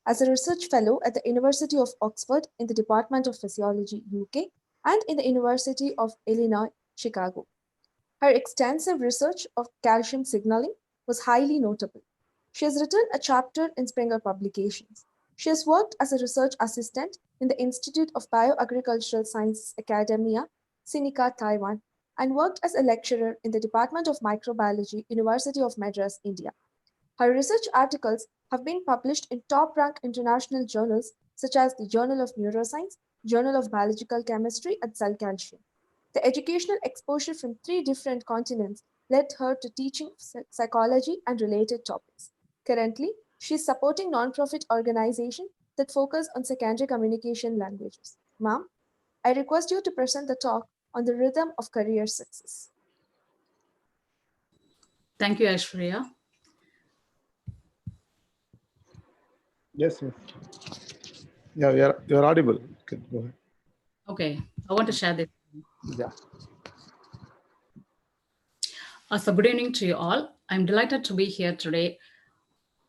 as a research fellow at the University of Oxford in the Department of Physiology, UK, and in the University of Illinois, Chicago. Her extensive research of calcium signaling was highly notable. She has written a chapter in Springer Publications. She has worked as a research assistant in the Institute of Bioagricultural Sciences Academia, Sinica, Taiwan, and worked as a lecturer in the Department of Microbiology, University of Madras, India. Her research articles have been published in top-ranked international journals such as the Journal of Neuroscience, Journal of Biological Chemistry, and Cell Calcium. The educational exposure from three different continents led her to teaching psychology and related topics. Currently, she is supporting nonprofit organizations that focus on secondary communication languages. Ma'am, I request you to present the talk on the rhythm of career success. Thank you, Aishwarya. Yes, yes. Yeah, you're audible. Okay, go ahead. Okay, I want to share this. Yeah. So good evening to you all. I'm delighted to be here today.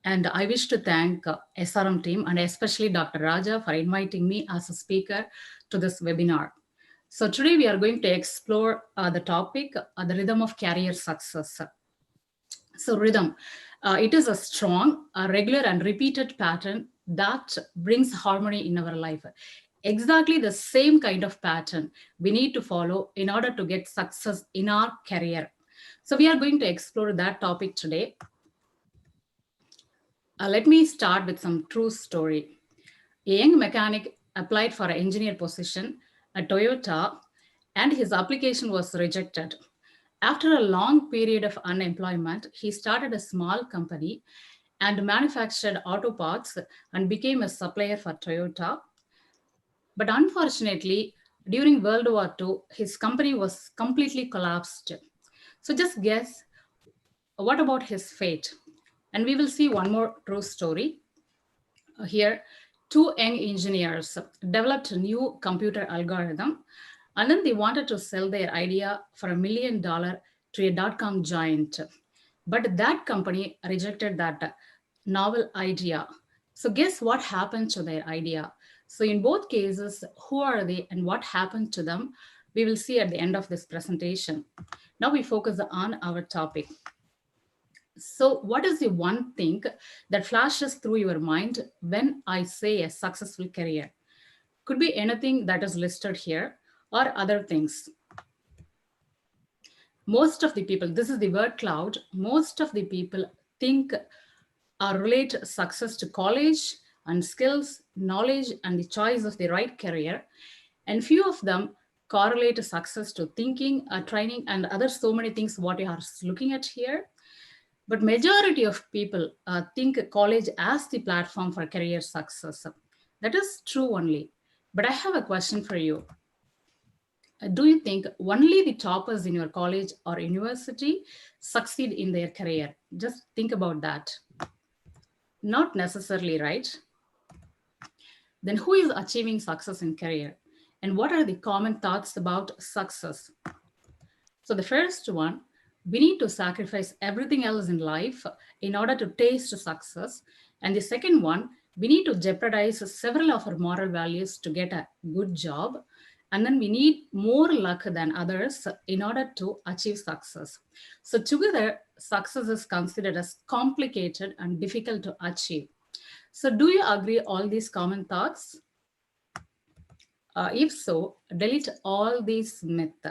And I wish to thank SRM team and especially Dr. Raja for inviting me as a speaker to this webinar. So today we are going to explore the topic, the rhythm of career success. So rhythm, it is a strong, regular and repeated pattern that brings harmony in our life. Exactly the same kind of pattern we need to follow in order to get success in our career. So we are going to explore that topic today. Let me start with some true story. A young mechanic applied for an engineer position at Toyota and his application was rejected. After a long period of unemployment, he started a small company and manufactured auto parts and became a supplier for Toyota. But unfortunately, during World War II, his company was completely collapsed. So just guess, what about his fate? And we will see one more true story. Here, two young engineers developed a new computer algorithm, and then they wanted to sell their idea for $1 million to a dot-com giant. But that company rejected that novel idea. So guess what happened to their idea? So in both cases, who are they and what happened to them? We will see at the end of this presentation. Now we focus on our topic. So what is the one thing that flashes through your mind when I say a successful career? Could be anything that is listed here or other things. Most of the people, this is the word cloud, most of the people think or relate success to college and skills, knowledge, and the choice of the right career. And few of them correlate success to thinking, training, and other so many things what you are looking at here. But majority of people think college as the platform for career success. That is true only. But I have a question for you. Do you think only the toppers in your college or university succeed in their career? Just think about that. Not necessarily, right? Then who is achieving success in career? And what are the common thoughts about success? So the first one, we need to sacrifice everything else in life in order to taste success. And the second one, we need to jeopardize several of our moral values to get a good job. And then we need more luck than others in order to achieve success. So together, success is considered as complicated and difficult to achieve. So do you agree all these common thoughts? If so, delete all these myths.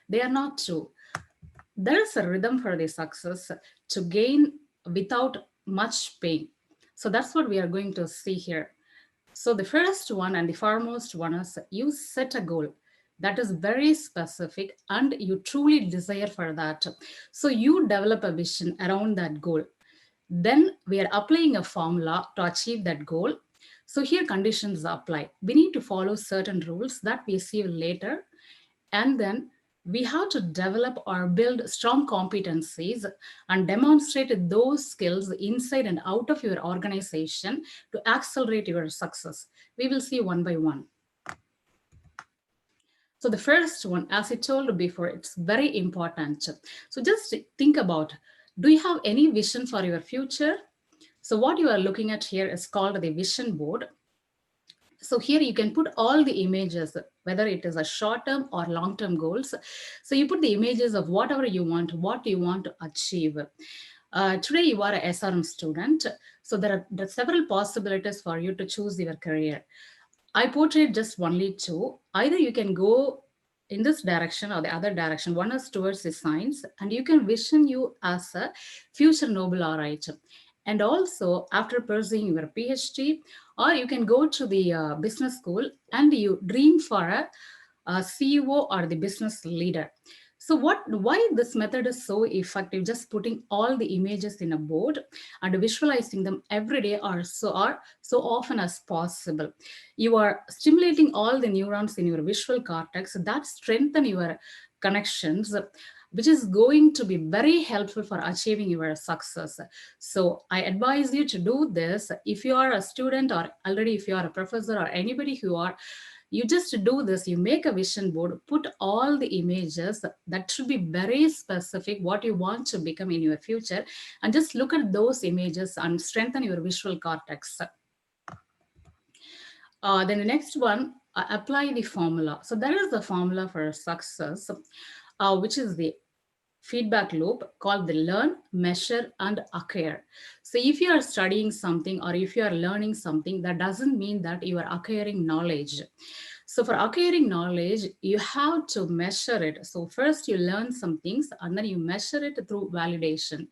They are not true. There is a rhythm for the success to gain without much pain. So that's what we are going to see here. So the first one and the foremost one is you set a goal that is very specific and you truly desire for that. So you develop a vision around that goal. Then we are applying a formula to achieve that goal. So here conditions apply. We need to follow certain rules that we see later. And then we have to develop or build strong competencies and demonstrate those skills inside and out of your organization to accelerate your success. We will see one by one. So the first one, as I told before, it's very important. So just think about, do you have any vision for your future? So what you are looking at here is called the vision board. So here you can put all the images, whether it is a short-term or long-term goals. So you put the images of whatever you want, what you want to achieve. Today you are a SRM student, so there are several possibilities for you to choose your career. I portrayed just only two. Either you can go in this direction or the other direction. One is towards the science, and you can vision you as a future Nobel laureate. And also, after pursuing your PhD, or you can go to the business school and you dream for a CEO or the business leader. So why this method is so effective, just putting all the images in a board and visualizing them every day or so often as possible. You are stimulating all the neurons in your visual cortex that strengthen your connections, which is going to be very helpful for achieving your success. So I advise you to do this. If you are a student, or already if you are a professor, or anybody who are, you just do this. You make a vision board, put all the images that should be very specific what you want to become in your future, and just look at those images and strengthen your visual cortex. Then the next one, apply the formula. So there is a formula for success, which is the feedback loop called the learn, measure, and acquire. So if you are studying something or if you are learning something, that doesn't mean that you are acquiring knowledge. So for acquiring knowledge, you have to measure it. So first you learn some things and then you measure it through validation.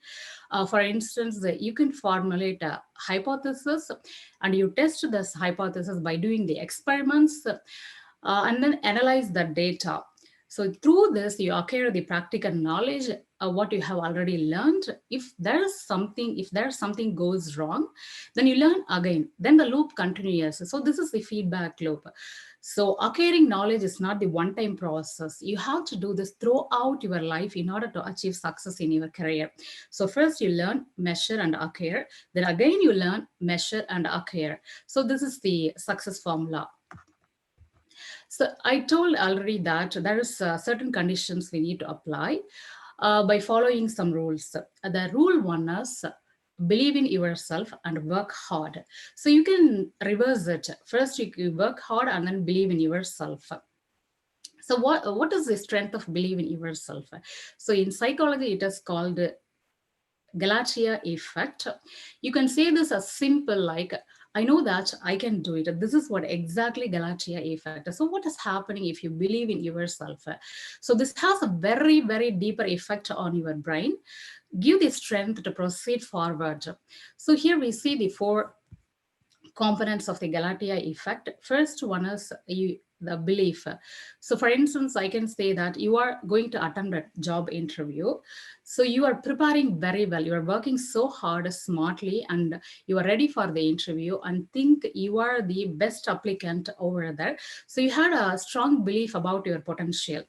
For instance, you can formulate a hypothesis and you test this hypothesis by doing the experiments, and then analyze the data. So through this, you acquire the practical knowledge of what you have already learned. If there's something goes wrong, then you learn again. Then the loop continues. So this is the feedback loop. So acquiring knowledge is not the one-time process. You have to do this throughout your life in order to achieve success in your career. So first you learn, measure, and acquire. Then again you learn, measure, and acquire. So this is the success formula. So I told already that there is certain conditions we need to apply by following some rules. The rule one is believe in yourself and work hard. So you can reverse it. First you work hard and then believe in yourself. So what is the strength of believe in yourself? So in psychology, it is called Galatia effect. You can say this as simple like, I know that I can do it. This is what exactly Galatia effect. So what is happening if you believe in yourself? So this has a very, very deeper effect on your brain. Give the strength to proceed forward. So here we see the four components of the Galatia effect. First one is the belief. So for instance, I can say that you are going to attend a job interview. So you are preparing very well. You are working so hard, smartly, and you are ready for the interview and think you are the best applicant over there. So you had a strong belief about your potential.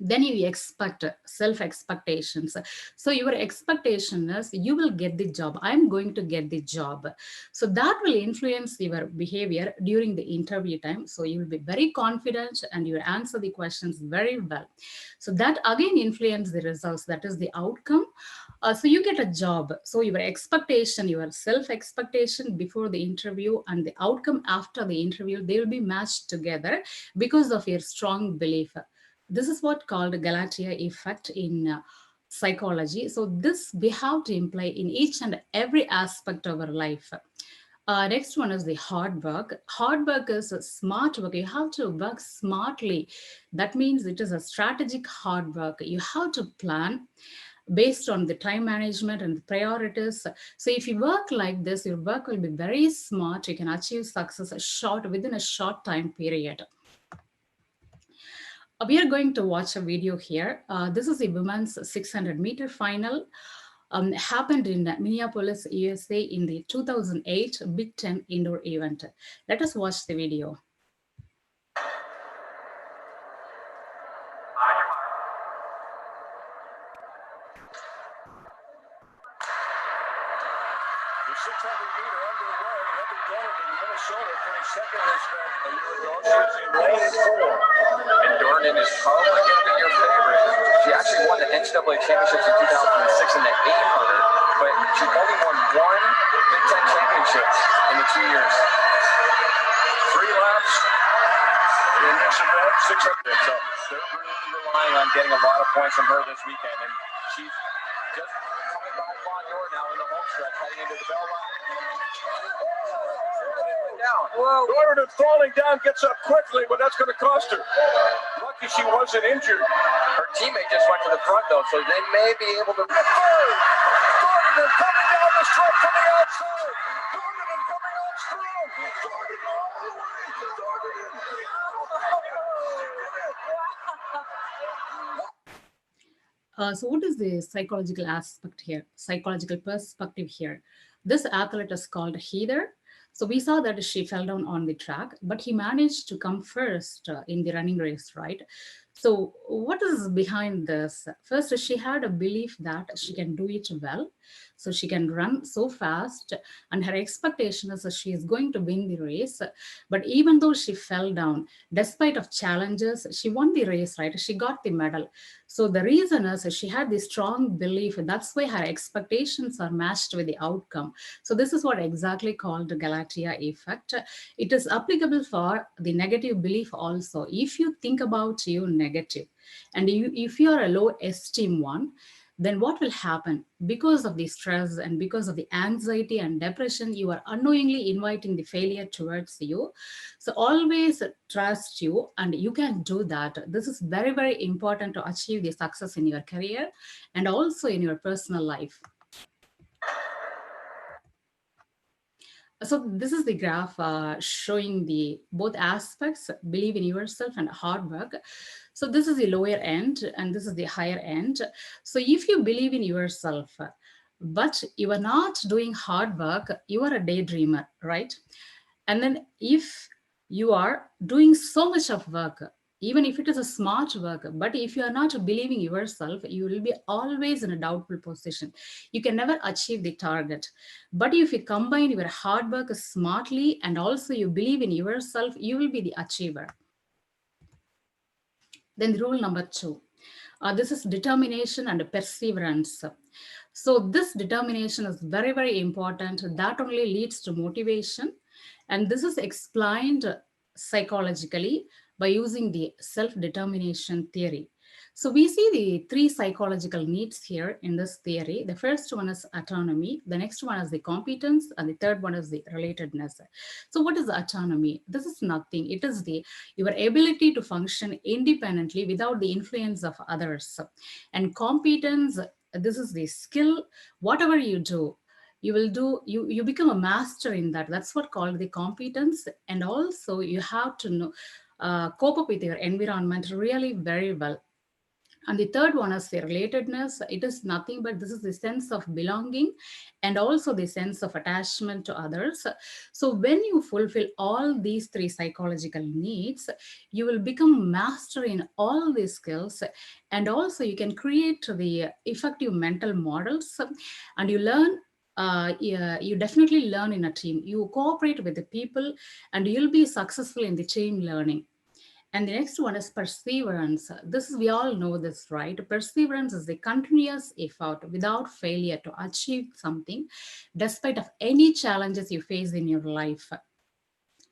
Then you expect self expectations. So your expectation is you will get the job, I'm going to get the job. So that will influence your behavior during the interview time. So you will be very confident and you answer the questions very well. So that again influence the results, that is the outcome. So you get a job. So your expectation, your self expectation before the interview and the outcome after the interview, they will be matched together because of your strong belief. This is what called Galatia effect in psychology. So this we have to imply in each and every aspect of our life. Next one is the hard work. Hard work is a smart work. You have to work smartly. That means it is a strategic hard work. You have to plan based on the time management and the priorities. So if you work like this, your work will be very smart. You can achieve success within a short time period. We are going to watch a video here. This is the women's 600-meter final. Happened in Minneapolis, USA in the 2008 Big Ten indoor event. Let us watch the video. The 600-meter underway. Heather Dillon in Minnesota finished second this event a year ago. She was in lane 4. And Dornan is probably going to be your favorite. She actually won the NCAA championships in 2006 in the 800. but she's only won one Big Ten championship in the 2 years. 3 laps in this event, 600. So they're really relying on getting a lot of points from her this weekend, and she's just coming by Bonjour now in the home stretch, heading into the bell line. Down. Gordon falling down, gets up quickly, but that's going to cost her. Lucky she wasn't injured. Her teammate just went to the front, though, so they may be able to. Gordon coming down the strike from the outside. Gordon coming on strong. Gordon all the way. So what is the psychological aspect here, psychological perspective here? This athlete is called Heather. So we saw that she fell down on the track, but he managed to come first in the running race, right? So what is behind this? First, she had a belief that she can do it well. So she can run so fast, and her expectation is that she is going to win the race. But even though she fell down, despite of challenges, she won the race, right? She got the medal. So the reason is she had this strong belief. That's why her expectations are matched with the outcome. So this is what exactly called the Galatea effect. It is applicable for the negative belief also. If you think about you negative, and if you are a low esteem one, then what will happen? Because of the stress and because of the anxiety and depression, you are unknowingly inviting the failure towards you. So always trust you, and you can do that. This is very, very important to achieve the success in your career and also in your personal life. So this is the graph showing the both aspects, believe in yourself and hard work. So this is the lower end and this is the higher end. So if you believe in yourself, but you are not doing hard work, you are a daydreamer, right? And then if you are doing so much of work, even if it is a smart work, but if you are not believing yourself, you will be always in a doubtful position. You can never achieve the target. But if you combine your hard work smartly and also you believe in yourself, you will be the achiever. Then rule number 2. This is determination and perseverance. So this determination is very, very important. That only leads to motivation. And this is explained psychologically by using the self-determination theory. So we see the 3 psychological needs here in this theory. The first one is autonomy, the next one is the competence, and the third one is the relatedness. So what is autonomy? This is nothing. It is your ability to function independently without the influence of others. And competence, this is the skill. Whatever you do, you become a master in that. That's what called the competence. And also you have to know cope up with your environment really very well. And the third one is the relatedness. It is nothing but this is the sense of belonging and also the sense of attachment to others. So when you fulfill all these 3 psychological needs, you will become master in all these skills. And also you can create the effective mental models, and you learn you definitely learn in a team. You cooperate with the people and you'll be successful in the team learning. And the next one is perseverance. This is, we all know this, right? Perseverance is the continuous effort without failure to achieve something, despite of any challenges you face in your life.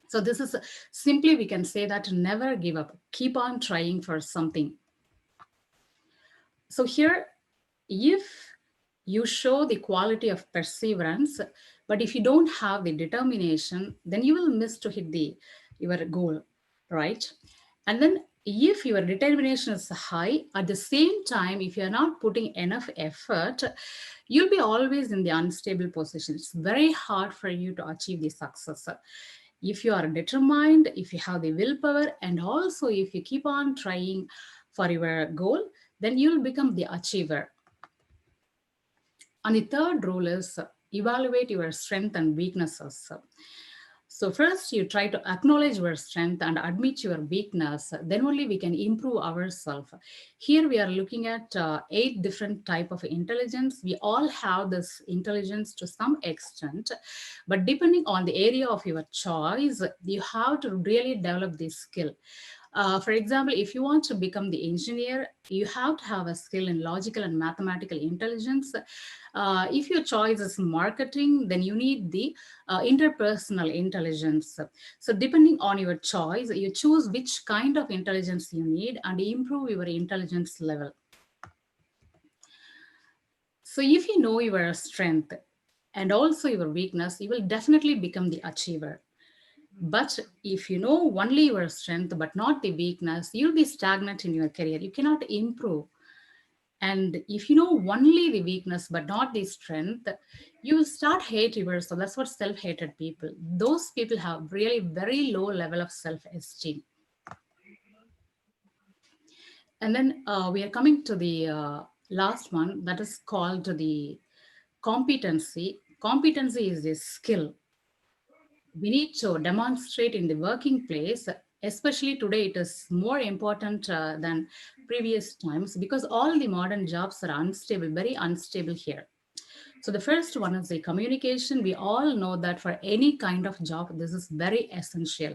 So this is simply, we can say that never give up. Keep on trying for something. So here, if you show the quality of perseverance, but if you don't have the determination, then you will miss to hit your goal, right? And then if your determination is high, at the same time, if you're not putting enough effort, you'll be always in the unstable position. It's very hard for you to achieve the success. If you are determined, if you have the willpower, and also if you keep on trying for your goal, then you'll become the achiever. And the third rule is evaluate your strength and weaknesses. So first you try to acknowledge your strength and admit your weakness, then only we can improve ourselves. Here we are looking at 8 different type of intelligence. We all have this intelligence to some extent, but depending on the area of your choice, you have to really develop this skill. For example, if you want to become the engineer, you have to have a skill in logical and mathematical intelligence. If your choice is marketing, then you need the interpersonal intelligence. So depending on your choice, you choose which kind of intelligence you need and improve your intelligence level. So if you know your strength and also your weakness, you will definitely become the achiever. But if you know only your strength but not the weakness, you'll be stagnant in your career. You cannot improve. And if you know only the weakness but not the strength, you will start hate yourself. So that's what self-hated people. Those people have really very low level of self-esteem. And then we are coming to the last one, that is called the competency. Competency is a skill we need to demonstrate in the working place. Especially today it is more important than previous times, because all the modern jobs are unstable, very unstable here. So the first one is the communication. We all know that for any kind of job this is very essential.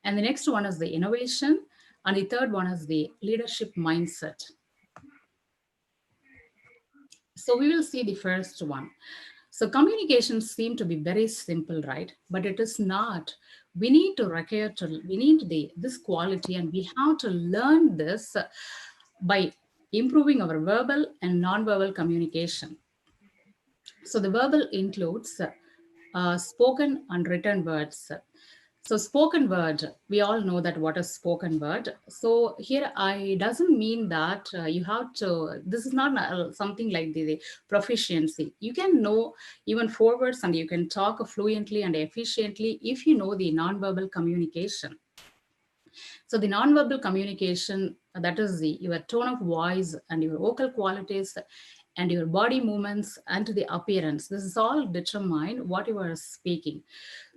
And the next one is the innovation, and the third one is the leadership mindset. So we will see the first one. So communications seem to be very simple, right? But it is not. We need to require to we need this quality, and we have to learn this by improving our verbal and non-verbal communication. So the verbal includes spoken and written words. So spoken word, we all know that what is spoken word. So here I doesn't mean that you have to, this is not something like the proficiency. You can know even 4 words and you can talk fluently and efficiently if you know the non-verbal communication. So the nonverbal communication, that is your tone of voice and your vocal qualities and your body movements and the appearance. This is all determine what you are speaking.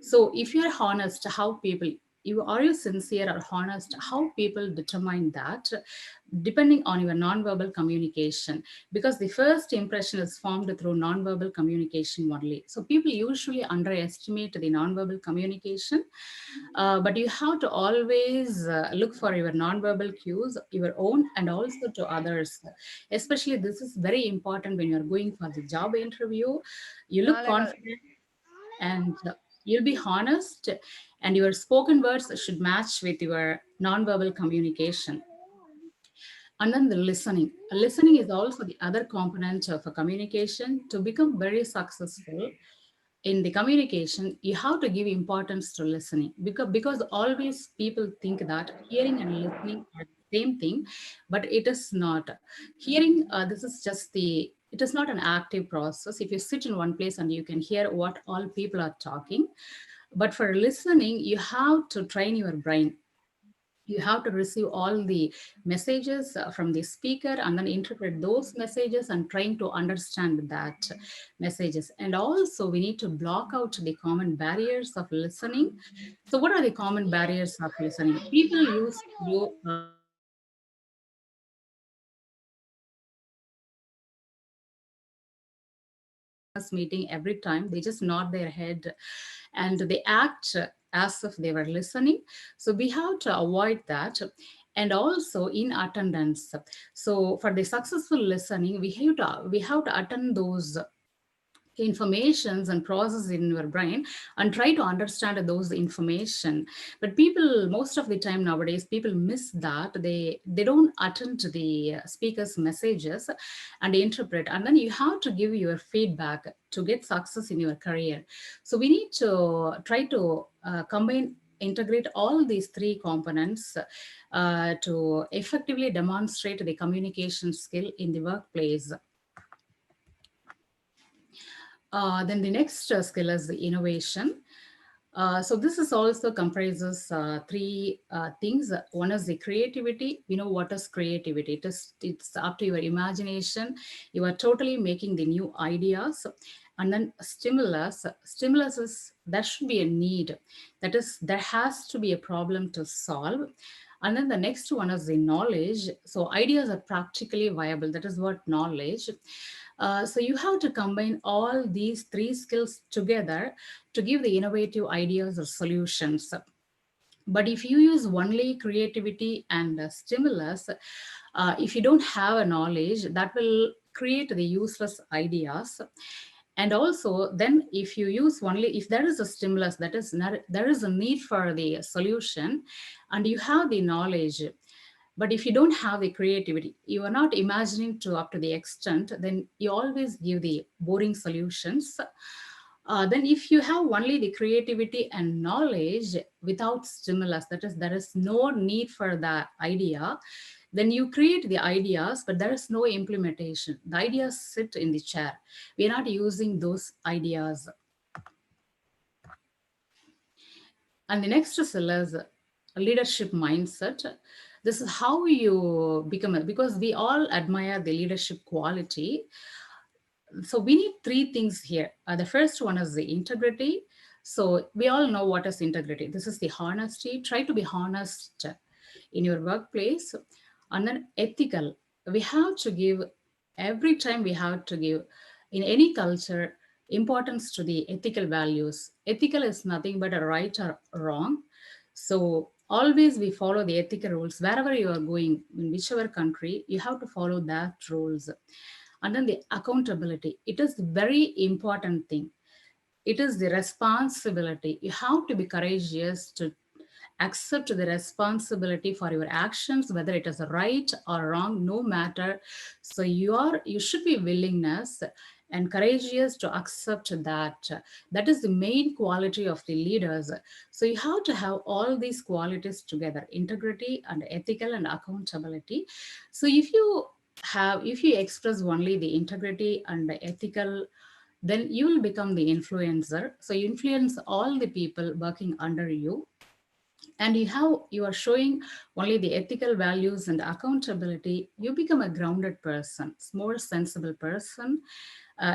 So if you are honest, how people, you are you sincere or honest, how people determine that depending on your nonverbal communication, because the first impression is formed through nonverbal communication only. So people usually underestimate the nonverbal communication, but you have to always look for your nonverbal cues, your own and also to others. Especially this is very important when you're going for the job interview. You look confident and you'll be honest, and your spoken words should match with your nonverbal communication. And then the listening. Listening is also the other component of a communication. To become very successful in the communication, you have to give importance to listening, because always people think that hearing and listening are the same thing, but it is not. Hearing, this is just the, it is not an active process. If you sit in one place and you can hear what all people are talking, but for listening, you have to train your brain. You have to receive all the messages from the speaker and then interpret those messages and trying to understand that messages. And also we need to block out the common barriers of listening. So what are the common barriers of listening? People use to business meeting, every time they just nod their head and they act as if they were listening. So we have to avoid that. And also in attendance. So for the successful listening, we have to attend those informations and process in your brain and try to understand those information. But people, most of the time nowadays, people miss that. They don't attend to the speaker's messages and interpret, and then you have to give your feedback to get success in your career. So we need to try to combine, integrate all these three components to effectively demonstrate the communication skill in the workplace. Then the next skill is the innovation. So this is also comprises three things. One is the creativity. You know what is creativity? It's up to your imagination. You are totally making the new ideas. And then stimulus. Stimulus is, there should be a need. That is, there has to be a problem to solve. And then the next one is the knowledge. So ideas are practically viable. That is what knowledge. So you have to combine all these three skills together to give the innovative ideas or solutions. But if you use only creativity and stimulus, if you don't have a knowledge, that will create the useless ideas. And also, then if you use only, if there is a stimulus, that is not, there is a need for the solution, and you have the knowledge, but if you don't have the creativity, you are not imagining to up to the extent, then you always give the boring solutions. Then if you have only the creativity and knowledge without stimulus, that is, there is no need for the idea, then you create the ideas, but there is no implementation. The ideas sit in the chair. We are not using those ideas. And the next skill is leadership mindset. This is how you become, because we all admire the leadership quality. So we need three things here. The first one is the integrity. So we all know what is integrity. This is the honesty. Try to be honest in your workplace. And then ethical. We have to give, every time we have to give, in any culture, importance to the ethical values. Ethical is nothing but a right or wrong. So always we follow the ethical rules. Wherever you are going, in whichever country, you have to follow that rules. And then the accountability, it is very important thing. It is the responsibility. You have to be courageous to accept the responsibility for your actions, whether it is right or wrong, no matter. So you should be willingness and courageous to accept that. That is the main quality of the leaders. So you have to have all these qualities together: integrity and ethical and accountability. So if you express only the integrity and the ethical, then you will become the influencer. So you influence all the people working under you, and you are showing only the ethical values and accountability. You become a grounded person, more sensible person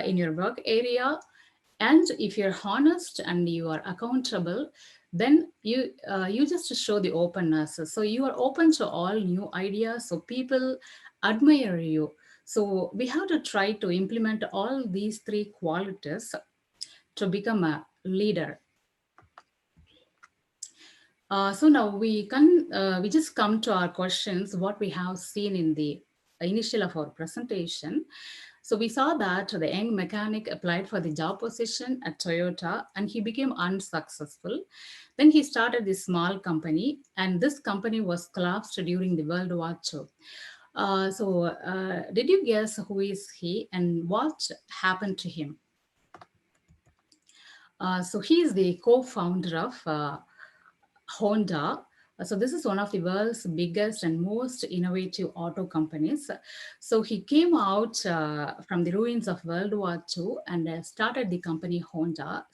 in your work area. And if you're honest and you are accountable, then you just show the openness. So you are open to all new ideas, so people admire you. So we have to try to implement all these three qualities to become a leader. So now we just come to our questions, what we have seen in the initial of our presentation. So we saw that the young mechanic applied for the job position at Toyota and he became unsuccessful. Then he started this small company, and this company was collapsed during the World War II. Did you guess who is he and what happened to him? So he is the co-founder of Honda. So this is one of the world's biggest and most innovative auto companies. So he came out from the ruins of World War II and started the company Honda.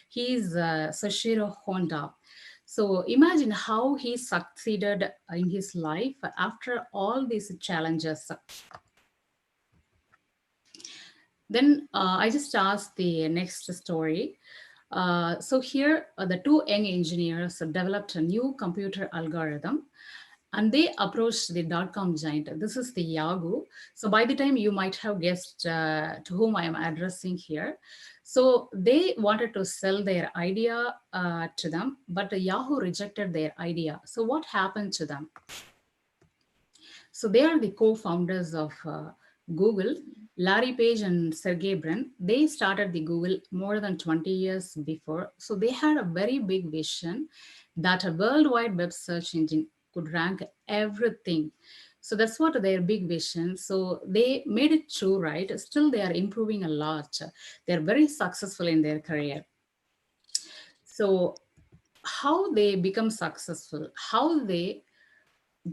He is Soichiro Honda. So imagine how he succeeded in his life after all these challenges. Then I just asked the next story. So here, the two young engineers developed a new computer algorithm, and they approached the dot-com giant. This is the Yahoo. So by the time you might have guessed to whom I am addressing here. So they wanted to sell their idea to them, but Yahoo rejected their idea. So what happened to them? So they are the co-founders of Google, Larry Page and Sergey Brin. They started the Google more than 20 years before. So they had a very big vision that a worldwide web search engine could rank everything. So that's what their big vision. So they made it true, right? Still, they are improving a lot. They're very successful in their career. So how they become successful, how they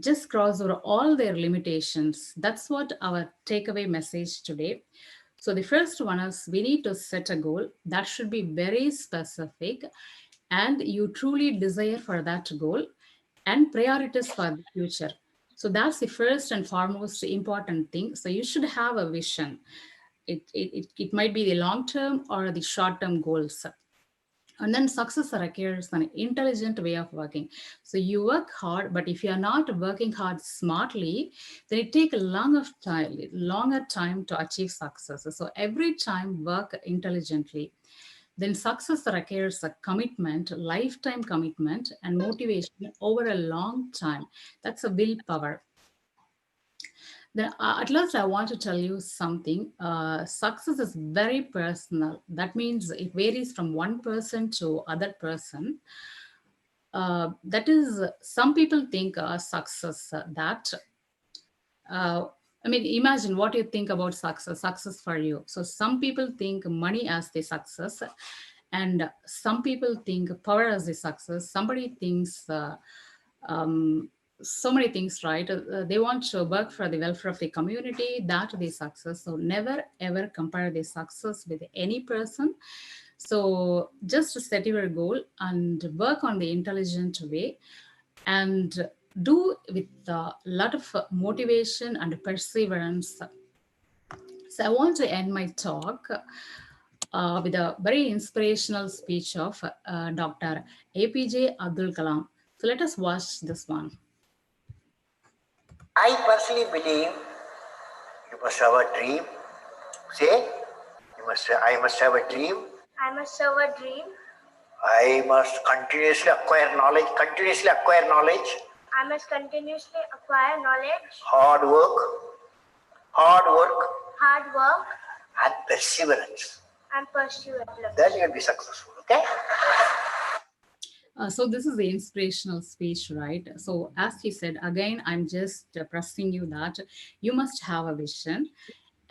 just cross over all their limitations. That's what our takeaway message today. So the first one is we need to set a goal that should be very specific and you truly desire for that goal and priorities for the future. So that's the first and foremost important thing. So you should have a vision. It might be the long term or the short term goals. And then success requires an intelligent way of working. So you work hard, but if you are not working hard smartly, then it takes a longer time to achieve success. So every time work intelligently. then success requires a commitment, lifetime commitment, and motivation over a long time. That's a willpower. Then, at last, I want to tell you something. Success is very personal. That means it varies from one person to other person. That is, some people think success that I mean, imagine what you think about success for you. So some people think money as the success, and some people think power as the success. Somebody thinks um, so many things, right? They want to work for the welfare of the community, that the success. So never ever compare the success with any person. So just set your goal and work on the intelligent way, and do with a lot of motivation and perseverance. So I want to end my talk with a very inspirational speech of Dr. APJ Abdul Kalam. So let us watch this one. I personally believe you must have a dream. Say, I must have a dream. I must have a dream. I must continuously acquire knowledge. Continuously acquire knowledge. I must continuously acquire knowledge. Hard work. Hard work. Hard work. And perseverance. And perseverance. Then you will be successful. Okay? So this is the inspirational speech, right? So as he said, again, I'm just pressing you that you must have a vision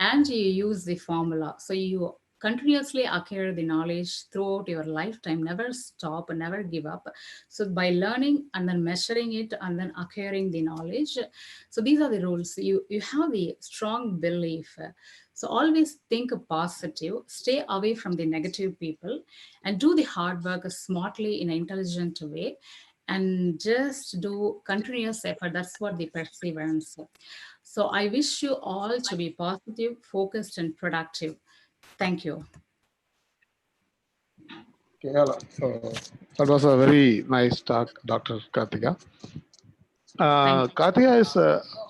and you use the formula. So you continuously acquire the knowledge throughout your lifetime, never stop, never give up. So by learning and then measuring it and then acquiring the knowledge. So these are the rules. You have the strong belief. So always think positive, stay away from the negative people, and do the hard work smartly in an intelligent way, and just do continuous effort. That's what the perseverance. So I wish you all to be positive, focused, and productive. Thank you. Okay, hello. So that was a very nice talk, Dr. Kartika. Kartika is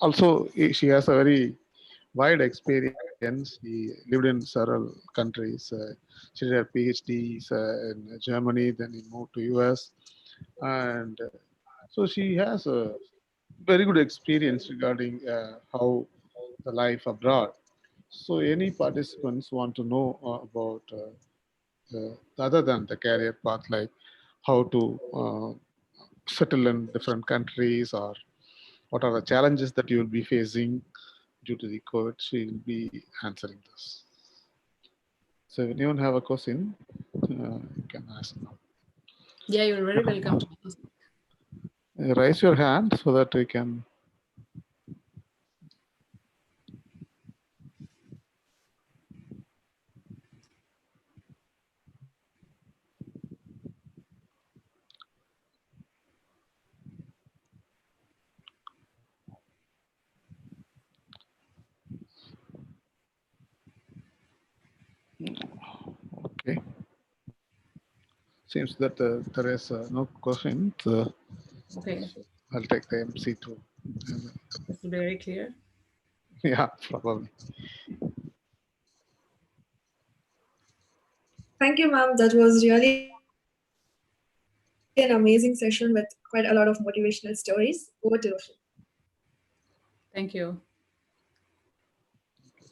also, she has a very wide experience. She lived in several countries. She did her PhDs in Germany, then he moved to US. And so she has a very good experience regarding how the life abroad. So any participants want to know about other than the career path, like how to settle in different countries, or what are the challenges that you will be facing due to the COVID, she will be answering this. So if anyone have a question, you can ask now. Yeah, you're very welcome to ask. Raise your hand so that we can. Okay. Seems that there is no question. Okay, I'll take the MC too. this will be very clear. Yeah, probably. Thank you, ma'am. That was really an amazing session with quite a lot of motivational stories. Over to you. Thank you.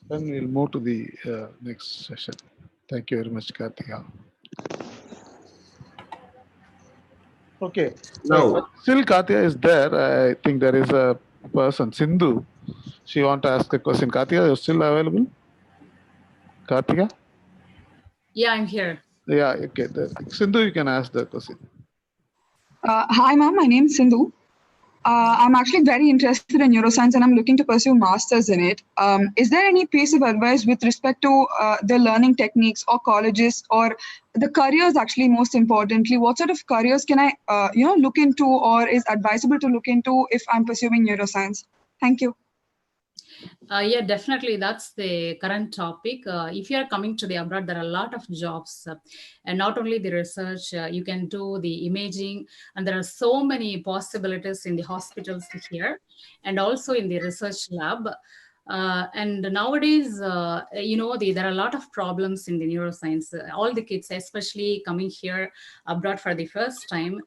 Then we'll move to the next session. Thank you very much, Kartika. Okay. Now, Still, Kartika is there. I think there is a person, Sindhu. She want to ask a question. Kartika, you're still available? Kartika? Yeah, I'm here. Yeah, okay. Sindhu, you can ask the question. Hi, ma'am. My name is Sindhu. I'm actually very interested in neuroscience and I'm looking to pursue masters in it. Is there any piece of advice with respect to the learning techniques or colleges or the careers, actually, most importantly? What sort of careers can I, look into or is advisable to look into if I'm pursuing neuroscience? Thank you. Yeah, definitely. That's the current topic. If you are coming to the abroad, there are a lot of jobs, and not only the research, you can do the imaging, and there are so many possibilities in the hospitals here, and also in the research lab. And nowadays, there are a lot of problems in the neuroscience. All the kids, especially coming here abroad for the first time,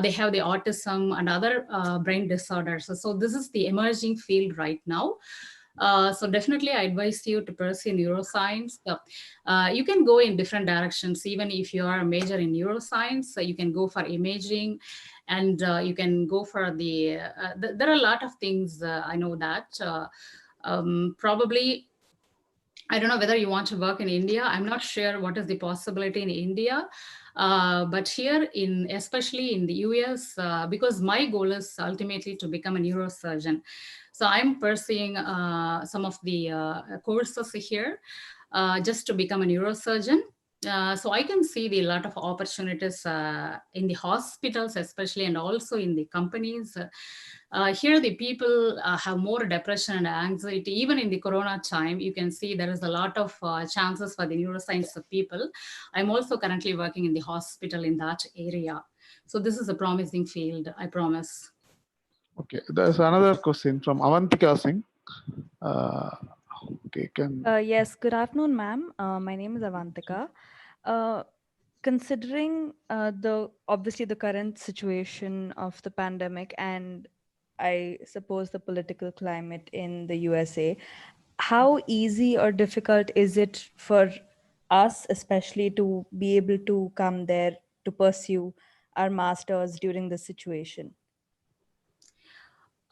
they have the autism and other brain disorders. So this is the emerging field right now. So definitely I advise you to pursue neuroscience. You can go in different directions. Even if you are a major in neuroscience, you can go for imaging, and you can go for there are a lot of things, I know that. Probably, I don't know whether you want to work in India. I'm not sure what is the possibility in India. But here, especially in the US, because my goal is ultimately to become a neurosurgeon. So I'm pursuing some of the courses here just to become a neurosurgeon. So I can see the lot of opportunities in the hospitals, especially, and also in the companies. Here, the people have more depression and anxiety. Even in the Corona time, you can see there is a lot of chances for the neuroscience people. I'm also currently working in the hospital in that area. So this is a promising field, I promise. Okay, there's another question from Avantika Singh. Okay, Yes, good afternoon, ma'am. My name is Avantika. Considering obviously the current situation of the pandemic and I suppose the political climate in the USA, how easy or difficult is it for us, especially to be able to come there to pursue our masters during this situation?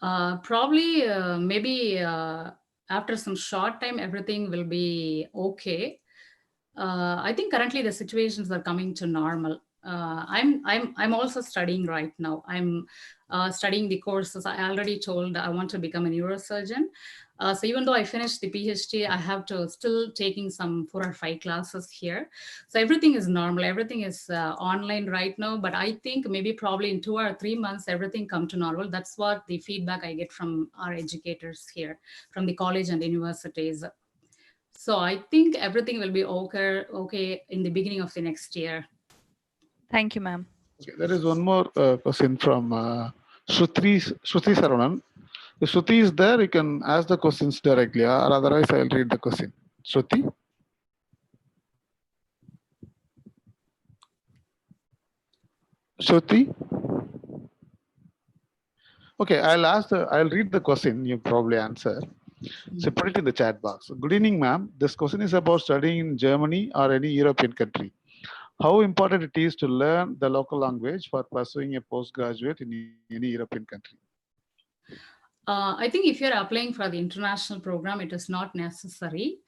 Probably, maybe after some short time, everything will be okay. I think currently the situations are coming to normal. I'm also studying right now. I'm studying the courses. I already told I want to become a neurosurgeon. So even though I finished the PhD, I have to still taking some 4 or 5 classes here. So everything is normal. Everything is online right now. But I think maybe probably in 2 or 3 months, everything come to normal. That's what the feedback I get from our educators here, from the college and universities. So I think everything will be okay in the beginning of the next year. Thank you, ma'am. okay, there is one more question from Shruti Saravanan. If Shruti is there, you can ask the questions directly, or otherwise I'll read the question. Shruti? Shruti? Okay, I'll read the question, you probably answer. So put it in the chat box. Good evening, ma'am. This question is about studying in Germany or any European country. How important it is to learn the local language for pursuing a postgraduate in any European country? I think if you're applying for the international program, it is not necessary.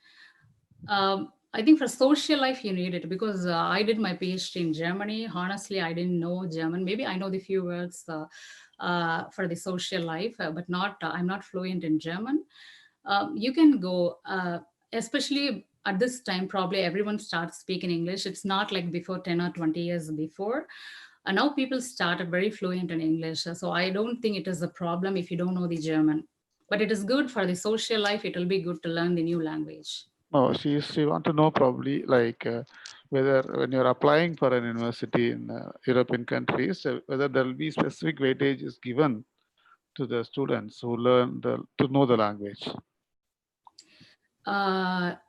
I think for social life, you need it, because I did my PhD in Germany. Honestly, I didn't know German. Maybe I know the few words for the social life, but I'm not fluent in German. You can go, especially at this time, probably everyone starts speaking English. It's not like before 10 or 20 years before. And now people started very fluent in English. So I don't think it is a problem if you don't know the German. But it is good for the social life. It will be good to learn the new language. Oh, she want to know probably like whether when you're applying for an university in European countries, whether there will be specific weightages given to the students who learn to know the language.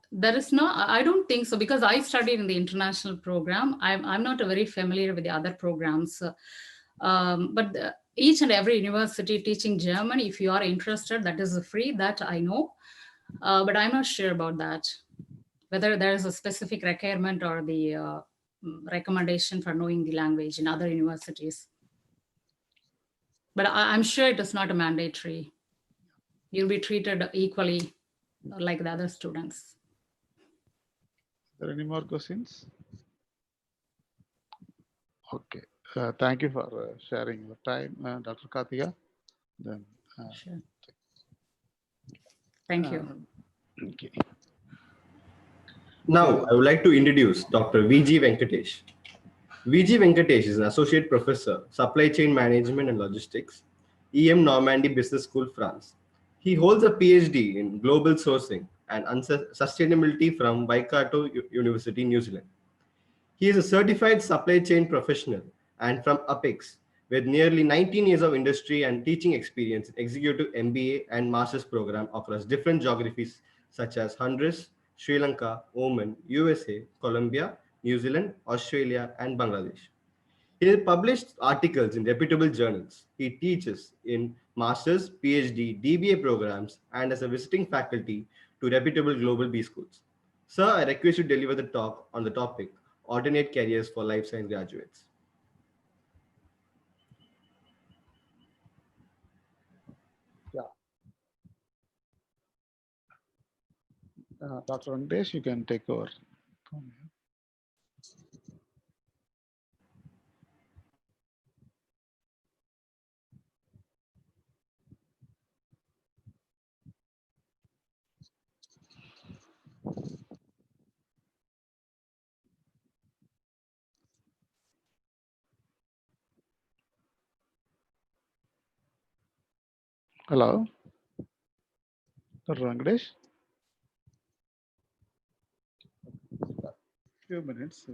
There is no, I don't think so, because I studied in the international program. I'm not very familiar with the other programs. But each and every university teaching German, if you are interested, that is free, that I know. But I'm not sure about that, whether there is a specific requirement or the recommendation for knowing the language in other universities. But I'm sure it is not a mandatory. You'll be treated equally like the other students. Are there any more questions? Okay. Thank you for sharing your time, Dr. Karthika. Then, sure. Thank you. Okay. Now, I would like to introduce Dr. V.G. Venkatesh. V.G. Venkatesh is an associate professor, supply chain management and logistics, EM Normandy Business School, France. He holds a PhD in global sourcing and sustainability from Waikato University, New Zealand. He is a certified supply chain professional and from Apex, with nearly 19 years of industry and teaching experience, executive MBA and master's program across different geographies such as Honduras, Sri Lanka, Oman, USA, Colombia, New Zealand, Australia, and Bangladesh. He has published articles in reputable journals. He teaches in master's, PhD, DBA programs, and as a visiting faculty to reputable global B schools. Sir, I request you to deliver the talk on the topic Alternate Careers for Life Science Graduates. Yeah. Dr. Venkatesh, you can take over. Hello, Dr. Venkatesh. Few minutes.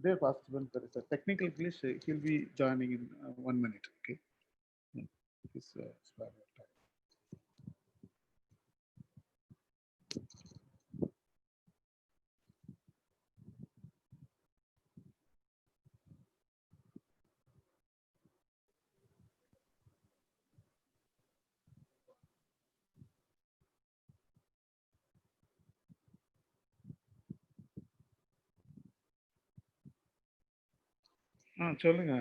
Dear participants, there is a technical glitch. He'll be joining in 1 minute. Okay. Please spare your time. சொல்லுங்க.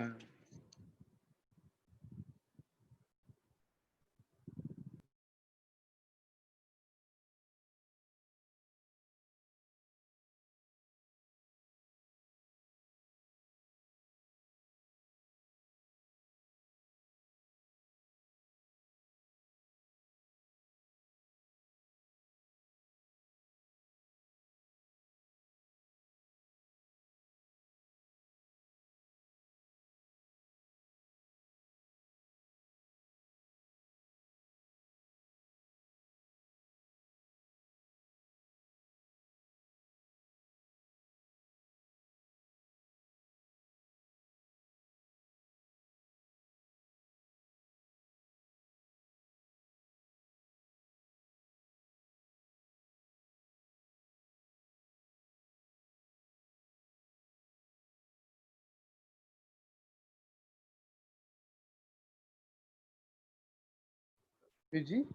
VG,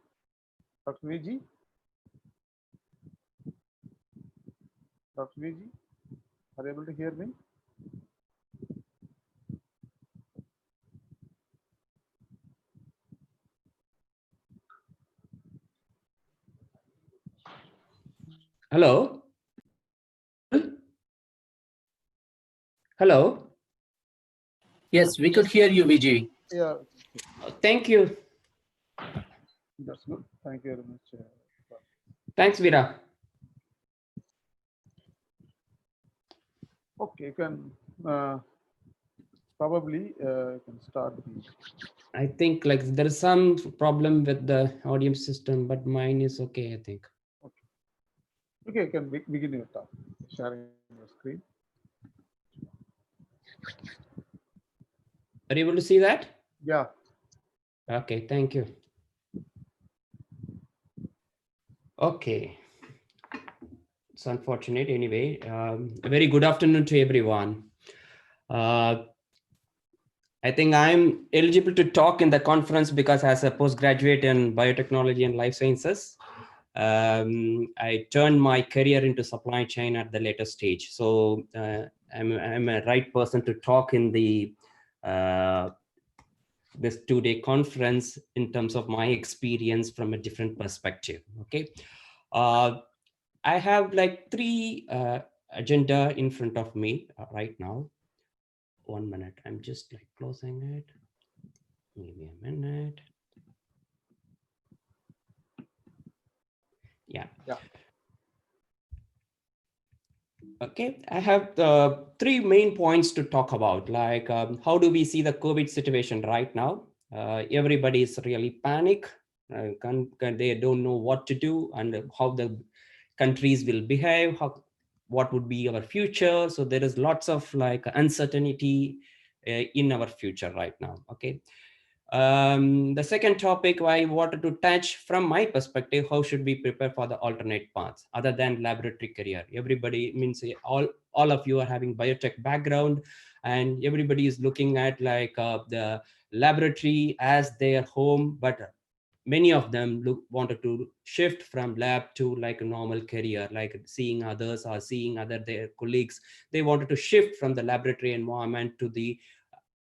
Dr. VG, Dr. VG, are you able to hear me? Hello? Hello? Yes, we could hear you, VG. Yeah, Thank you. that's good. Thank you very much. Thanks, Veera. Okay, you can probably you can start the. I think like there is some problem with the audio system, but mine is okay, I think. Okay, okay, you can begin your talk. Sharing your screen. Are you able to see that? Yeah. Okay, thank you. Okay. It's unfortunate anyway. A very good afternoon to everyone. I think I'm eligible to talk in the conference because as a postgraduate in biotechnology and life sciences, I turned my career into supply chain at the later stage. So I'm a right person to talk in the this 2-day conference in terms of my experience from a different perspective. Okay. I have like 3 agenda in front of me right now. 1 minute. I'm just like closing it. Give me a minute. Yeah. Okay, I have 3 main points to talk about. Like, how do we see the COVID situation right now? Everybody is really panic. They don't know what to do and how the countries will behave. What would be our future? So there is lots of like uncertainty in our future right now. Okay. The second topic I wanted to touch from my perspective, how should we prepare for the alternate paths other than laboratory career? Everybody means all of you are having biotech background and everybody is looking at like the laboratory as their home, but many of them wanted to shift from lab to like a normal career, like seeing others or seeing their colleagues. They wanted to shift from the laboratory environment to the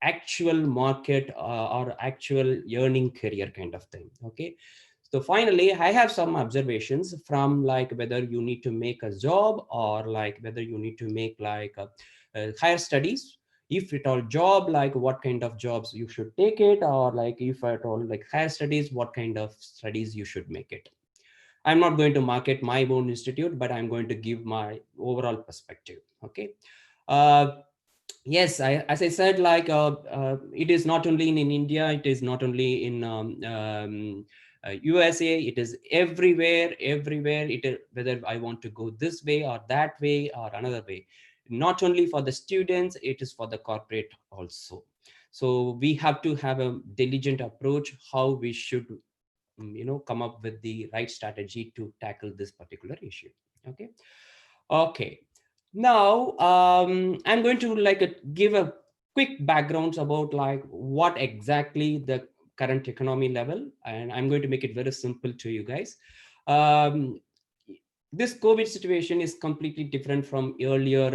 actual market or actual earning career kind of thing. Okay, so finally I have some observations from like whether you need to make a job or like whether you need to make like higher studies. If at all job, like what kind of jobs you should take it, or like if at all like higher studies, what kind of studies you should make it. I'm not going to market my own institute, but I'm going to give my overall perspective. Okay. uh, Yes, as I said, like it is not only in India, it is not only in USA, it is everywhere, everywhere. It is whether I want to go this way or that way or another way. Not only for the students, it is for the corporate also. So we have to have a diligent approach how we should, come up with the right strategy to tackle this particular issue. Okay. Okay. Now, I'm going to like give a quick backgrounds about like what exactly the current economy level, and I'm going to make it very simple to you guys. Um, this COVID situation is completely different from earlier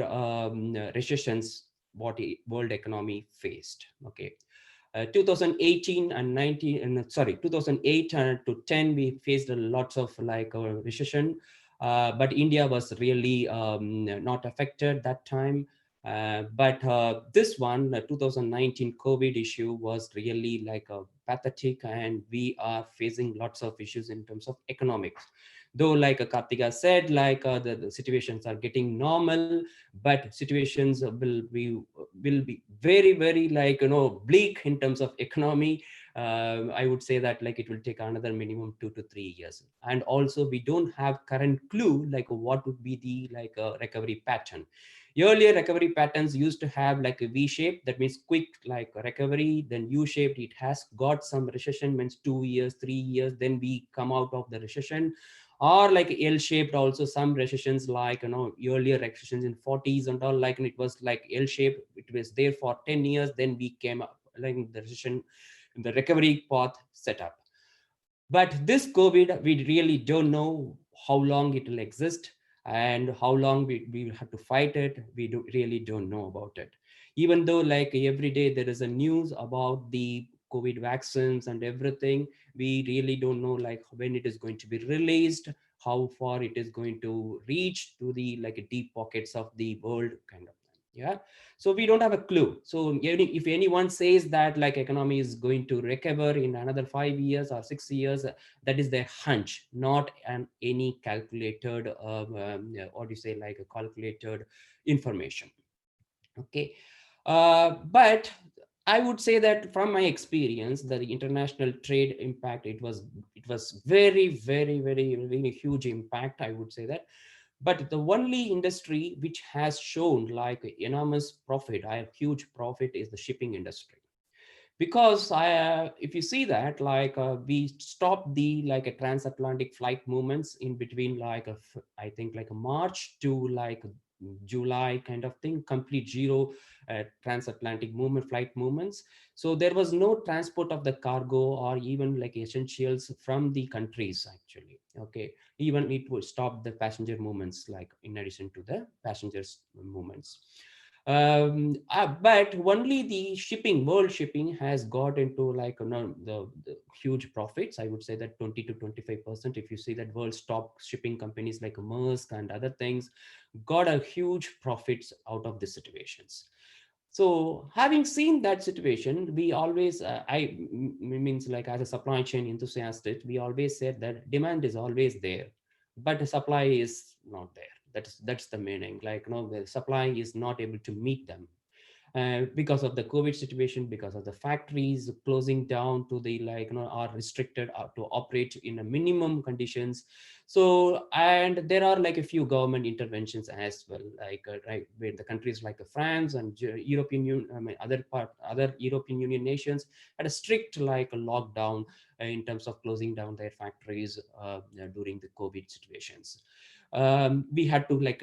recessions what world economy faced. Okay. 2018 and 19 and sorry 2008 to 10 we faced a lots of like recession, but India was really not affected that time. But this one, 2019 COVID issue was really like a pathetic, and we are facing lots of issues in terms of economics. Though, like Kartika said, like the situations are getting normal, but situations will be very, very like bleak in terms of economy. I would say that like it will take another minimum 2 to 3 years, and also we don't have current clue like what would be the like recovery pattern. Earlier recovery patterns used to have like a V shape, that means quick like recovery, then U shaped, it has got some recession, means 2 years, 3 years, then we come out of the recession. Or like L shaped, also some recessions like earlier recessions in 40s and all, like it was like L shaped, it was there for 10 years, then we came up like the recession, the recovery path set up. But this COVID, we really don't know how long it will exist and how long we will have to fight it. We really don't know about it. Even though like every day there is a news about the COVID vaccines and everything, we really don't know like when it is going to be released, how far it is going to reach to the like deep pockets of the world kind of thing. Yeah, so we don't have a clue. So if anyone says that like economy is going to recover in another 5 years or 6 years, that is their hunch, not any calculated what do you say, like a calculated information. Okay, but I would say that from my experience, the international trade impact, it was very huge impact, I would say that. But the only industry which has shown like enormous profit, I have huge profit, is the shipping industry. Because if you see that like we stopped the like a transatlantic flight movements in between like I think like a March to like July kind of thing, complete zero transatlantic movement flight movements. So there was no transport of the cargo or even like essentials from the countries actually. Okay, even it would stop the passenger movements, like in addition to the passengers movements. But only the shipping, world shipping has got into like the huge profits. I would say that 20 to 25%. If you see that world stock shipping companies like Maersk and other things got a huge profits out of the situations. So having seen that situation, we always means like as a supply chain enthusiast, we always said that demand is always there, but the supply is not there. That's the meaning, like the supply is not able to meet them because of the COVID situation, because of the factories closing down to the like are restricted to operate in a minimum conditions. So and there are like a few government interventions as well, like right where the countries like France and European Union, I mean other European Union nations had a strict like a lockdown in terms of closing down their factories during the COVID situations. We had to like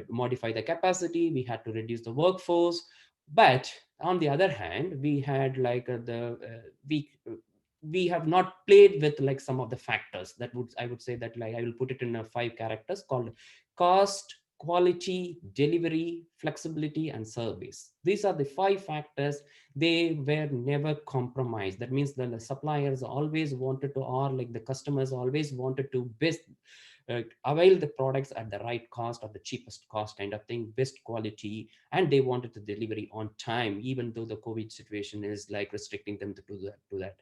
modify the capacity, we had to reduce the workforce. But on the other hand, we had like we have not played with like some of the factors that would, I would say that like I will put it in a 5 characters called cost, quality, delivery, flexibility, and service. These are the 5 factors. They were never compromised. That means that the suppliers always wanted to, or like the customers always wanted to best avail the products at the right cost or the cheapest cost kind of thing, best quality, and they wanted the delivery on time, even though the COVID situation is like restricting them to do that.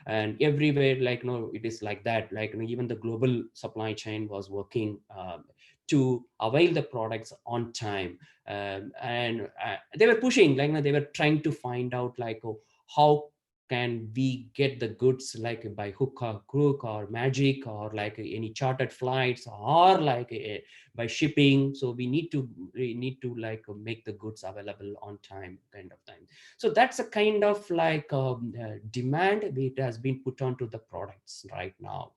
And everywhere like it is like that, like even the global supply chain was working to avail the products on time. And they were pushing like they were trying to find out like how can we get the goods like by hook or crook or magic or like any chartered flights or like by shipping. So we need to like make the goods available on time kind of thing. So that's a kind of like demand that has been put onto the products right now.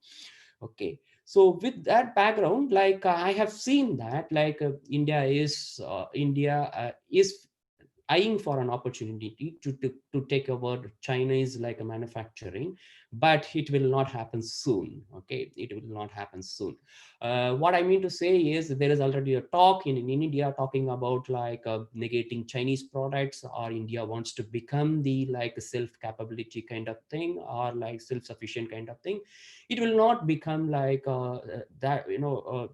Okay, so with that background, like I have seen that like India is eyeing for an opportunity to take over Chinese like a manufacturing, but it will not happen soon. Okay, it will not happen soon. What I mean to say is there is already a talk in India talking about like negating Chinese products, or India wants to become the like self capability kind of thing, or like self-sufficient kind of thing. It will not become like that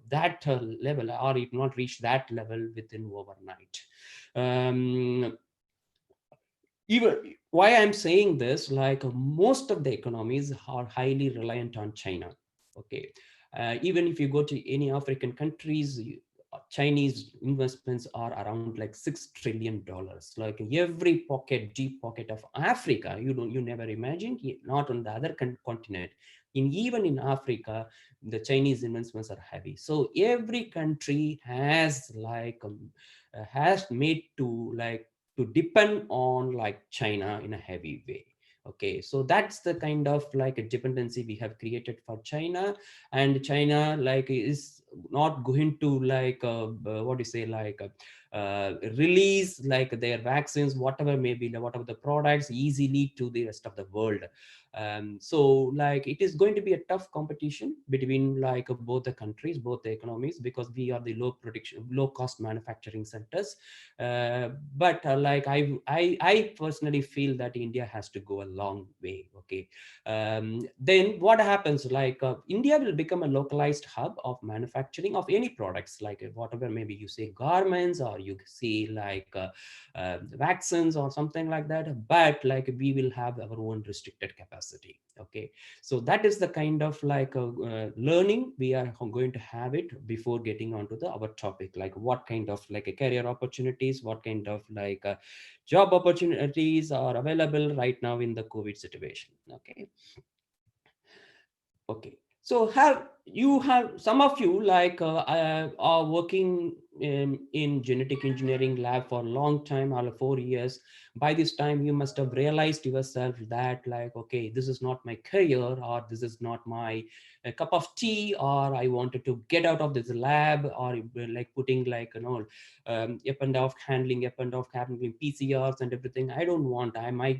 that level, or it will not reach that level within overnight. um, Even why I'm saying this, like most of the economies are highly reliant on China. Okay, even if you go to any African countries, Chinese investments are around like $6 trillion. Like every pocket, deep pocket of Africa, you never imagined, not on the other continent. Even in Africa, the Chinese investments are heavy. So every country has like has made to like to depend on like China in a heavy way. Okay, so that's the kind of like a dependency we have created for China. And China like is not going to like what do you say, like release like their vaccines, whatever may be, whatever the products, easily to the rest of the world. So like it is going to be a tough competition between like both the countries, both the economies, because we are the low cost manufacturing centers. But like I personally feel that India has to go a long way. Okay. Then what happens, like India will become a localized hub of manufacturing of any products, like whatever, maybe you say garments, or you see like vaccines or something like that, but like we will have our own restricted capacity. Okay. So that is the kind of like learning we are going to have it before getting onto the our topic, like what kind of like a career opportunities, what kind of like job opportunities are available right now in the COVID situation. Okay. Okay. So have some of you like are working in genetic engineering lab for a long time, or 4 years. By this time, you must have realized yourself that like, okay, this is not my career, or this is not my cup of tea, or I wanted to get out of this lab, or like putting like, you know, up and off handling PCRs and everything. I don't want.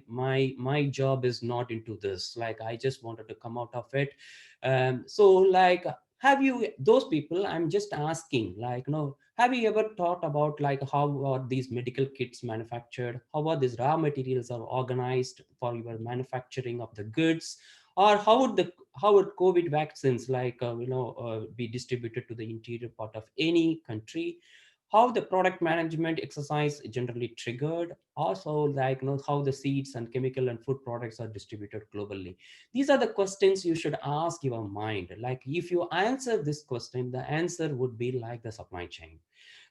My job is not into this. Like I just wanted to come out of it. So like, have you, those people, I'm just asking, like, you know, have you ever thought about like how are these medical kits manufactured, how are these raw materials are organized for your manufacturing of the goods, or how would COVID vaccines like be distributed to the interior part of any country, how the product management exercise generally triggered, also like, you know, how the seeds and chemical and food products are distributed globally. These are the questions you should ask your mind. Like if you answer this question, the answer would be like the supply chain.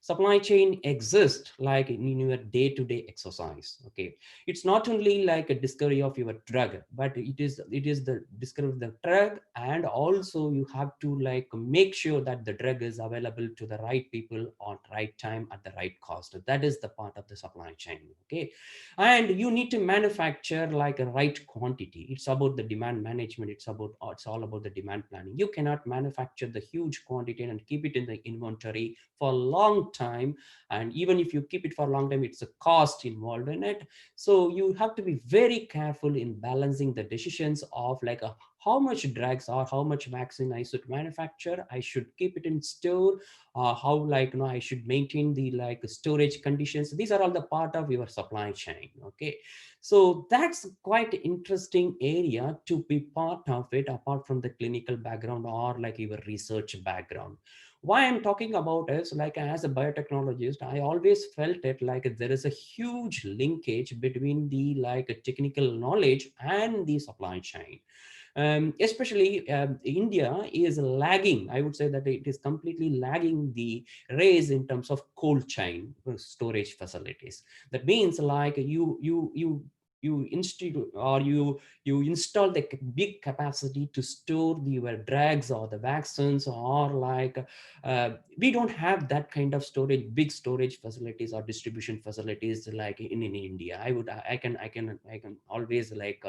Supply chain exists like in your day-to-day exercise. Okay, it's not only like a discovery of your drug, but it is the discovery of the drug, and also you have to like make sure that the drug is available to the right people on right time at the right cost. That is the part of the supply chain. Okay, and you need to manufacture like a right quantity. It's about the demand management. It's all about the demand planning. You cannot manufacture the huge quantity and keep it in the inventory for a long time, and even if you keep it for a long time, it's a cost involved in it. So you have to be very careful in balancing the decisions of like how much drugs or how much vaccine I should manufacture, I should keep it in store, how like, you know, I should maintain the like storage conditions. These are all the part of your supply chain. Okay, so that's quite interesting area to be part of it, apart from the clinical background or like your research background. Why I'm talking about is like, as a biotechnologist, I always felt it like there is a huge linkage between the like technical knowledge and the supply chain. Especially India is lagging. I would say that it is completely lagging the race in terms of cold chain storage facilities. That means like you institute or you install the big capacity to store your drugs or the vaccines, or like we don't have that kind of storage, big storage facilities or distribution facilities like in India. I can always like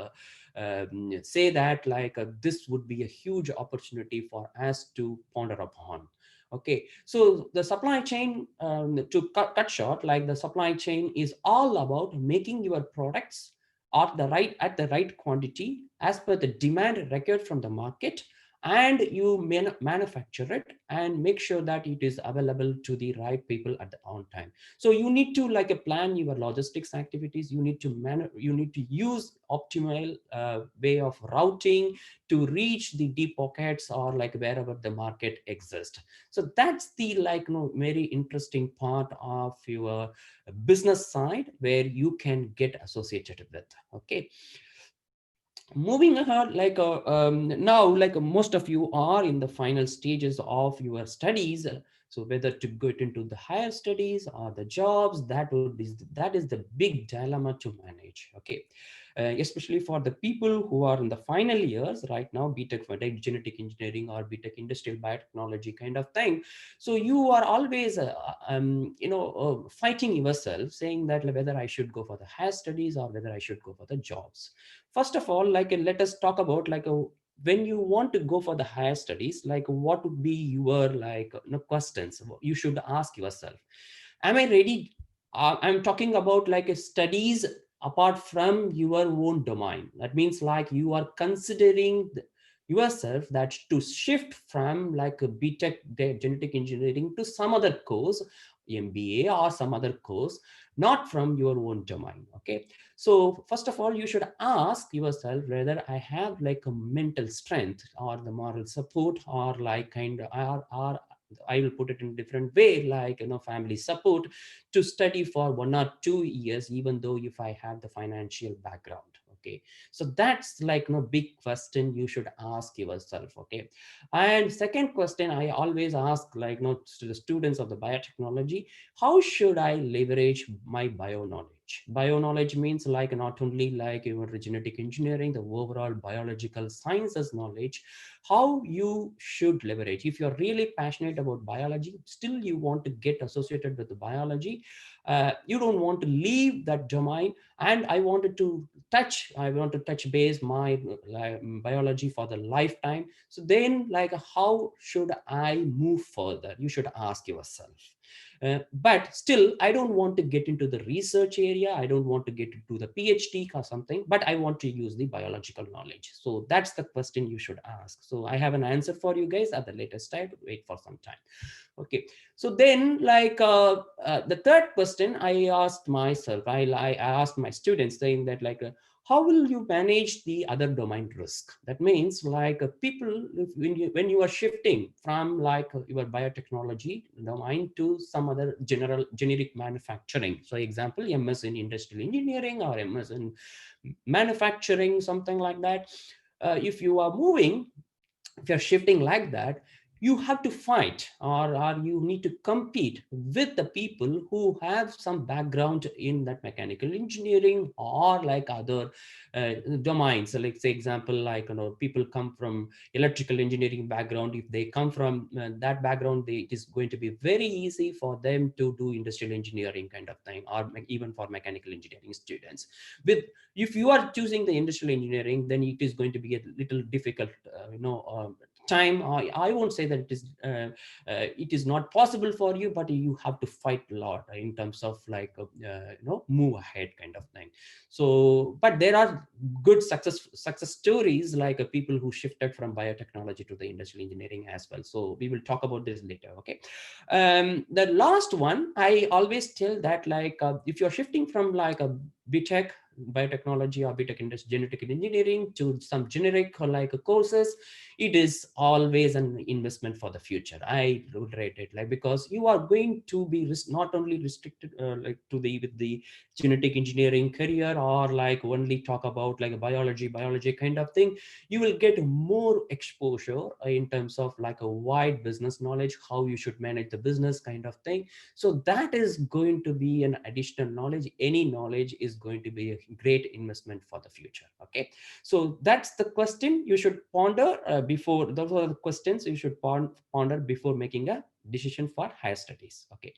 say that like this would be a huge opportunity for us to ponder upon. Okay, so the supply chain, to cut short, like the supply chain is all about making your products at the right quantity as per the demand required from the market, and you manufacture it and make sure that it is available to the right people at the on time. So you need to like plan your logistics activities. You need to use optimal way of routing to reach the deep pockets or like wherever the market exists. So that's the like, you know, very interesting part of your business side where you can get associated with. Okay, moving ahead, like now like most of you are in the final stages of your studies. So whether to get into the higher studies or the jobs, that is the big dilemma to manage. Okay, especially for the people who are in the final years right now, BTech for genetic engineering or BTech industrial biotechnology kind of thing. So you are always fighting yourself, saying that whether I should go for the higher studies or whether I should go for the jobs. First of all, like let us talk about like when you want to go for the higher studies, like what would be your like questions you should ask yourself? Am I ready? I'm talking about like a studies apart from your own domain. That means like you are considering yourself that to shift from like a BTech genetic engineering to some other course, MBA or some other course, not from your own domain. Okay. So first of all, you should ask yourself whether I have like a mental strength or the moral support or like kind of, or I will put it in a different way, like, family support to study for 1 or 2 years, even though if I have the financial background. Okay. So that's like big question you should ask yourself. Okay. And second question I always ask, like, to the students of the biotechnology, how should I leverage my bio knowledge? Bio knowledge means like not only like your genetic engineering, the overall biological sciences knowledge, how you should leverage. If you're really passionate about biology, still you want to get associated with the biology, you don't want to leave that domain. And I want to touch base my biology for the lifetime. So then, like, how should I move further? You should ask yourself. But still, I don't want to get into the research area. I don't want to get into the PhD or something, but I want to use the biological knowledge. So that's the question you should ask. So I have an answer for you guys at the latest time. Wait for some time. Okay. So then, like, the third question I asked myself, I asked my students, saying that, like, how will you manage the other domain risk? That means like people, when you are shifting from like your biotechnology domain to some other generic manufacturing. So example, MS in industrial engineering or MS in manufacturing, something like that. If you are moving, if you're shifting like that, you have to fight, or you need to compete with the people who have some background in that mechanical engineering or like other domains. So like, say example, like, people come from electrical engineering background. If they come from that background, it is going to be very easy for them to do industrial engineering kind of thing, or even for mechanical engineering students. With If you are choosing the industrial engineering, then it is going to be a little difficult, time. I won't say that it is not possible for you, but you have to fight a lot in terms of like move ahead kind of thing. So, but there are good success stories, like people who shifted from biotechnology to the industrial engineering as well. So we will talk about this later. Okay. The last one, I always tell that, like, if you're shifting from like a BTech biotechnology or BTech genetic engineering to some generic or like courses, it is always an investment for the future. I would rate it, like, because you are going to be not only restricted like to the with the genetic engineering career, or like only talk about like a biology kind of thing. You will get more exposure in terms of like a wide business knowledge, how you should manage the business kind of thing. So that is going to be an additional knowledge. Any knowledge is going to be a great investment for the future. Okay. So that's the question you should ponder before. Those are the questions you should ponder before making a decision for higher studies. Okay.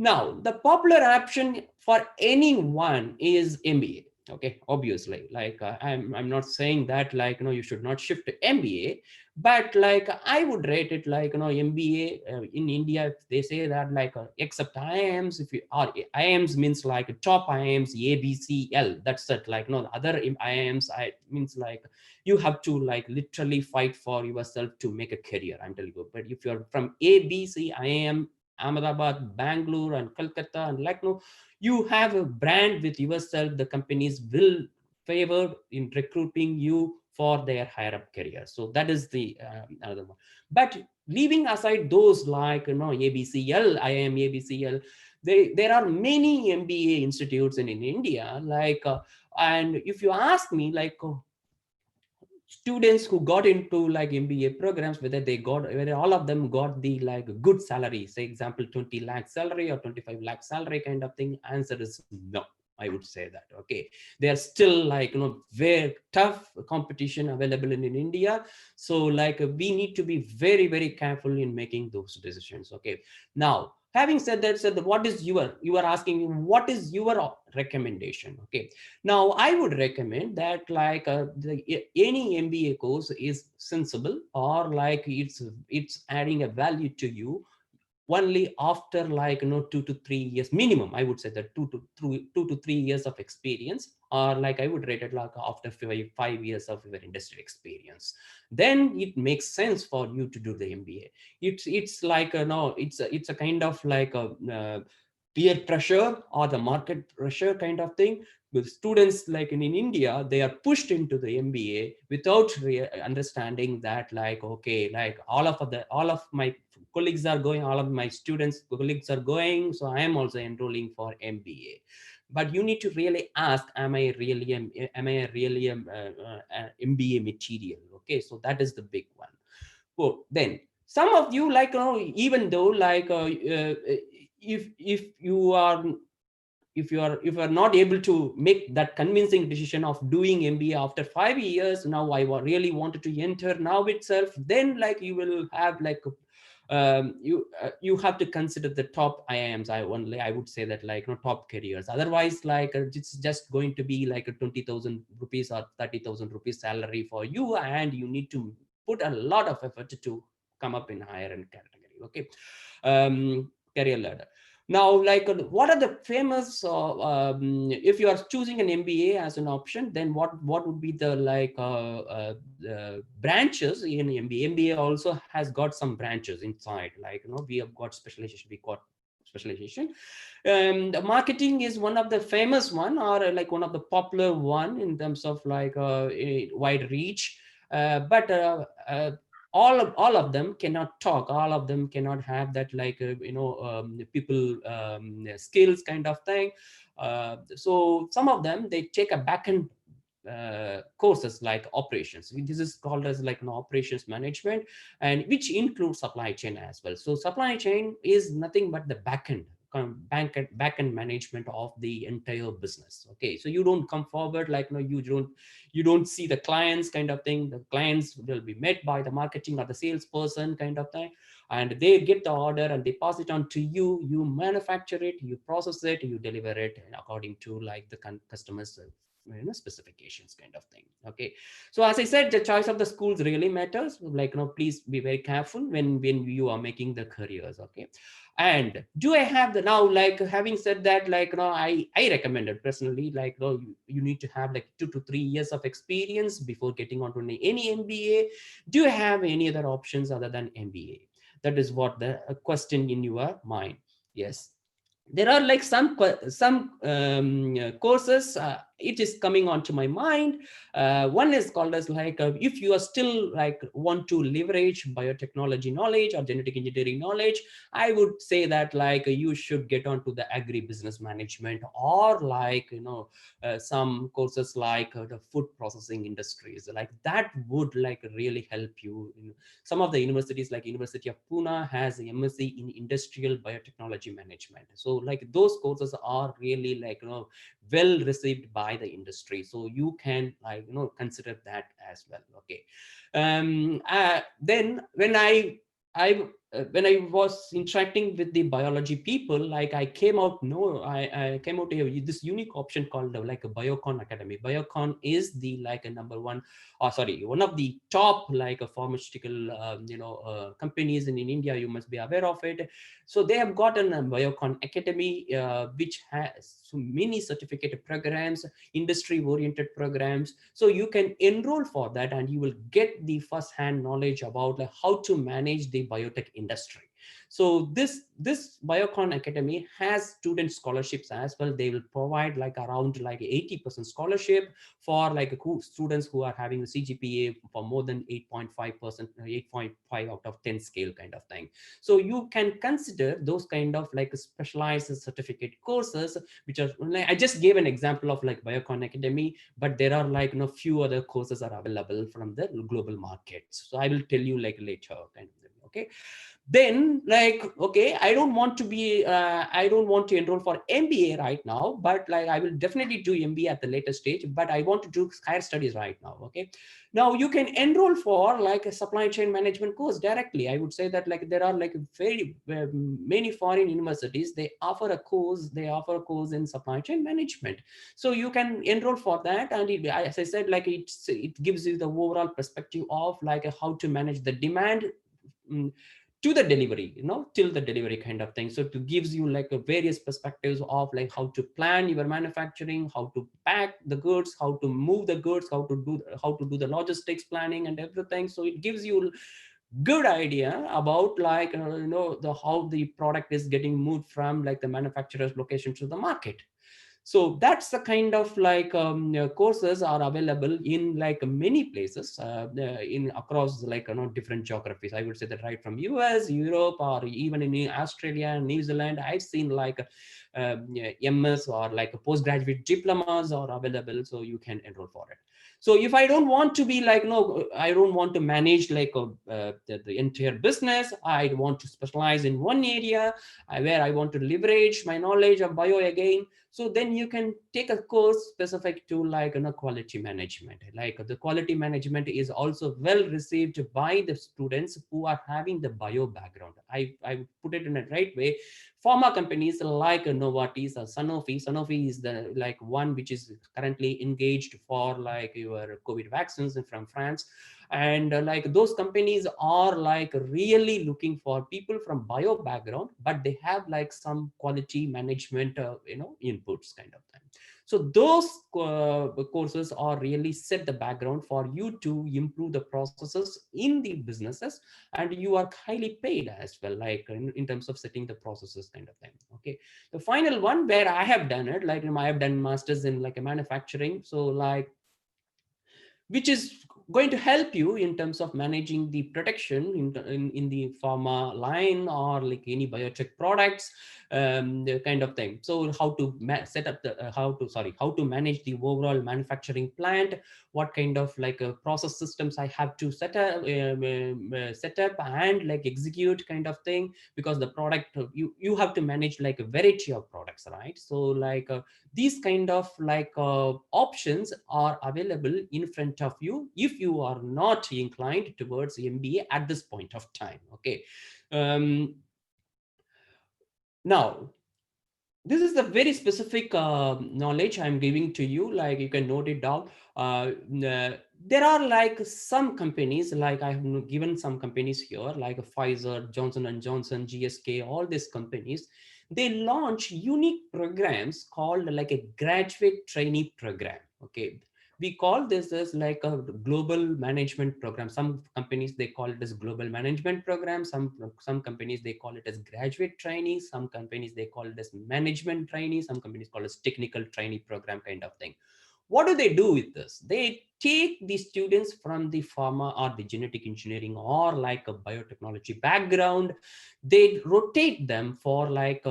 Now, the popular option for anyone is MBA. Okay, obviously, like I'm not saying that, like, you should not shift to MBA, but like I would rate it like, MBA in India, if they say that, like, except IIMs, if you are IIMs means like top IIMs, ABCL, that's it. Like, no, other IIMs, I means like you have to like literally fight for yourself to make a career, I'm telling you. But if you're from ABC, IIM, Ahmedabad, Bangalore, and Kolkata, and Lucknow, you have a brand with yourself. The companies will favor in recruiting you for their higher up career. So that is the another one. But leaving aside those, like, ABCL, IIM, ABCL, there are many MBA institutes in India. Like, and if you ask me, like, students who got into like MBA programs, whether all of them got the like good salary, say example 20 lakh salary or 25 lakh salary kind of thing, answer is no. I would say that. Okay, they are still like, very tough competition available in India. So like we need to be very, very careful in making those decisions. Okay, now Having said that, what is you are asking me, what is your recommendation? Okay, now I would recommend that like any MBA course is sensible, or like it's adding a value to you only after like 2 to 3 years minimum. I would say that 2 to 3 years of experience, or like I would rate it like after 5 years of your industry experience, then it makes sense for you to do the MBA. It's like no, it's a kind of like a peer pressure or the market pressure kind of thing. With students like in India, they are pushed into the MBA without understanding that like, okay, like all of my colleagues are going, all of my students colleagues are going, so I am also enrolling for MBA. But you need to really ask, am I really MBA material? Okay, so that is the big one. Well, then some of you like even though like if you are if you are not able to make that convincing decision of doing MBA after 5 years, now really wanted to enter now itself, then like you will have like you have to consider the top IIMs. I would say that like top careers. Otherwise, like it's just going to be like a 20,000 rupees or 30,000 rupees salary for you, and you need to put a lot of effort to come up in higher end category. Okay, career ladder. Now, like, what are the famous? If you are choosing an MBA as an option, then what would be the like branches in MBA? MBA also has got some branches inside. Like we have got specialization. We got specialization. The marketing is one of the famous one, or like one of the popular one in terms of like a wide reach. But all of them cannot talk, all of them cannot have that like people skills kind of thing. So some of them, they take a backend courses like operations. This is called as like an operations management, and which includes supply chain as well. So supply chain is nothing but the backend back-end management of the entire business. Okay, so you don't come forward like you don't see the clients kind of thing. The clients will be met by the marketing or the salesperson kind of thing, and they get the order and they pass it on to you. You manufacture it, you process it, you deliver it according to like the customers specifications kind of thing. Okay, so as I said, the choice of the schools really matters. Like please be very careful when you are making the careers. Okay, and do I have the now, like having said that, like I recommend it personally, like you need to have like 2 to 3 years of experience before getting onto any MBA. Do you have any other options other than MBA? That is what the question in your mind. Yes, there are like some courses it is coming onto my mind. One is called as like if you are still like want to leverage biotechnology knowledge or genetic engineering knowledge, I would say that like you should get onto the agribusiness management, or like some courses like the food processing industries, like that would like really help you. Some of the universities like University of Pune has MSc in industrial biotechnology management. So like those courses are really like well received by the industry, so you can like consider that as well. Okay, then when I was interacting with the biology people, like I came out I came out to this unique option called like a Biocon Academy. Biocon is the like a number one, or sorry, one of the top like a pharmaceutical companies in India. You must be aware of it. So they have gotten a Biocon Academy, which has so many certificate programs, industry oriented programs. So you can enroll for that, and you will get the first hand knowledge about like how to manage the biotech industry. So this Biocon Academy has student scholarships as well. They will provide like around like 80% scholarship for like students who are having a CGPA for more than 8.5%, 8.5 out of 10 scale kind of thing. So you can consider those kind of like specialized certificate courses, which are I just gave an example of like Biocon Academy, but there are like few other courses are available from the global markets. So I will tell you like later kind of thing. Okay. Okay, then like, okay, I don't want to enroll for MBA right now, but like I will definitely do MBA at the later stage, but I want to do higher studies right now. Okay, now you can enroll for like a supply chain management course directly. I would say that like there are like very many foreign universities, they offer a course in supply chain management. So you can enroll for that, and as I said, like it gives you the overall perspective of like how to manage the demand to the delivery, till the delivery kind of thing. So it gives you like a various perspectives of like how to plan your manufacturing, how to pack the goods, how to move the goods, how to do the logistics planning and everything. So it gives you good idea about like the how the product is getting moved from like the manufacturer's location to the market. So that's the kind of like courses are available in like many places in across like different geographies. I would say that right from US, Europe, or even in Australia and New Zealand, I've seen like MS or like postgraduate diplomas are available, so you can enroll for it. So if I don't want to be like, no, I don't want to manage like the entire business, I want to specialize in one area where I want to leverage my knowledge of bio again. So then you can take a course specific to like quality management. Like the quality management is also well received by the students who are having the bio background. I put it in a right way. Pharma companies like Novartis or Sanofi. Sanofi is the like one which is currently engaged for like your COVID vaccines from France. And like those companies are like really looking for people from bio background, but they have like some quality management inputs kind of thing. So those courses are really set the background for you to improve the processes in the businesses, and you are highly paid as well, like in terms of setting the processes kind of thing. Okay, the final one where I have done it, like I have done masters in like a manufacturing, so like which is going to help you in terms of managing the protection in the pharma line or like any biotech products, the kind of thing. So how to set up the how to manage the overall manufacturing plant, what kind of like process systems I have to set up and like execute kind of thing, because the product you have to manage like a variety of products, right? So like these kind of like options are available in front of you if you are not inclined towards MBA at this point of time. Okay, now this is the very specific knowledge I'm giving to you, like you can note it down. There are like some companies, like I have given some companies here, like Pfizer, Johnson and Johnson, GSK, all these companies, they launch unique programs called like a graduate trainee program. Okay, we call this as like a global management program. Some companies they call it as global management program, some companies they call it as graduate trainees, some companies they call it as management trainees, some companies call it as technical trainee program kind of thing. What do they do with this? They take the students from the pharma or the genetic engineering or like a biotechnology background, they rotate them for like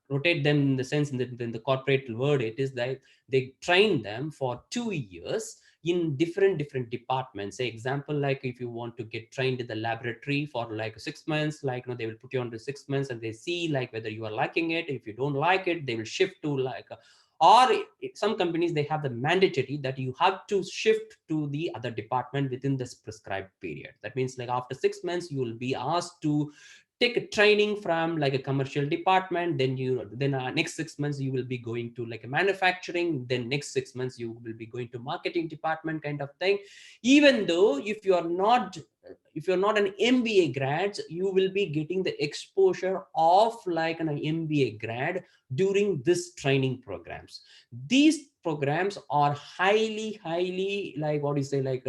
rotate them in the sense in the corporate word, it is that they train them for 2 years in different departments. Say example, like if you want to get trained in the laboratory for like 6 months, like they will put you on to 6 months and they see like whether you are liking it. If you don't like it, they will shift to like or some companies they have the mandatory that you have to shift to the other department within this prescribed period. That means like after 6 months you will be asked to take a training from like a commercial department, then next 6 months you will be going to like a manufacturing, then next 6 months you will be going to marketing department kind of thing. Even though if you're not an MBA grad, you will be getting the exposure of like an MBA grad during this training programs. These programs are highly like what do you say, like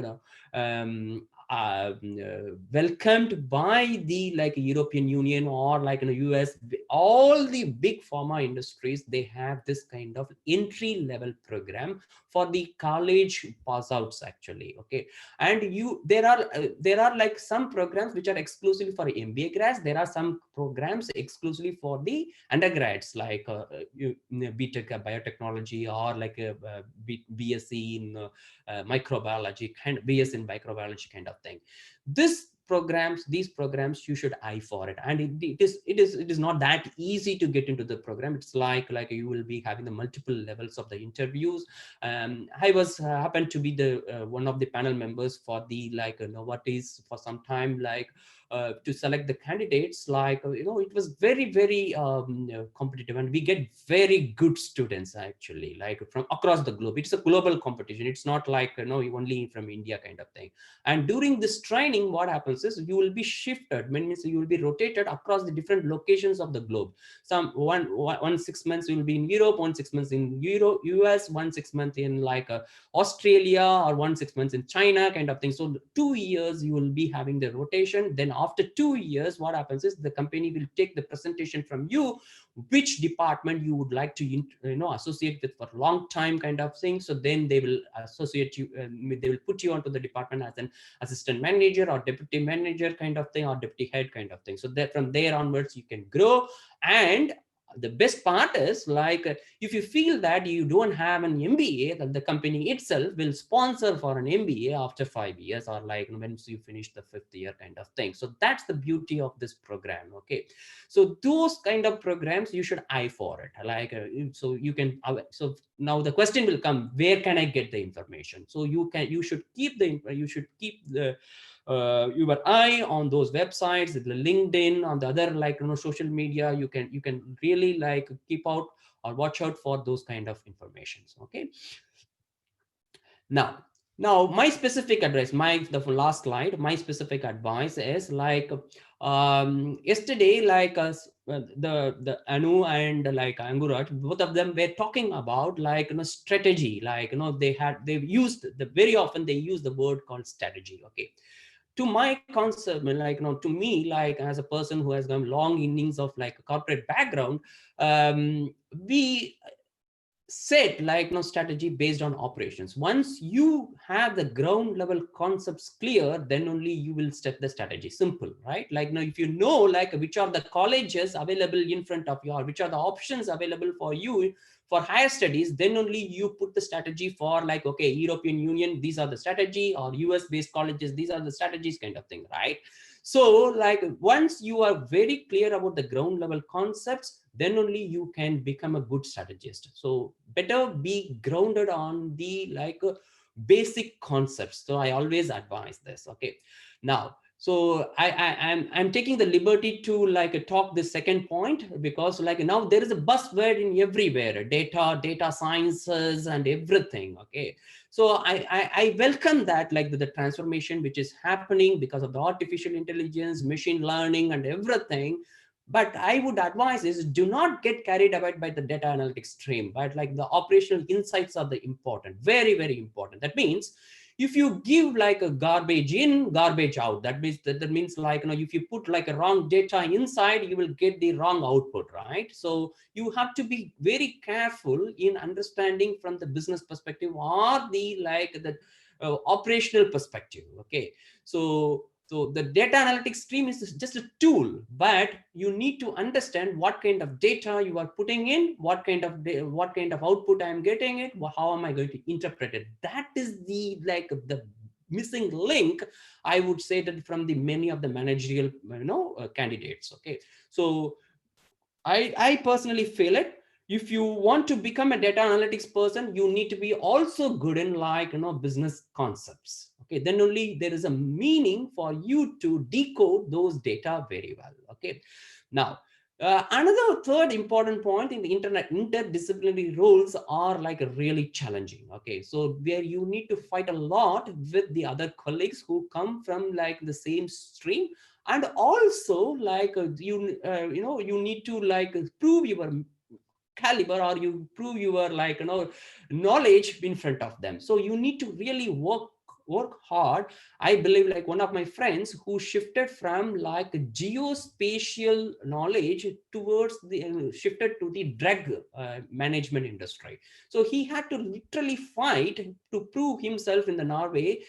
welcomed by the like European Union or like in the US. All the big pharma industries, they have this kind of entry level program for the college pass outs actually. Okay, and there are like some programs which are exclusively for MBA grads. There are some programs exclusively for the undergrads, like BTech biotechnology or like BSc in microbiology, kind of BS in microbiology kind of thing. This these programs you should eye for it. And it is not that easy to get into the program. It's like you will be having the multiple levels of the interviews. I was happened to be the one of the panel members for the Novartis for some time, to select the candidates. It was very competitive, and we get very good students actually, from across the globe. It's a global competition. It's not only from India kind of thing. And during this training, what happens is you will be shifted, means you will be rotated across the different locations of the globe. Some one 6 months you will be in Europe, 1 6 months in US, 1 6 month in Australia, or 1 6 months in China kind of thing. So 2 years you will be having the rotation. Then after 2 years, what happens is the company will take the presentation from you, which department you would like to associate with for a long time kind of thing. So then they will associate you, they will put you onto the department as an assistant manager or deputy manager kind of thing, or deputy head kind of thing. So that from there onwards you can grow. And the best part is if you feel that you don't have an MBA, that the company itself will sponsor for an MBA after 5 years, or once you finish the 5th year kind of thing. So that's the beauty of this program. Okay, so those kind of programs you should eye for it. So you can, so now the question will come, where can I get the information? So you should keep the your eye on those websites, the LinkedIn, on the other social media. You can really keep out or watch out for those kind of informations. Okay, now my specific advice, the last slide, my specific advice is yesterday, the Anu and Anguraj, both of them were talking about strategy. They've used very often they use the word called strategy. Okay, to my concept, to me, as a person who has gone long innings of a corporate background, we set strategy based on operations. Once you have the ground level concepts clear, then only you will set the strategy. Simple, right? Now if you know which are the colleges available in front of you, or which are the options available for you for higher studies, then only you put the strategy for okay, European Union, these are the strategy, or US based colleges, these are the strategies kind of thing, right? So once you are very clear about the ground level concepts, then only you can become a good strategist. So better be grounded on the basic concepts. So I always advise this. Okay, now so I'm taking the liberty to talk the second point, because now there is a buzzword in everywhere, data sciences and everything. Okay, so I welcome that, the transformation which is happening because of the artificial intelligence, machine learning and everything. But I would advise is, do not get carried away by the data analytics stream, but the operational insights are the important, very important. That means if you give a garbage in, garbage out, that means if you put a wrong data inside, you will get the wrong output, right? So you have to be very careful in understanding from the business perspective, or the operational perspective. Okay, so the data analytics stream is just a tool, but you need to understand what kind of data you are putting in, what kind of output I am getting it, how am I going to interpret it. That is the missing link, I would say, that from the many of the managerial candidates. Okay, so I personally feel it. If you want to become a data analytics person, you need to be also good in business concepts. Okay, then only there is a meaning for you to decode those data very well. Okay, now another third important point in the interdisciplinary roles are really challenging. Okay, so where you need to fight a lot with the other colleagues who come from the same stream, and also you need to prove your caliber, or you prove your knowledge in front of them. So you need to really work hard. I believe one of my friends who shifted from geospatial knowledge towards the shifted to the drug management industry. So he had to literally fight to prove himself in the Norway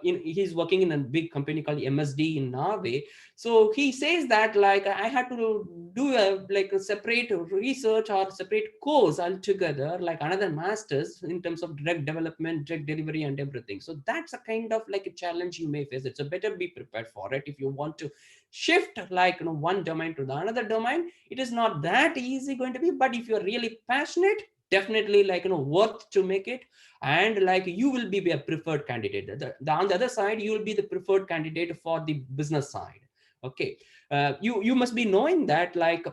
He's working in a big company called MSD in Norway. So he says that like I had to do a separate research or separate course altogether, like another master's in terms of drug development, drug delivery, and everything. So that's a kind of like a challenge you may face. It's a better be prepared for it. If you want to shift like one domain to the another domain, it is not that easy going to be. But if you're really passionate, definitely like worth to make it, and like you will be a preferred candidate. On the other side, you will be the preferred candidate for the business side. Okay, you must be knowing that like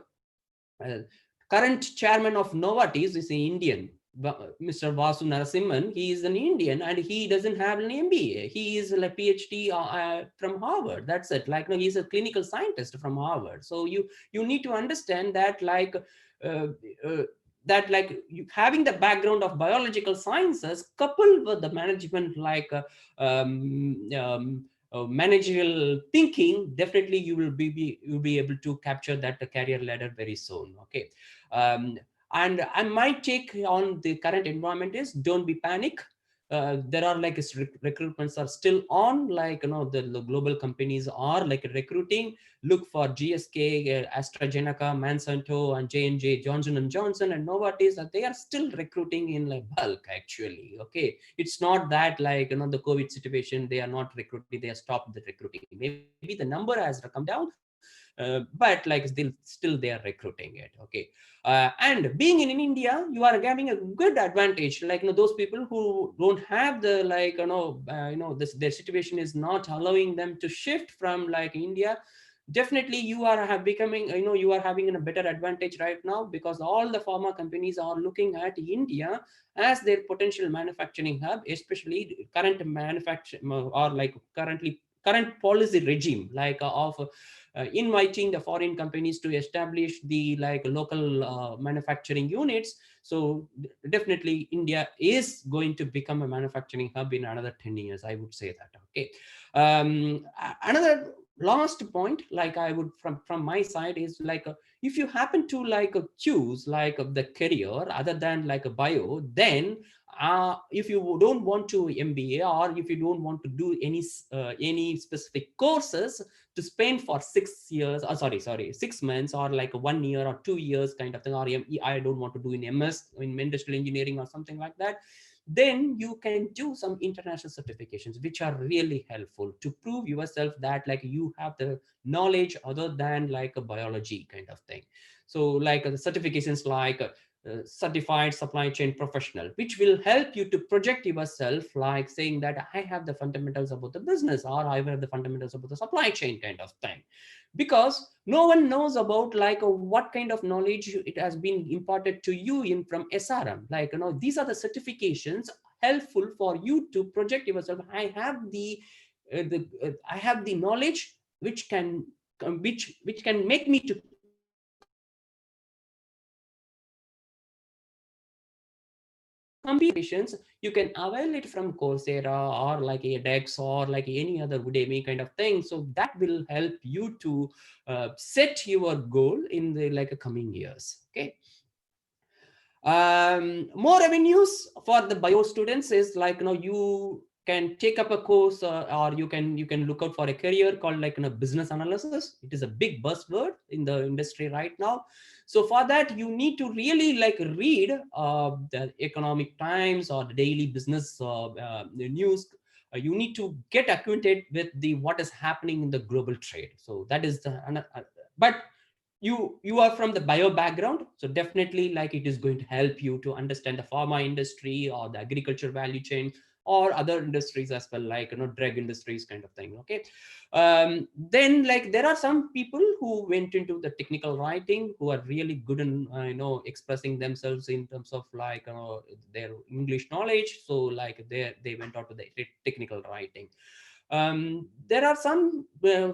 current chairman of Novartis is an Indian, Mr. Vasu Narasimhan. He is an Indian and he doesn't have an MBA. He is a PhD from Harvard. That's it. Like no, he's a clinical scientist from Harvard. So you need to understand that like uh, uh, having the background of biological sciences coupled with the management managerial thinking, definitely you'll be able to capture that career ladder very soon. Okay. um, and my take on the current environment is don't be panic. There are like recruitments are still on, like the global companies are like recruiting. Look for GSK, AstraZeneca, Monsanto, and J&J, Johnson and Johnson, and Novartis. They are still recruiting in like bulk actually. Okay, it's not that like the COVID situation they are not recruiting, they have stopped the recruiting. Maybe the number has come down, but like still they are recruiting it. Okay. And being in India, you are having a good advantage, like those people who don't have the like this, their situation is not allowing them to shift from like India. Definitely you are becoming you are having a better advantage right now, because all the pharma companies are looking at India as their potential manufacturing hub, especially current manufacture or like current policy regime like of inviting the foreign companies to establish the like local manufacturing units. So definitely India is going to become a manufacturing hub in another 10 years, I would say that. Okay. Another last point like I would from my side is like if you happen to like choose like the career other than like a bio, then if you don't want to MBA, or if you don't want to do any specific courses to spend for 6 years, or sorry 6 months, or like 1 year or 2 years kind of thing, or I don't want to do in MS in industrial engineering or something like that, then you can do some international certifications which are really helpful to prove yourself that like you have the knowledge other than like a biology kind of thing. So like the certifications like certified supply chain professional, which will help you to project yourself like saying that I have the fundamentals about the business, or I have the fundamentals about the supply chain kind of thing. Because no one knows about like what kind of knowledge it has been imparted to you in from SRM. Like these are the certifications helpful for you to project yourself. I have I have the knowledge which can which can make me to compete in the international environment. So certifications you can avail it from Coursera or like edX or like any other Udemy kind of thing. So that will help you to set your goal in the like coming years. Okay. More avenues for the bio students is like you can take up a course or you can look out for a career called like business analysis. It is a big buzzword in the industry right now. So for that you need to really like read the economic times or the daily business news. You need to get acquainted with the what is happening in the global trade. So that is the but you are from the bio background, so definitely like it is going to help you to understand the pharma industry or the agriculture value chain or other industries as well, like drug industries kind of thing. Okay. Then like there are some people who went into the technical writing who are really good in expressing themselves in terms of like their English knowledge. So like they went out to the technical writing. There are some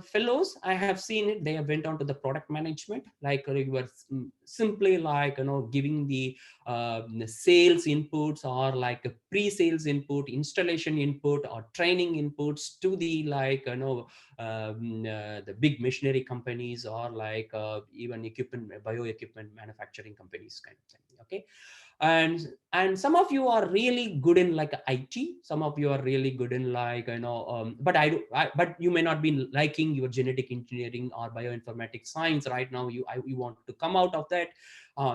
fellows I have seen it, they have went on to the product management, like you were simply like giving the sales inputs or like a pre-sales input, installation input, or training inputs to the like the big machinery companies or like even equipment bio equipment manufacturing companies kind of thing. Okay. And some of you are really good in like IT, some of you are really good in like, but you may not be liking your genetic engineering or bioinformatics science right now. You want to come out of that.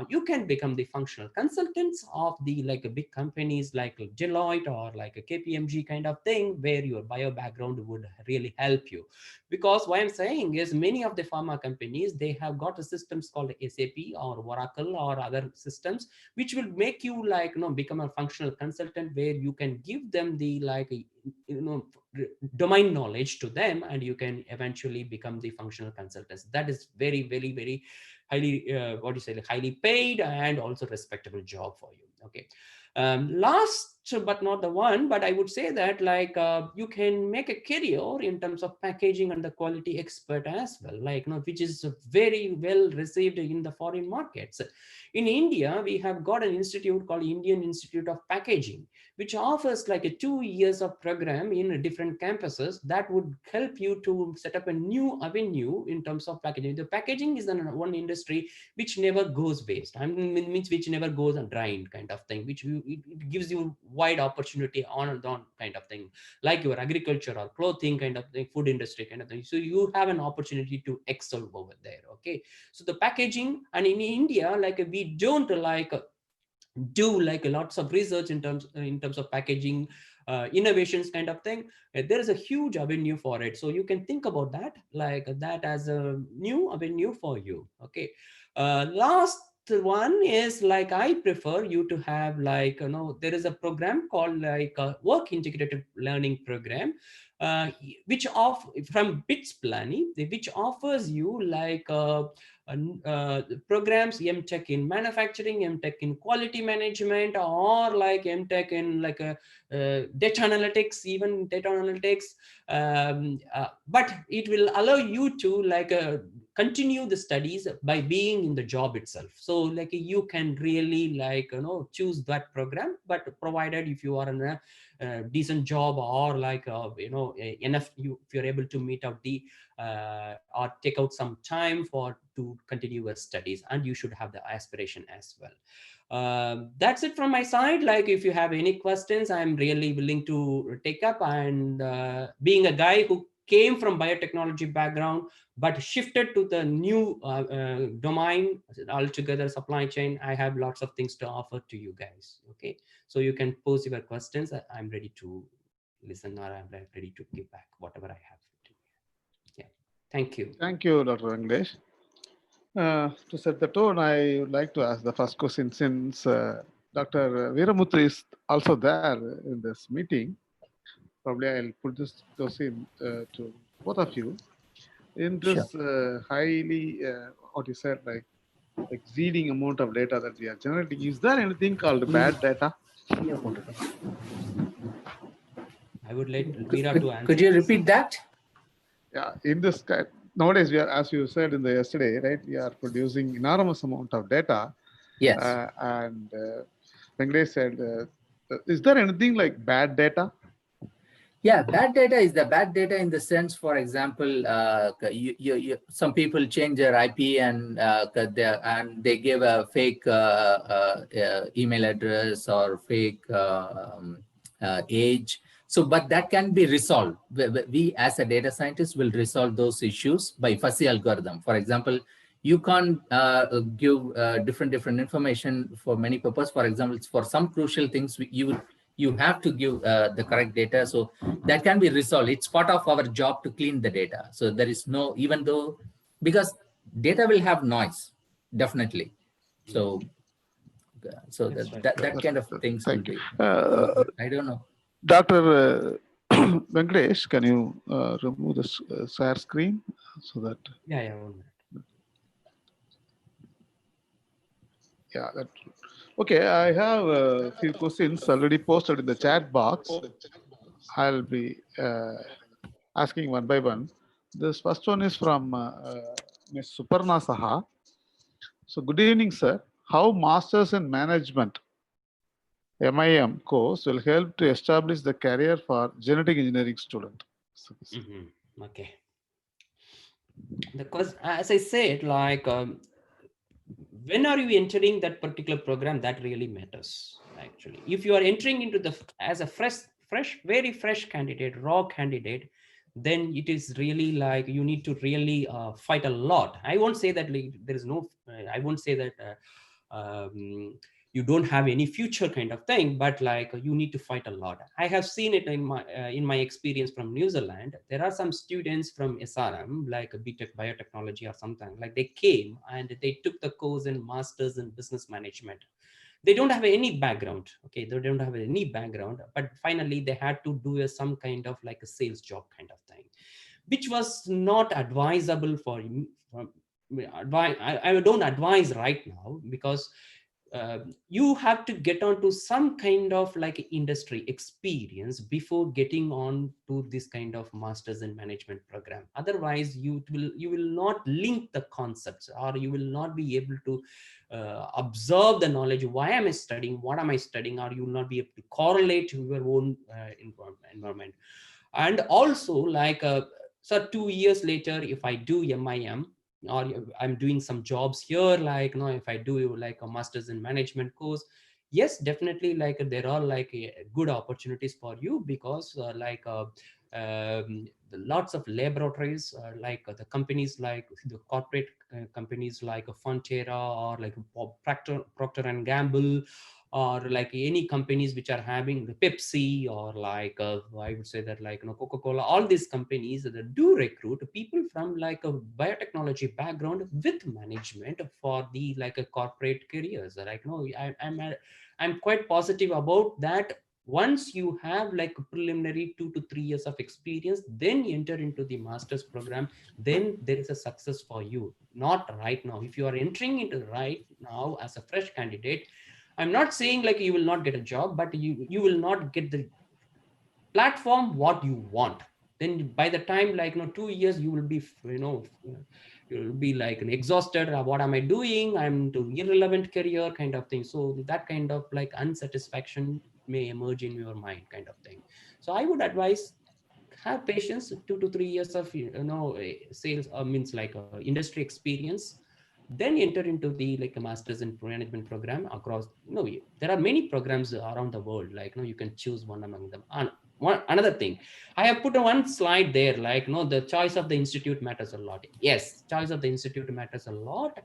You can become the functional consultants of the like big companies like Deloitte or like a KPMG kind of thing, where your bio background would really help you. Because what I'm saying is many of the pharma companies, they have got a systems called SAP or Oracle or other systems, which will make you like, become a functional consultant, where you can give them the like, domain knowledge to them, and you can eventually become the functional consultants. That is very, very, very highly, what do you say, like highly paid and also respectable job for you. Okay. Last but not the one, but I would say that like you can make a career in terms of packaging and the quality expert as well, like which is very well received in the foreign markets. In India, we have got an institute called Indian Institute of Packaging, which offers like a 2 years of program in different campuses that would help you to set up a new avenue in terms of packaging. The packaging is one industry which never goes waste. I mean, means which never goes undrained kind of thing, which it gives you wide opportunity on and on kind of thing, like your agriculture or clothing kind of thing, food industry kind of thing. So you have an opportunity to excel over there. Okay. So the packaging, and in India, like we don't like do like lots of research in terms of packaging innovations kind of thing. There is a huge avenue for it, so you can think about that like that as a new avenue for you. Okay. Last one is like, I prefer you to have like, there is a program called like a work integrated learning program, which from bits planning, which offers you like programs MTech in manufacturing, MTech in quality management, or like MTech in like a data analytics, even data analytics. But it will allow you to like continue the studies by being in the job itself. So like you can really like choose that program, but provided if you are in a decent job, or like enough, if you're able to meet up the or take out some time to continue your studies, and you should have the aspiration as well. That's it from my side. Like if you have any questions, I'm really willing to take up. And being a guy who came from biotechnology background but shifted to the new domain altogether, supply chain, I have lots of things to offer to you guys. Okay, so you can pose your questions. I'm ready to listen, or I'm ready to give back whatever I have to. Yeah, thank you. Thank you, Dr. Venkatesh. To set the tone, I would like to ask the first question, since Dr. Veeramuthu is also there in this meeting. Probably I'll put this question to both of you. In this highly, what you said, like exceeding amount of data that we are generating, is there anything called bad data? I would like Veera to answer. Could you repeat that? Yeah, in this nowadays we are, as you said in the yesterday, right? We are producing enormous amount of data. Yes. And Venkatesh said, is there anything like bad data? Yeah, bad data is the bad data in the sense, for example, some people change their IP and they give a fake email address or fake age. So, but that can be resolved. We as a data scientist will resolve those issues by fuzzy algorithm. For example, you can't give different information for many purposes. For example, for some crucial things, you have to give the correct data. So that can be resolved. It's part of our job to clean the data. So there is no, even though, because data will have noise, definitely. So that kind of things will be. I don't know. Dr. Venkatesh, can you remove the share screen so that? Yeah, 1 minute. Yeah, that. Okay, I have a few questions already posted in the chat box. I'll be asking one by one. This first one is from Ms. Suparna Saha. So, good evening, sir. How Masters in Management MIM course will help to establish the career for genetic engineering student? Okay. Because as I said, like when are you entering that particular program, that really matters. Actually, if you are entering into the as a very fresh candidate, raw candidate, then it is really like you need to really fight a lot. I won't say that like, there is no I won't say that you don't have any future kind of thing, but like you need to fight a lot. I have seen it in my experience from New Zealand. There are some students from SRM, like a BTech biotechnology or something, like they came and they took the course in masters in business management. They don't have any background, okay, they don't have any background, but finally they had to do some kind of like a sales job kind of thing, which was not advisable for you. I don't advise right now, because you have to get onto some kind of like industry experience before getting on to this kind of masters in management program. Otherwise you will not link the concepts, or you will not be able to observe the knowledge. Why am I studying, what am I studying, or you will not be able to correlate to your own environment. And also like so 2 years later, if I do MIM, or I'm doing some jobs here, like if I do like a masters in management course, yes, definitely like there are like good opportunities for you, because lots of laboratories, the companies, like the corporate companies like Fonterra, or like Procter and Gamble, or like any companies which are having the Pepsi, or like I would say that like Coca-Cola, all these companies that do recruit people from like a biotechnology background with management for the like a corporate careers. Like I'm quite positive about that. Once you have like a preliminary 2 to 3 years of experience, then you enter into the master's program, then there is a success for you. Not right now. If you are entering into right now as a fresh candidate, I'm not saying like you will not get a job, but you will not get the platform what you want. Then by the time like 2 years, you will be you'll be like exhausted. What am I doing? I'm doing irrelevant career kind of thing. So that kind of like unsatisfaction may emerge in your mind kind of thing. So I would advise, have patience. 2 to 3 years of sales means like industry experience, then enter into the like a masters in management program across. There are many programs around the world, like you can choose one among them. And another thing, I have put one slide there, like the choice of the institute matters a lot. Yes, choice of the institute matters a lot.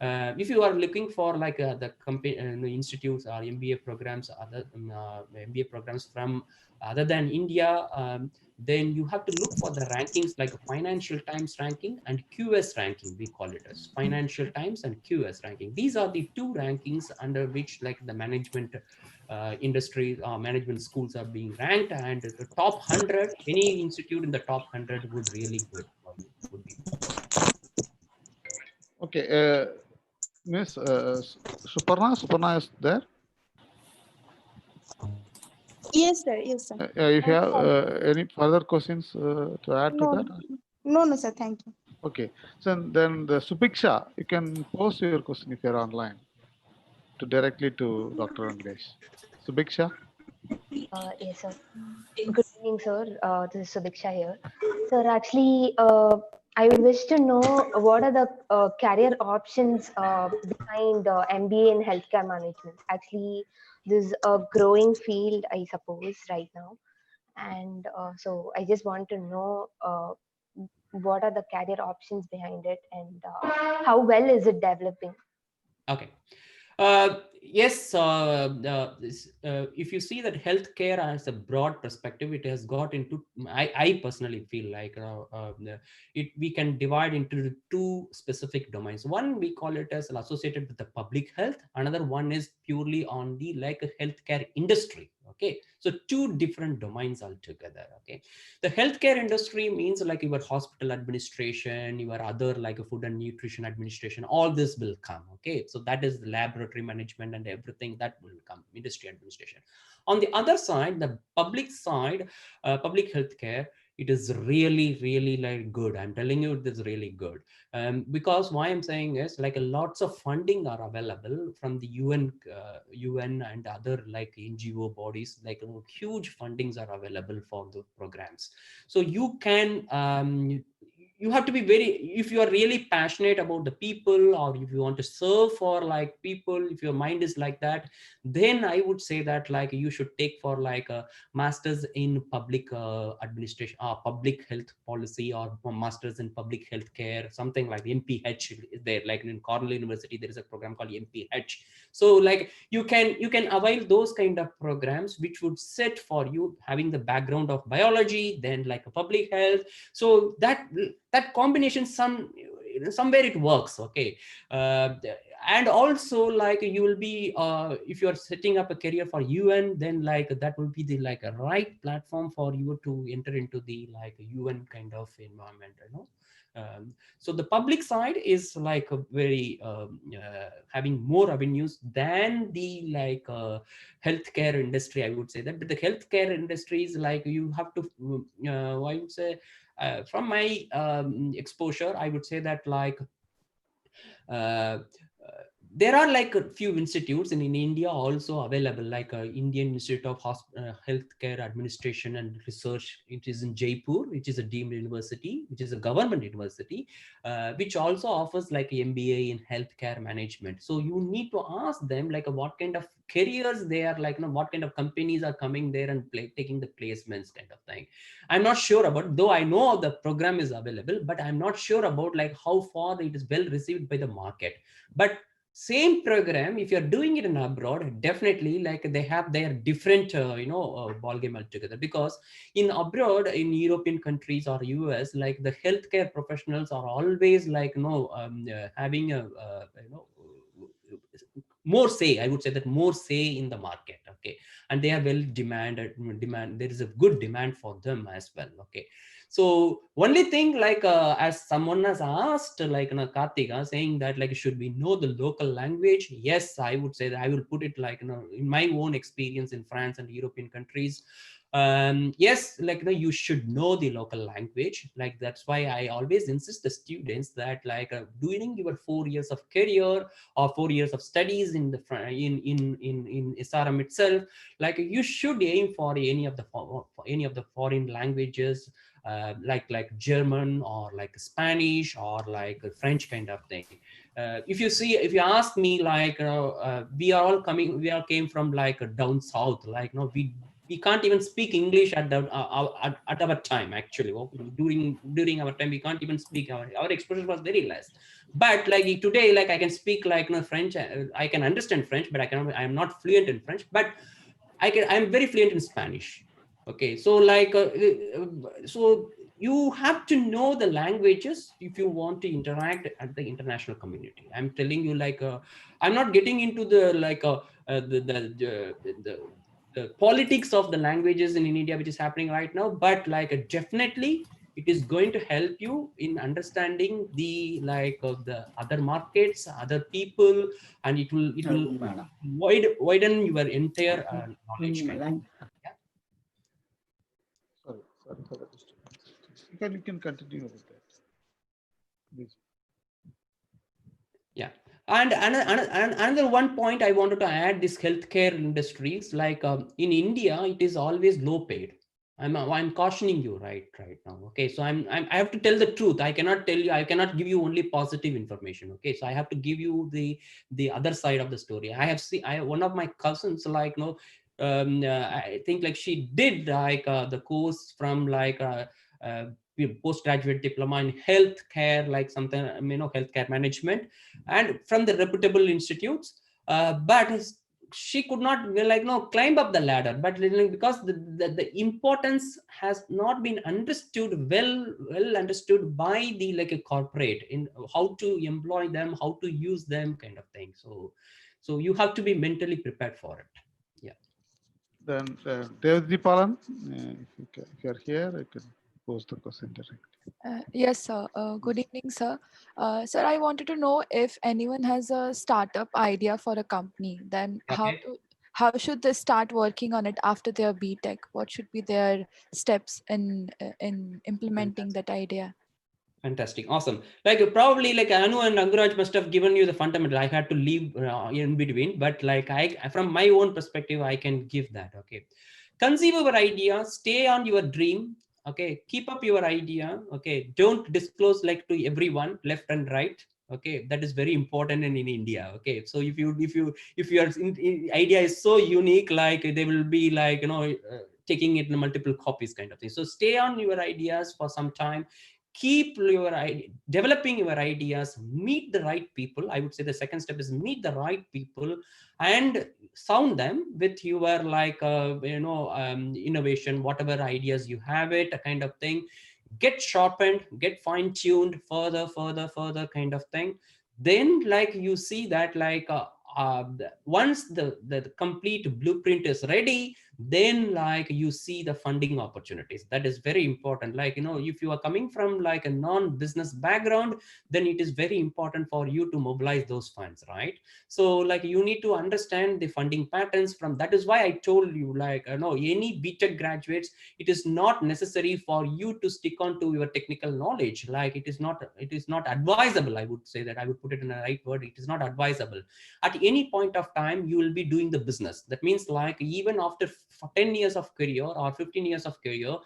If you are looking for like the company institutes or MBA programs, other MBA programs from other than India, then you have to look for the rankings like Financial Times ranking and QS ranking. We call it as Financial Times and QS ranking. These are the two rankings under which like the management industry management schools are being ranked, and the top 100, any institute in the top 100 would really good for you, would be. Okay, Miss Suparna is there? Yes, sir. Yes, sir. If you have any further questions to add to No, that? no, sir. Thank you. Okay, so then the Supiksha, you can post your question if you're online to directly to Dr. Anglesh. Subiksha? Yes, sir. Good evening, sir. This is Sudiksha here. Sir, actually, I wish to know what are the career options behind MBA in healthcare management. Actually, this is a growing field, I suppose, right now. And so I just want to know what are the career options behind it, and how well is it developing? Okay. Yes, if you see that healthcare as a broad perspective, it has got into, I personally feel like we can divide into two specific domains. One, we call it as associated with the public health. Another one is purely on the like a healthcare industry. Okay, so two different domains altogether. Okay, the healthcare industry means like your hospital administration, your other like a food and nutrition administration, all this will come. Okay, so that is the laboratory management and everything that will come, industry administration. On the other side, the public side, public healthcare, it is really like good. I'm telling you, it is really good. Because why I'm saying is like lots of funding are available from the UN and other like NGO bodies, like huge fundings are available for the programs. So you can you have to be very, if you are really passionate about the people, or if you want to serve for like people, if your mind is like that, then I would say that like you should take for like a masters in public administration, public health policy, or masters in public health care, something like MPH is there. Like in Cornell University there is a program called MPH. So like you can avail those kind of programs which would set for you having the background of biology, then like a public health. So that combination somewhere it works. Okay. And also like you will be if you are setting up a career for UN, then like that will be the like a right platform for you to enter into the like UN kind of environment, you know. So the public side is like a very having more avenues than the like healthcare industry, I would say that. But the healthcare industry is like you have to I would say from my exposure, I would say that like uh, there are like a few institutes in India also available, like Indian Institute of Healthcare Administration and Research. It is in Jaipur, which is a deemed university, which is a government university, which also offers like MBA in healthcare management. So you need to ask them like what kind of careers they are like, you know, what kind of companies are coming there and taking the placements kind of thing. I'm not sure about, though I know the program is available, but I'm not sure about like how far it is well received by the market. But same program, if you're doing it in abroad, definitely like they have their different ball game altogether. Because in abroad, in European countries or US, like the healthcare professionals are always like having a more say, I would say that more say in the market. Okay. And they are well demand, there is a good demand for them as well. Okay. So only thing like as someone has asked like Kartika saying that like should we know the local language? Yes, I would say that I will put it like in my own experience in France and European countries. Yes, like you should know the local language. Like that's why I always insist the students that like during your 4 years of career or 4 years of studies in the in SRM itself, like you should aim for any of the foreign languages, like German or like Spanish or like French kind of thing. If you ask me like we all came from like down south, like we can't even speak English at our time. Actually, during our time we can't even speak, our exposure was very less. But like today, like I can speak like French, I can understand French, but I'm not fluent in French, but I'm very fluent in Spanish. Okay, so like so you have to know the languages if you want to interact at the international community. I'm telling you, like I'm not getting into the like the politics of the languages in India, which is happening right now, but like definitely it is going to help you in understanding the like of the other markets, other people, and it will widen your entire knowledge kind of. Yeah. Sorry for the disturbance. You can continue with that. Please. Yeah. And another one point I wanted to add, this healthcare industries, like in India, it is always low paid. I'm cautioning you right now. Okay, so I have to tell the truth. I cannot give you only positive information. Okay, so I have to give you the other side of the story. One of my cousins, like I think like she did like the course from like postgraduate diploma in healthcare, like something healthcare management, and from the reputable institutes, but she could not climb up the ladder. But because the importance has not been understood well understood by the like a corporate in how to employ them, how to use them kind of thing. So you have to be mentally prepared for it. Yeah. Then Dev Deepalan, if you are here, I can pose the question directly. Yes, sir. Good evening, sir. Sir, I wanted to know if anyone has a startup idea for a company, then Okay. how should they start working on it after their BTech? What should be their steps in implementing that idea? Fantastic. Awesome. Like probably like Anu and Angaraj must have given you the fundamental. I had to leave in between, but like from my own perspective, I can give that. Okay. Conceive your idea, stay on your dream, Okay, keep up your idea. Okay, don't disclose like to everyone left and right. Okay, that is very important in India. Okay, so if your idea is so unique, like they will be like taking it in multiple copies kind of thing. So stay on your ideas for some time, keep your developing your ideas, meet the right people. I would say the second step is meet the right people and sound them with your like innovation, whatever ideas you have it, a kind of thing. Get sharpened, get fine-tuned, further kind of thing. Then like you see that like once the complete blueprint is ready, then like you see the funding opportunities. That is very important. Like if you are coming from like a non-business background, then it is very important for you to mobilize those funds, right? So like you need to understand the funding patterns from. That is why I told you like any BTech graduates, it is not necessary for you to stick on to your technical knowledge. Like it is not advisable. I would say that, I would put it in a right word, it is not advisable. At any point of time you will be doing the business. That means like even after 10 years of career or 15 years of career,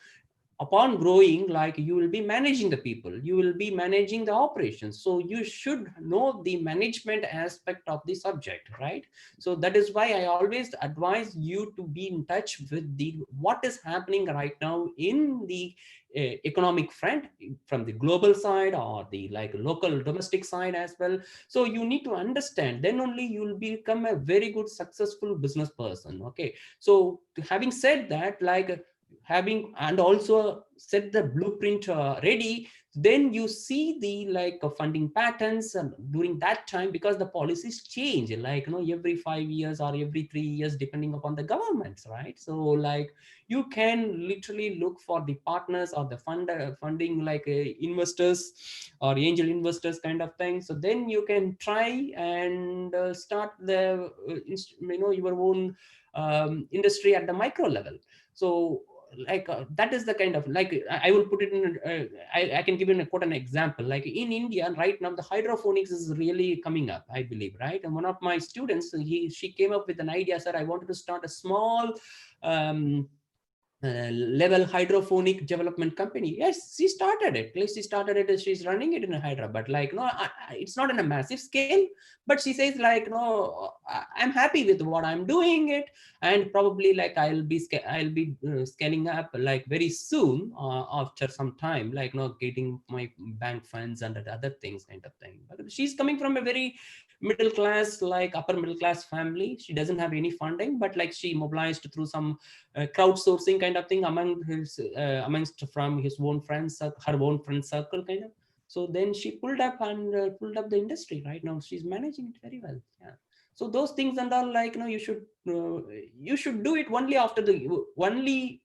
upon growing, like you will be managing the people, you will be managing the operations, so you should know the management aspect of the subject, right? So that is why I always advise you to be in touch with the what is happening right now in the economic front, from the global side or the like local domestic side as well. So you need to understand, then only you will become a very good successful business person. Okay, so having said that, like having and also set the blueprint ready, then you see the like funding patterns during that time, because the policies change like every 5 years or every 3 years depending upon the governments, right? So like you can literally look for the partners or the funding like investors or angel investors kind of thing. So then you can try and start the your own industry at the micro level. So like that is the kind of like I will put it in I can give you a quote an example. Like in India right now, the hydroponics is really coming up, I believe, right? And one of my students, she came up with an idea, sir, I wanted to start a small um, level hydroponic development company. Yes, she started it. Like she started it, she's running it in Hyderabad. But like no, it's not in a massive scale. But she says like no, I'm happy with what I'm doing it, and probably like I'll be scaling up like very soon after some time, like getting my bank funds and other things kind of thing. But she's coming from a very middle class, like upper middle class family. She doesn't have any funding, but like she mobilized through some crowdsourcing kind of thing among his amongst from his own friends, her own friend circle kind of. So then she pulled up and pulled up the industry. Right now she's managing it very well. Yeah. So those things and all, like you should do it only after the only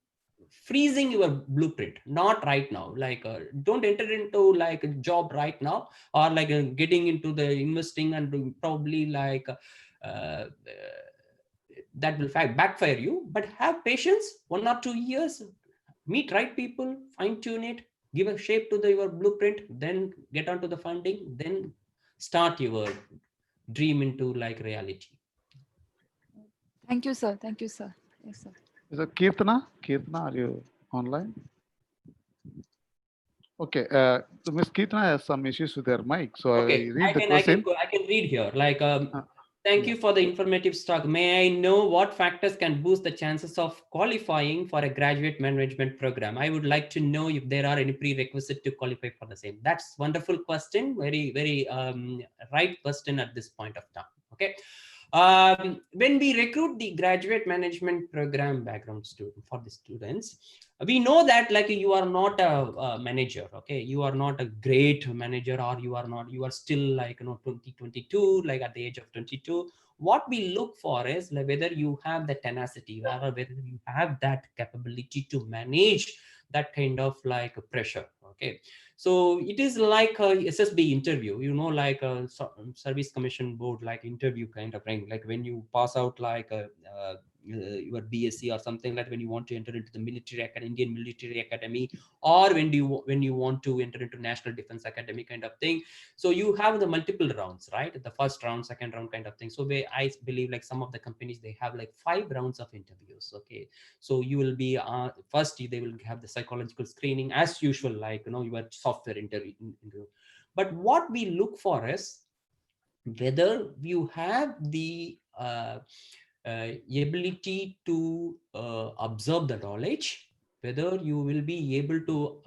freezing your blueprint, not right now. Like don't enter into like a job right now, or like getting into the investing and probably like that will backfire you. But have patience, 1 or 2 years, meet right people, fine tune it, give a shape to your blueprint, then get onto the funding, then start your dream into like reality. Thank you, sir. Thank you, sir. Yes, sir. Is it Kirtana? Kirtana, are you online? Okay, so Miss Kirtana has some issues with her mic, so Okay, I read the question. I can read here. Like, thank you for the informative talk. May I know what factors can boost the chances of qualifying for a graduate management program? I would like to know if there are any prerequisites to qualify for the same. That's wonderful question. Very right question at this point of time. Okay. When we recruit the graduate management program background student for the students, we know that like you are not a manager. Okay, you are not a great manager, or you are still like 2022, like at the age of 22. What we look for is like whether you have the tenacity, or whether you have that capability to manage that kind of like pressure. Okay, so it is like a SSB interview, like a service commission board like interview kind of thing. Like when you pass out like your BSc or something like when you want to enter into the military academy, Indian Military Academy, or when you want to enter into National Defense Academy kind of thing. So you have the multiple rounds, right? The first round, second round kind of thing. So I believe like some of the companies, they have like 5 rounds of interviews. Okay, so you will be first they will have the psychological screening as usual, like your software interview. But what we look for is whether you have the ability to observe the knowledge, whether you will be able to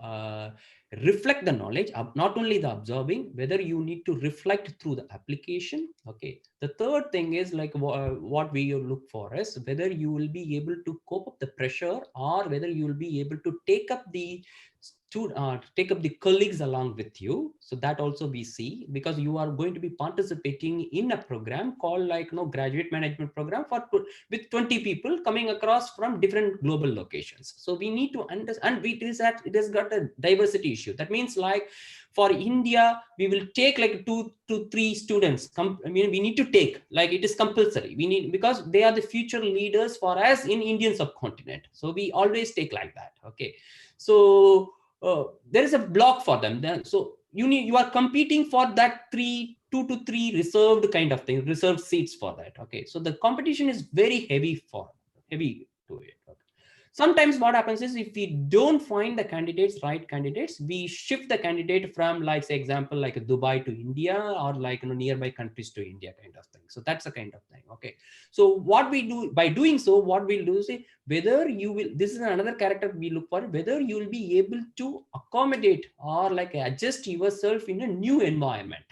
reflect the knowledge, not only the observing, whether you need to reflect through the application. Okay, the third thing is like what we look for is whether you will be able to cope up the pressure, or whether you will be able to take up the colleagues along with you. So that also we see, because you are going to be participating in a program called like graduate management program with 20 people coming across from different global locations. So we need to understand, and it has got a diversity issue. That means like for India, we will take like 2 to 3 students. I mean, we need to take, like it is compulsory. We need, because they are the future leaders for us in Indian subcontinent. So we always take like that. Okay, so there is a block for them. So you are competing for that 2 to 3 reserved kind of thing, reserved seats for that. Okay, so the competition is very heavy to it. Okay. Sometimes what happens is, if we don't find the right candidates, we shift the candidate from, like, say example, like Dubai to India, or like nearby countries to India kind of thing. So that's the kind of thing. Okay, so what we do by doing so, what we'll do is whether you will, this is another character we look for, whether you will be able to accommodate or like adjust yourself in a new environment.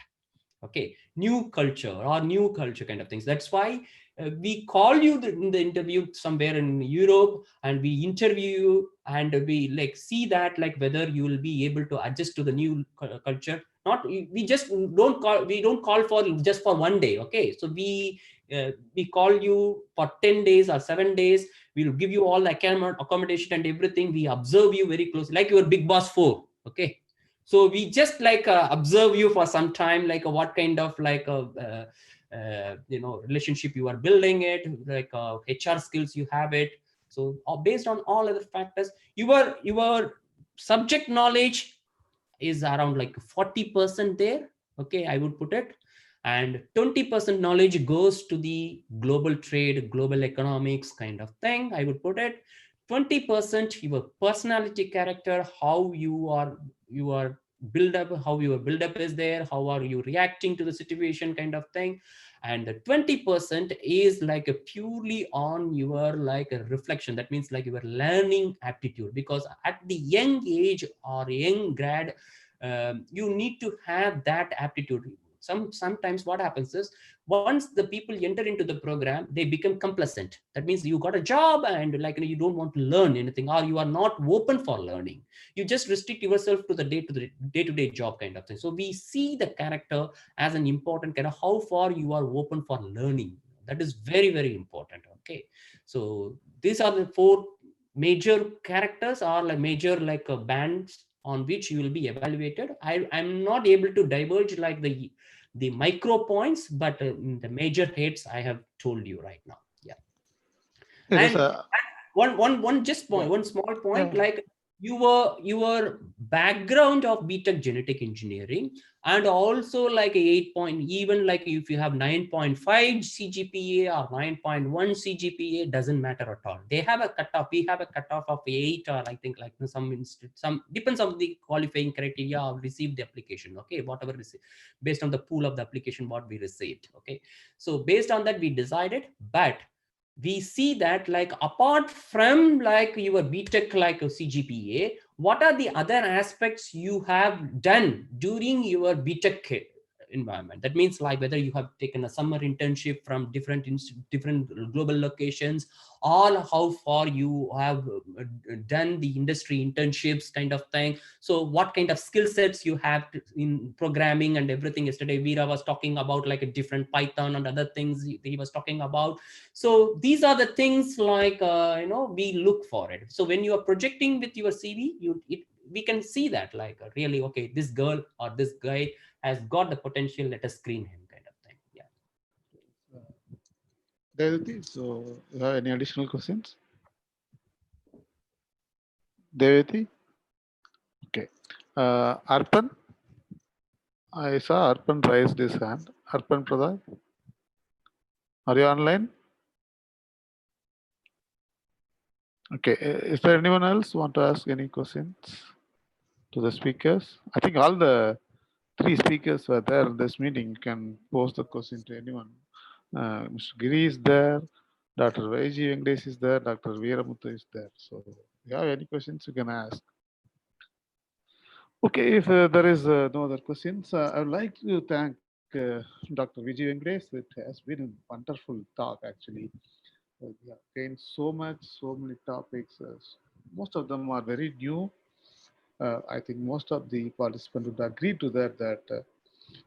Okay, new culture kind of things. That's why we call you in the interview somewhere in Europe, and we interview you, and we like see that like whether you will be able to adjust to the new culture. Not, we just don't call for just for one day. Okay, so we call you for 10 days or 7 days. We'll give you all the accommodation and everything. We observe you very closely, like your Big Boss 4. Okay, so we just like observe you for some time, like what kind of like relationship you are building it, like HR skills you have it. So based on all other factors, your subject knowledge is around like 40% there. Okay, I would put it. And 20% knowledge goes to the global trade, global economics kind of thing, I would put it. 20% your personality, character, how you are build up, how your build up is there, how are you reacting to the situation kind of thing. And the 20% is like a purely on your like a reflection. That means like your learning aptitude, because at the young age or young grad, you need to have that aptitude. Sometimes what happens is, once the people enter into the program, they become complacent. That means you got a job, and like you don't want to learn anything, or you are not open for learning. You just restrict yourself to the day-to-day job kind of thing. So we see the character as an important kind of how far you are open for learning. That is very, very important. Okay, so these are the 4 major characters, or like major like bands on which you will be evaluated. I'm not able to diverge like the micro points, but the major heads I have told you right now. Yeah. It is And a one just point, one small point, like your background of BTech genetic engineering, and also like a 8 point, even like if you have 9.5 CGPA or 9.1 CGPA, doesn't matter at all. They have a cutoff. We have a cutoff of 8, or I think like some depends on the qualifying criteria of received the application. Okay, whatever based on the pool of the application what we received. Okay, so based on that we decided. But we see that like apart from like your BTech like a CGPA, what are the other aspects you have done during your BTech environment? That means like whether you have taken a summer internship from different global locations, or how far you have done the industry internships kind of thing. So what kind of skill sets you have in programming and everything. Yesterday Veera was talking about like a different Python and other things he was talking about. So these are the things like we look for it. So when you are projecting with your CV, we can see that like really, okay, this girl or this guy has got the potential, let us screen him kind of thing. Yeah. Devati, so you have any additional questions? Devati? Okay. Arpan? I saw Arpan raised his hand. Arpan Pradhan, are you online? Okay. Is there anyone else want to ask any questions to the speakers? I think all the three speakers were there in this meeting. You can pose the question to anyone. Mr. Giri is there. Dr. Vaiji Venkatesh is there. Dr. Veeramuthu is there. So if you have any questions, you can ask. Okay, if there is no other questions, I would like to thank Dr. Vijay Venkatesh. It has been a wonderful talk, actually. We have gained so much, so many topics. Most of them are very new. I think most of the participants would agree to that,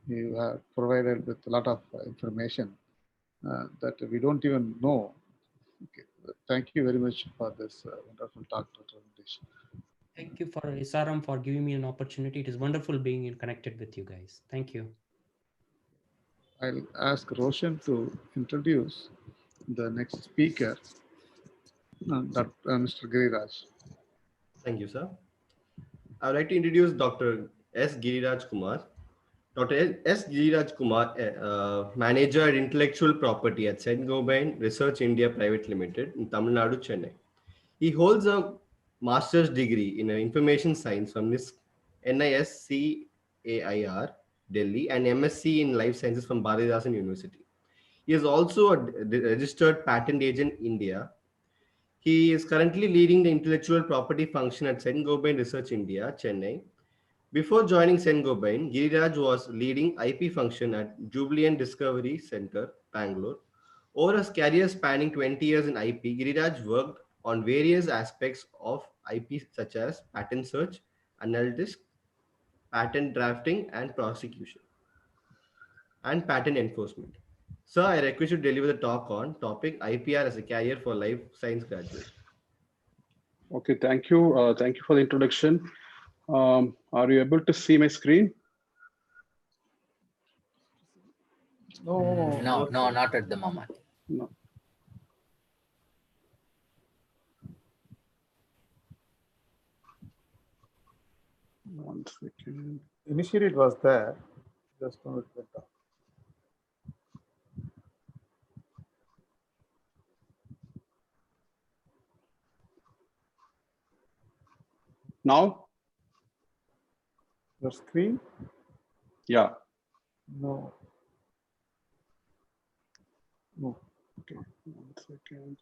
you have provided with a lot of information that we don't even know. Okay. Thank you very much for this wonderful talk, Dr. Venkatesh. Thank you for SRM for giving me an opportunity. It is wonderful being connected with you guys. Thank you. I'll ask Roshan to introduce the next speaker, Mr. Giriraj. Thank you, sir. I would like to introduce Dr. S. Giriraj Kumar. Dr. S. Giriraj Kumar, Manager at Intellectual Property at Saint-Gobain Research India Private Limited in Tamil Nadu, Chennai. He holds a master's degree in information science from NISCAIR, Delhi, and MSc in life sciences from Bharathidasan University. He is also a registered patent agent in India. He is currently leading the intellectual property function at Saint-Gobain Research India, Chennai. Before joining Saint-Gobain, Giriraj was leading IP function at Jubilant Discovery Center, Bangalore. Over his career spanning 20 years in IP, Giriraj worked on various aspects of IP such as patent search, analytics, patent drafting and prosecution, and patent enforcement. Sir, I request you to deliver the talk on topic IPR as a career for life science graduate. Okay, thank you. Thank you for the introduction. Are you able to see my screen? No, No, not at the moment. No. One second. Initially it was there, just now it went off. Now? Your screen? Yeah. No. No. Okay, 1 second.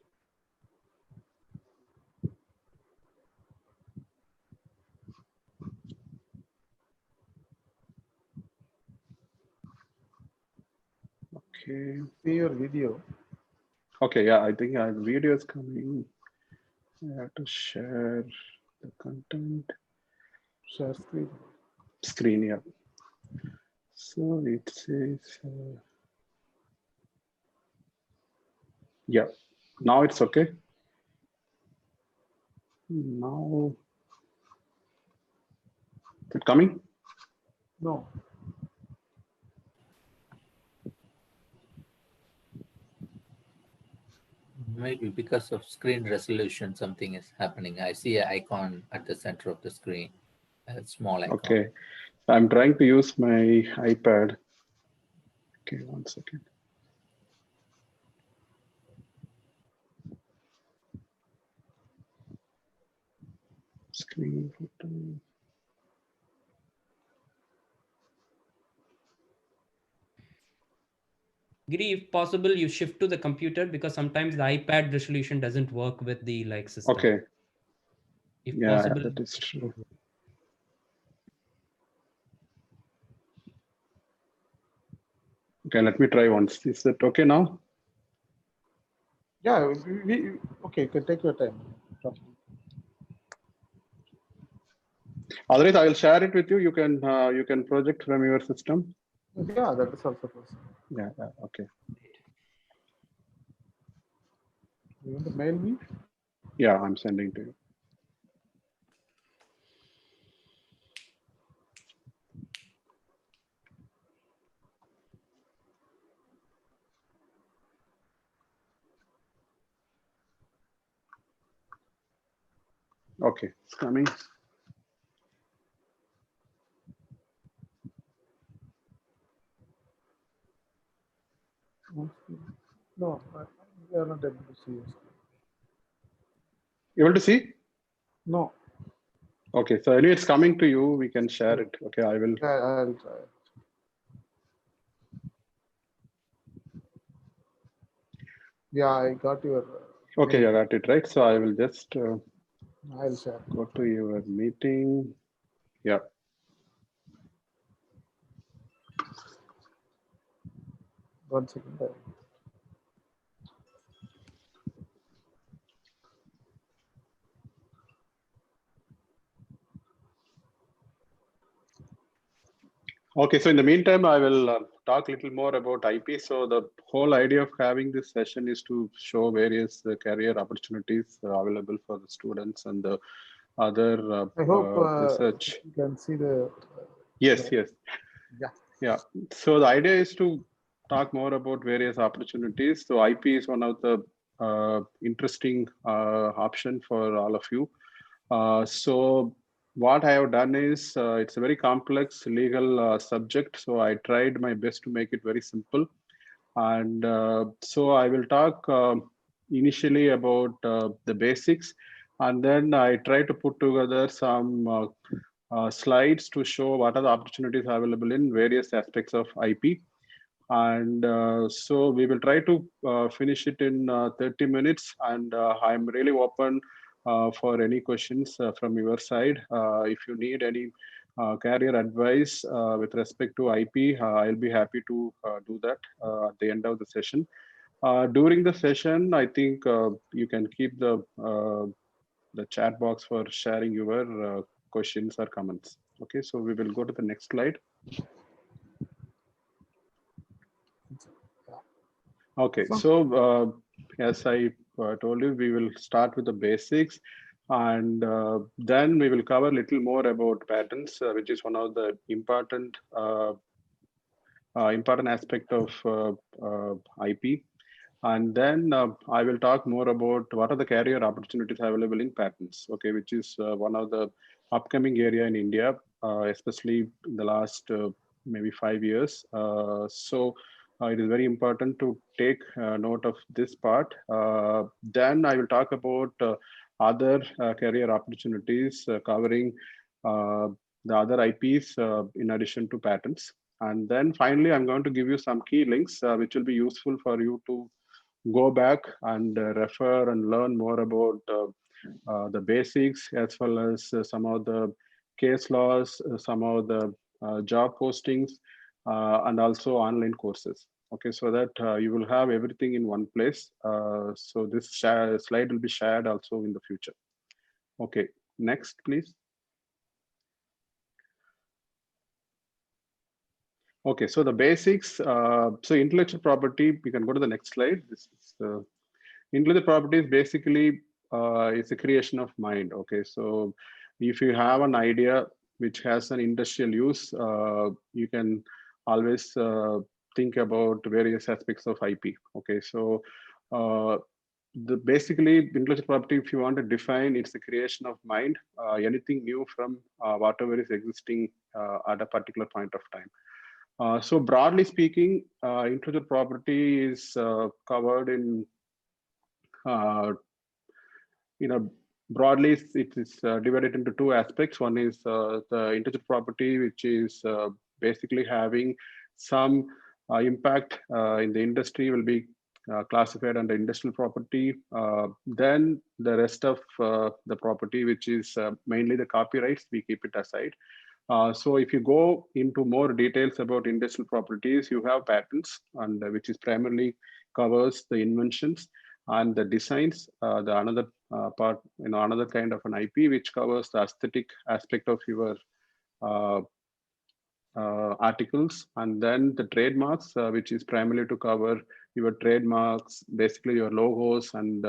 Okay. See your video. Okay, yeah, I think the video is coming. I have to share the content. Share screen. Screen, yeah. So it says, yeah, now it's okay. Now, is it coming? No. Maybe because of screen resolution, something is happening. I see an icon at the center of the screen, a small icon. Okay, I'm trying to use my iPad. Okay, 1 second. Screen photo. Giri, if possible, you shift to the computer because sometimes the iPad resolution doesn't work with the system. Okay. If Yeah, possible, that is true. Okay, let me try once. Is that okay now? Yeah, okay, you can take your time. Otherwise, I will share it with you. You can project from your system. Yeah, that is also possible. Yeah, okay. You want to mail me? Yeah, I'm sending to you. Okay, it's coming. No, we are not able to see it. You want to see? No. Okay, so anyway, it's coming to you. We can share it. Okay, I will. I'll try. Yeah, I got your. Okay, mail. I got it right. So I will just I'll share. go to your meeting. Yeah. One second. Okay, so in the meantime, I will talk a little more about IP. So the whole idea of having this session is to show various career opportunities available for the students and the other I hope research. you can see the. Yes, yes. Yeah. Yeah. So the idea is to talk more about various opportunities. So IP is one of the interesting option for all of you. So what I have done is it's a very complex legal subject. So I tried my best to make it very simple. And so I will talk initially about the basics, and then I try to put together some slides to show what are the opportunities available in various aspects of IP. And so we will try to finish it in 30 minutes, and I'm really open for any questions from your side. If you need any career advice with respect to IP, I'll be happy to do that at the end of the session. During the session, I think you can keep the chat box for sharing your questions or comments. Okay, so we will go to the next slide. Okay, so as I told you, we will start with the basics, and then we will cover a little more about patents, which is one of the important aspect of IP. And then I will talk more about what are the career opportunities available in patents, okay, which is one of the upcoming area in India, especially in the last maybe 5 years. So it is very important to take note of this part. Then I will talk about other career opportunities covering the other IPs in addition to patents. And then finally, I'm going to give you some key links which will be useful for you to go back and refer and learn more about the basics, as well as some of the case laws, some of the job postings, and also online courses. Okay, so that you will have everything in one place. So this slide will be shared also in the future. Okay, next, please. Okay, so the basics. So intellectual property, we can go to the next slide. This is intellectual property is basically it's a creation of mind. Okay, so if you have an idea which has an industrial use, you can always think about various aspects of IP. Okay, so basically intellectual property, if you want to define, it's the creation of mind, anything new from whatever is existing at a particular point of time. So broadly speaking, intellectual property is covered in broadly it is divided into two aspects. One is the intellectual property, which is basically having some impact in the industry, will be classified under industrial property. Then the rest of the property, which is mainly the copyrights, we keep it aside. So if you go into more details about industrial properties, you have patents, and which is primarily covers the inventions and the designs. The another part, another kind of an IP, which covers the aesthetic aspect of your articles, and then the trademarks, which is primarily to cover your trademarks, basically your logos and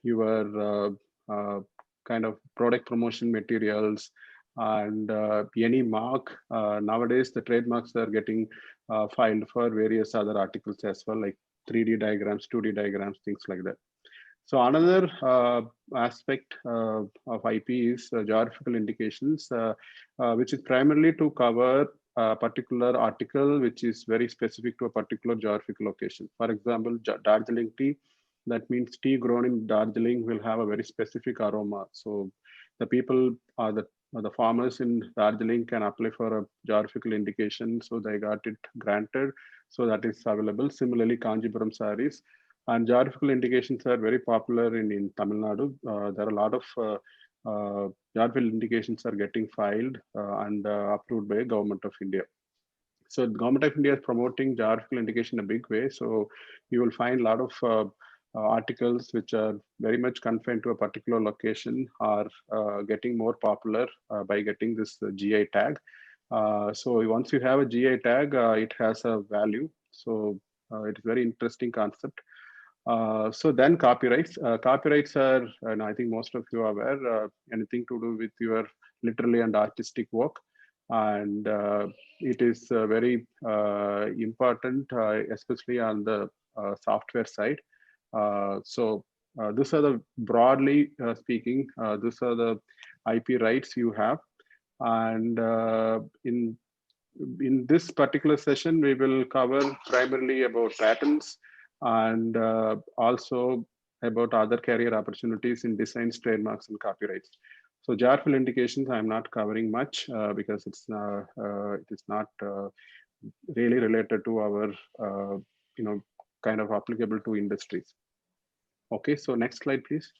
your kind of product promotion materials, and any mark. Nowadays, the trademarks are getting filed for various other articles as well, like 3D diagrams, 2D diagrams, things like that. So another aspect of IP is geographical indications, which is primarily to cover a particular article which is very specific to a particular geographical location. For example, Darjeeling tea, that means tea grown in Darjeeling will have a very specific aroma. So the people, the farmers in Darjeeling can apply for a geographical indication, so they got it granted. So that is available. Similarly, Kanjipuram sarees. And geographical indications are very popular in Tamil Nadu. There are a lot of geographical indications are getting filed and approved by Government of India. So the Government of India is promoting geographical indication in a big way. So you will find a lot of articles which are very much confined to a particular location are getting more popular by getting this GI tag. So once you have a GI tag, it has a value. So it is very interesting concept. So then copyrights. Copyrights are, and I think most of you are aware, anything to do with your literary and artistic work. And it is very important, especially on the software side. So these are the, broadly speaking, these are the IP rights you have. And in this particular session, we will cover primarily about patents and also about other career opportunities in designs, trademarks, and copyrights. So geographical indications, I'm not covering much because it is not really related to our, kind of applicable to industries. Okay, so next slide, please.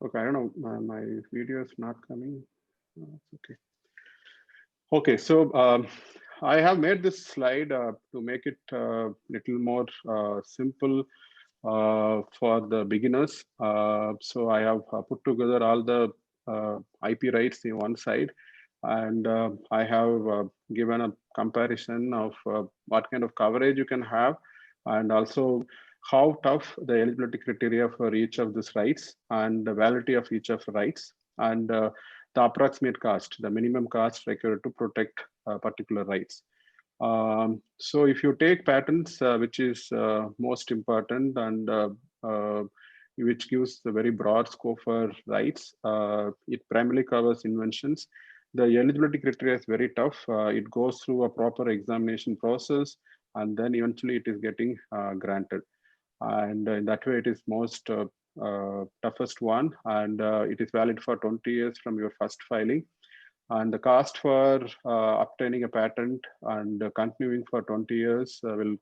Okay, I don't know, my video is not coming. Okay. Okay, so I have made this slide to make it a little more simple for the beginners. So I have put together all the IP rights in one side, and I have given a comparison of what kind of coverage you can have, and also how tough the eligibility criteria for each of these rights and the validity of each of the rights, and the approximate cost, the minimum cost required to protect particular rights. So if you take patents, which is most important and which gives a very broad scope for rights, it primarily covers inventions. The eligibility criteria is very tough. It goes through a proper examination process, and then eventually it is getting granted. And in that way, it is most toughest one, and it is valid for 20 years from your first filing. And the cost for obtaining a patent and continuing for 20 years will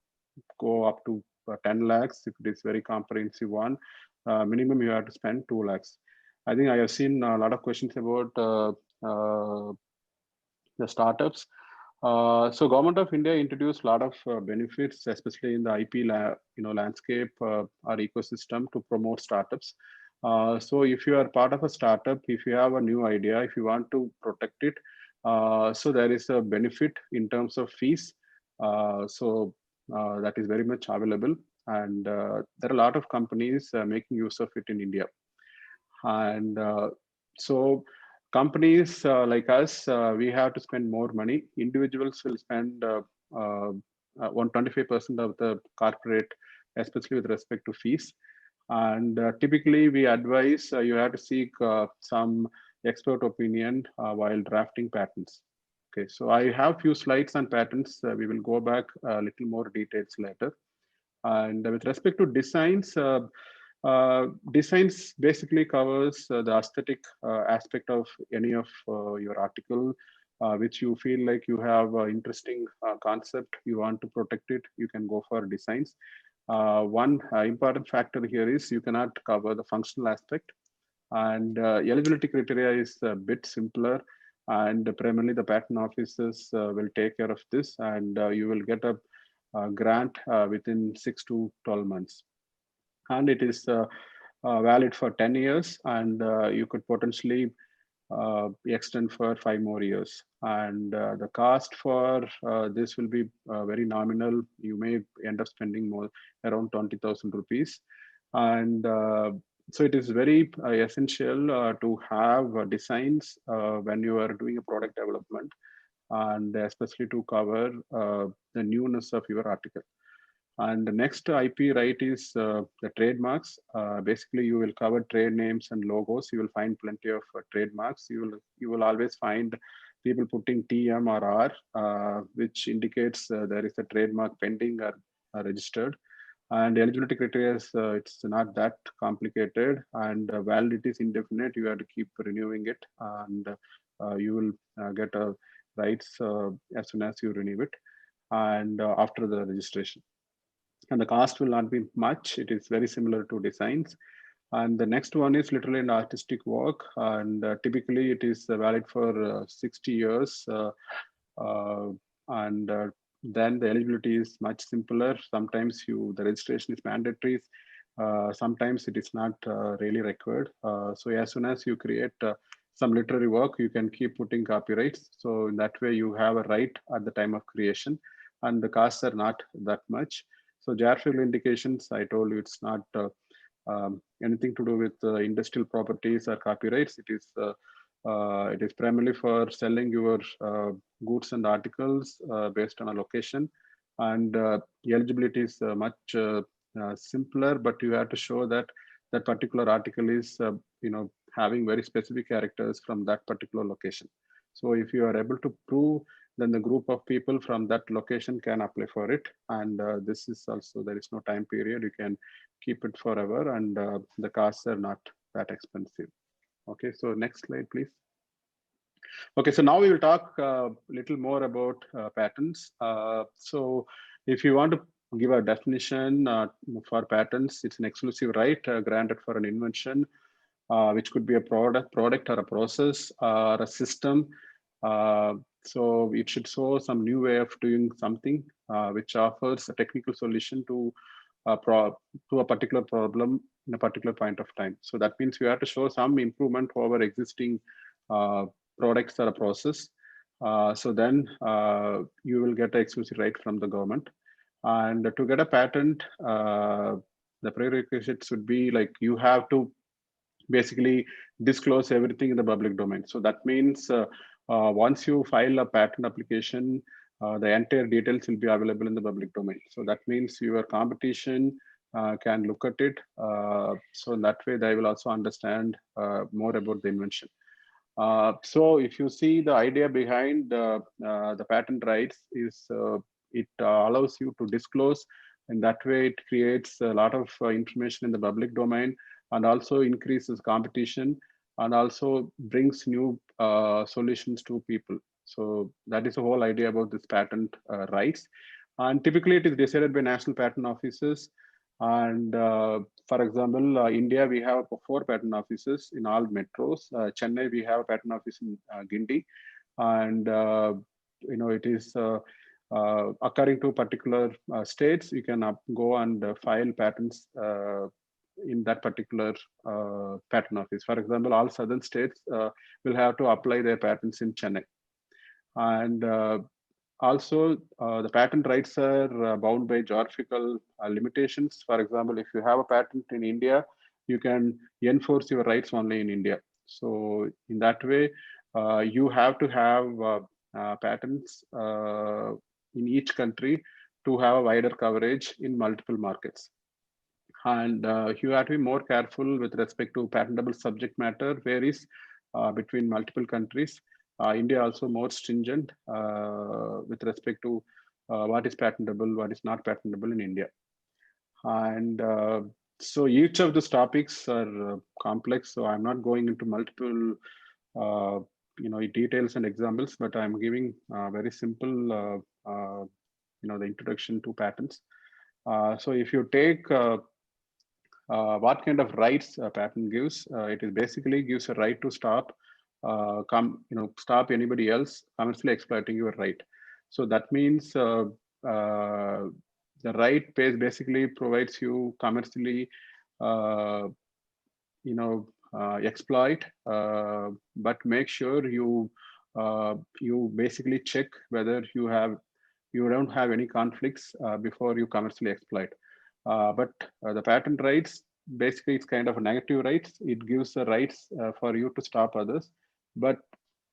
go up to 10 lakhs if it is very comprehensive one. Minimum you have to spend 2 lakhs. I think I have seen a lot of questions about the startups. So Government of India introduced a lot of benefits, especially in the IP landscape or ecosystem to promote startups. So if you are part of a startup, if you have a new idea, if you want to protect it, so there is a benefit in terms of fees. So that is very much available. And there are a lot of companies making use of it in India. And so companies like us, we have to spend more money. Individuals will spend 125% of the corporate, especially with respect to fees. And typically we advise you have to seek some expert opinion while drafting patents. Okay, so I have few slides on patents. We will go back a little more details later. And with respect to designs, designs basically covers the aesthetic aspect of any of your article, which you feel like you have an interesting concept, you want to protect it, you can go for designs. One important factor here is you cannot cover the functional aspect, and eligibility criteria is a bit simpler, and primarily the patent offices will take care of this, and you will get a grant within 6 to 12 months. And it is valid for 10 years, and you could potentially extend for 5 more years. And the cost for this will be very nominal. You may end up spending more, around 20,000 rupees. And so it is very essential to have designs when you are doing a product development. and especially to cover the newness of your article. And the next IP right is the trademarks. Basically, you will cover trade names and logos. You will find plenty of trademarks. You will always find people putting TM or R, which indicates there is a trademark pending or registered. And eligibility criteria is it's not that complicated, and validity is indefinite. You have to keep renewing it, and you will get a rights as soon as you renew it, and after the registration. And the cost will not be much. It is very similar to designs. And the next one is literally an artistic work, and typically it is valid for 60 years. And then the eligibility is much simpler. Sometimes the registration is mandatory. Sometimes it is not really required. So as soon as you create some literary work, you can keep putting copyrights. So in that way, you have a right at the time of creation, and the costs are not that much. So jar field indications, I told you, it's not anything to do with industrial properties or copyrights. It is primarily for selling your goods and articles based on a location, and eligibility is much simpler. But you have to show that that particular article is having very specific characters from that particular location. So if you are able to prove, then the group of people from that location can apply for it. And this is also, there is no time period. You can keep it forever, and the costs are not that expensive. Okay, so next slide, please. Okay, so now we will talk a little more about patents. So if you want to give a definition for patents, it's an exclusive right granted for an invention, which could be a product or a process or a system. So it should show some new way of doing something which offers a technical solution to a particular problem in a particular point of time. So that means you have to show some improvement over existing products or a process. So then you will get an exclusive right from the government. And to get a patent, the prerequisite should be like you have to basically disclose everything in the public domain. So that means once you file a patent application, the entire details will be available in the public domain. So that means your competition can look at it. So in that way, they will also understand more about the invention. So if you see the idea behind the patent rights is it allows you to disclose. In that way, it creates a lot of information in the public domain, and also increases competition, and also brings new solutions to people. So that is the whole idea about this patent rights. And typically it is decided by national patent offices. And for example, India, we have 4 patent offices in all metros. Chennai, we have a patent office in Guindy. And it is according to particular states, you can go and file patents in that particular patent office. For example, all southern states will have to apply their patents in Chennai. And also, the patent rights are bound by geographical limitations. For example, if you have a patent in India, you can enforce your rights only in India. So in that way, you have to have patents in each country to have a wider coverage in multiple markets. And you have to be more careful with respect to patentable subject matter varies between multiple countries. India also more stringent with respect to what is patentable, what is not patentable in India. And so each of these topics are complex. So I'm not going into multiple details and examples, but I'm giving very simple the introduction to patents. So if you take what kind of rights a patent gives, it is basically gives a right to stop anybody else commercially exploiting your right. So that means the right basically provides you commercially exploit, but make sure you basically check whether you don't have any conflicts before you commercially exploit. But the patent rights, basically it's kind of a negative rights. It gives the rights for you to stop others. But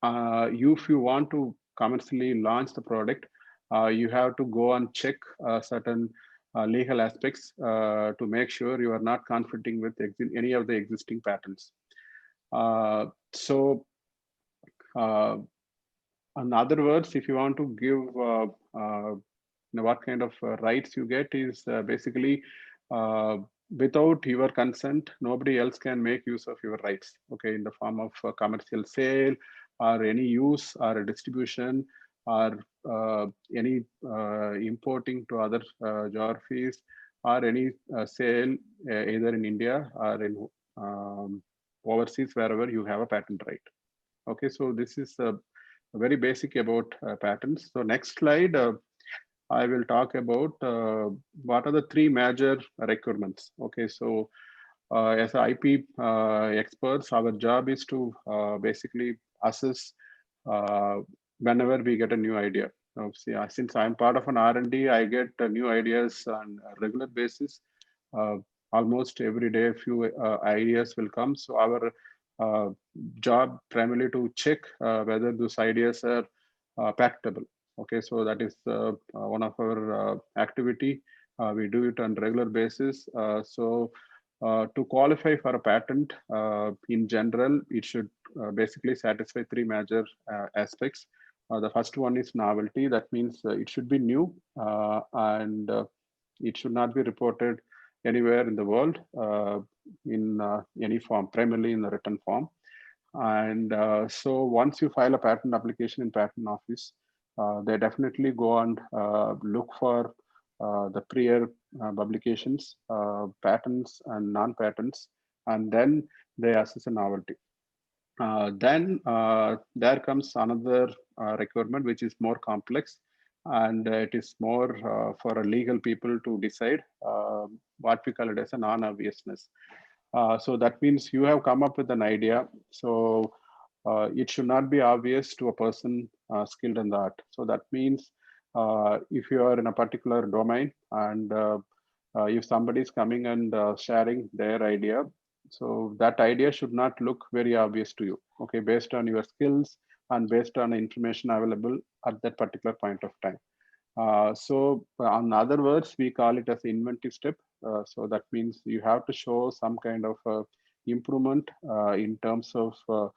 if you want to commercially launch the product, you have to go and check certain legal aspects to make sure you are not conflicting with any of the existing patents. So in other words, if you want to give what kind of rights you get is basically without your consent, nobody else can make use of your rights, okay, in the form of commercial sale or any use or distribution or any importing to other geographies or any sale either in India or in overseas, wherever you have a patent right. Okay, so this is very basic about patents. So next slide, I will talk about what are the three major requirements. Okay, so as IP experts, our job is to basically assess whenever we get a new idea. Since I'm part of an R&D, I get new ideas on a regular basis. Almost every day, a few ideas will come. So our job primarily to check whether those ideas are patentable. Okay, so that is one of our activity. We do it on regular basis. So to qualify for a patent, in general, it should basically satisfy three major aspects. The first one is novelty. That means it should be new and it should not be reported anywhere in the world in any form, primarily in the written form. And so once you file a patent application in patent office, they definitely go and look for the prior publications, patents and non-patents, and then they assess a novelty. Then there comes another requirement which is more complex, and it is more for a legal people to decide what we call it as a non-obviousness. So that means you have come up with an idea. So it should not be obvious to a person skilled in that. So that means if you are in a particular domain and if somebody is coming and sharing their idea, so that idea should not look very obvious to you, okay, based on your skills and based on the information available at that particular point of time. So in other words, we call it as the inventive step. So that means you have to show some kind of improvement in terms of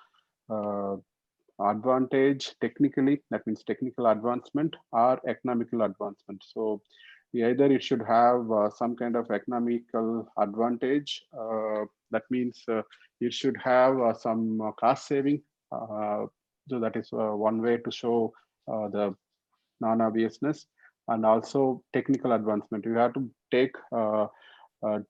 advantage technically, that means technical advancement or economical advancement. So either it should have some kind of economical advantage, that means it should have some cost saving. So that is one way to show the non-obviousness, and also technical advancement. You have to take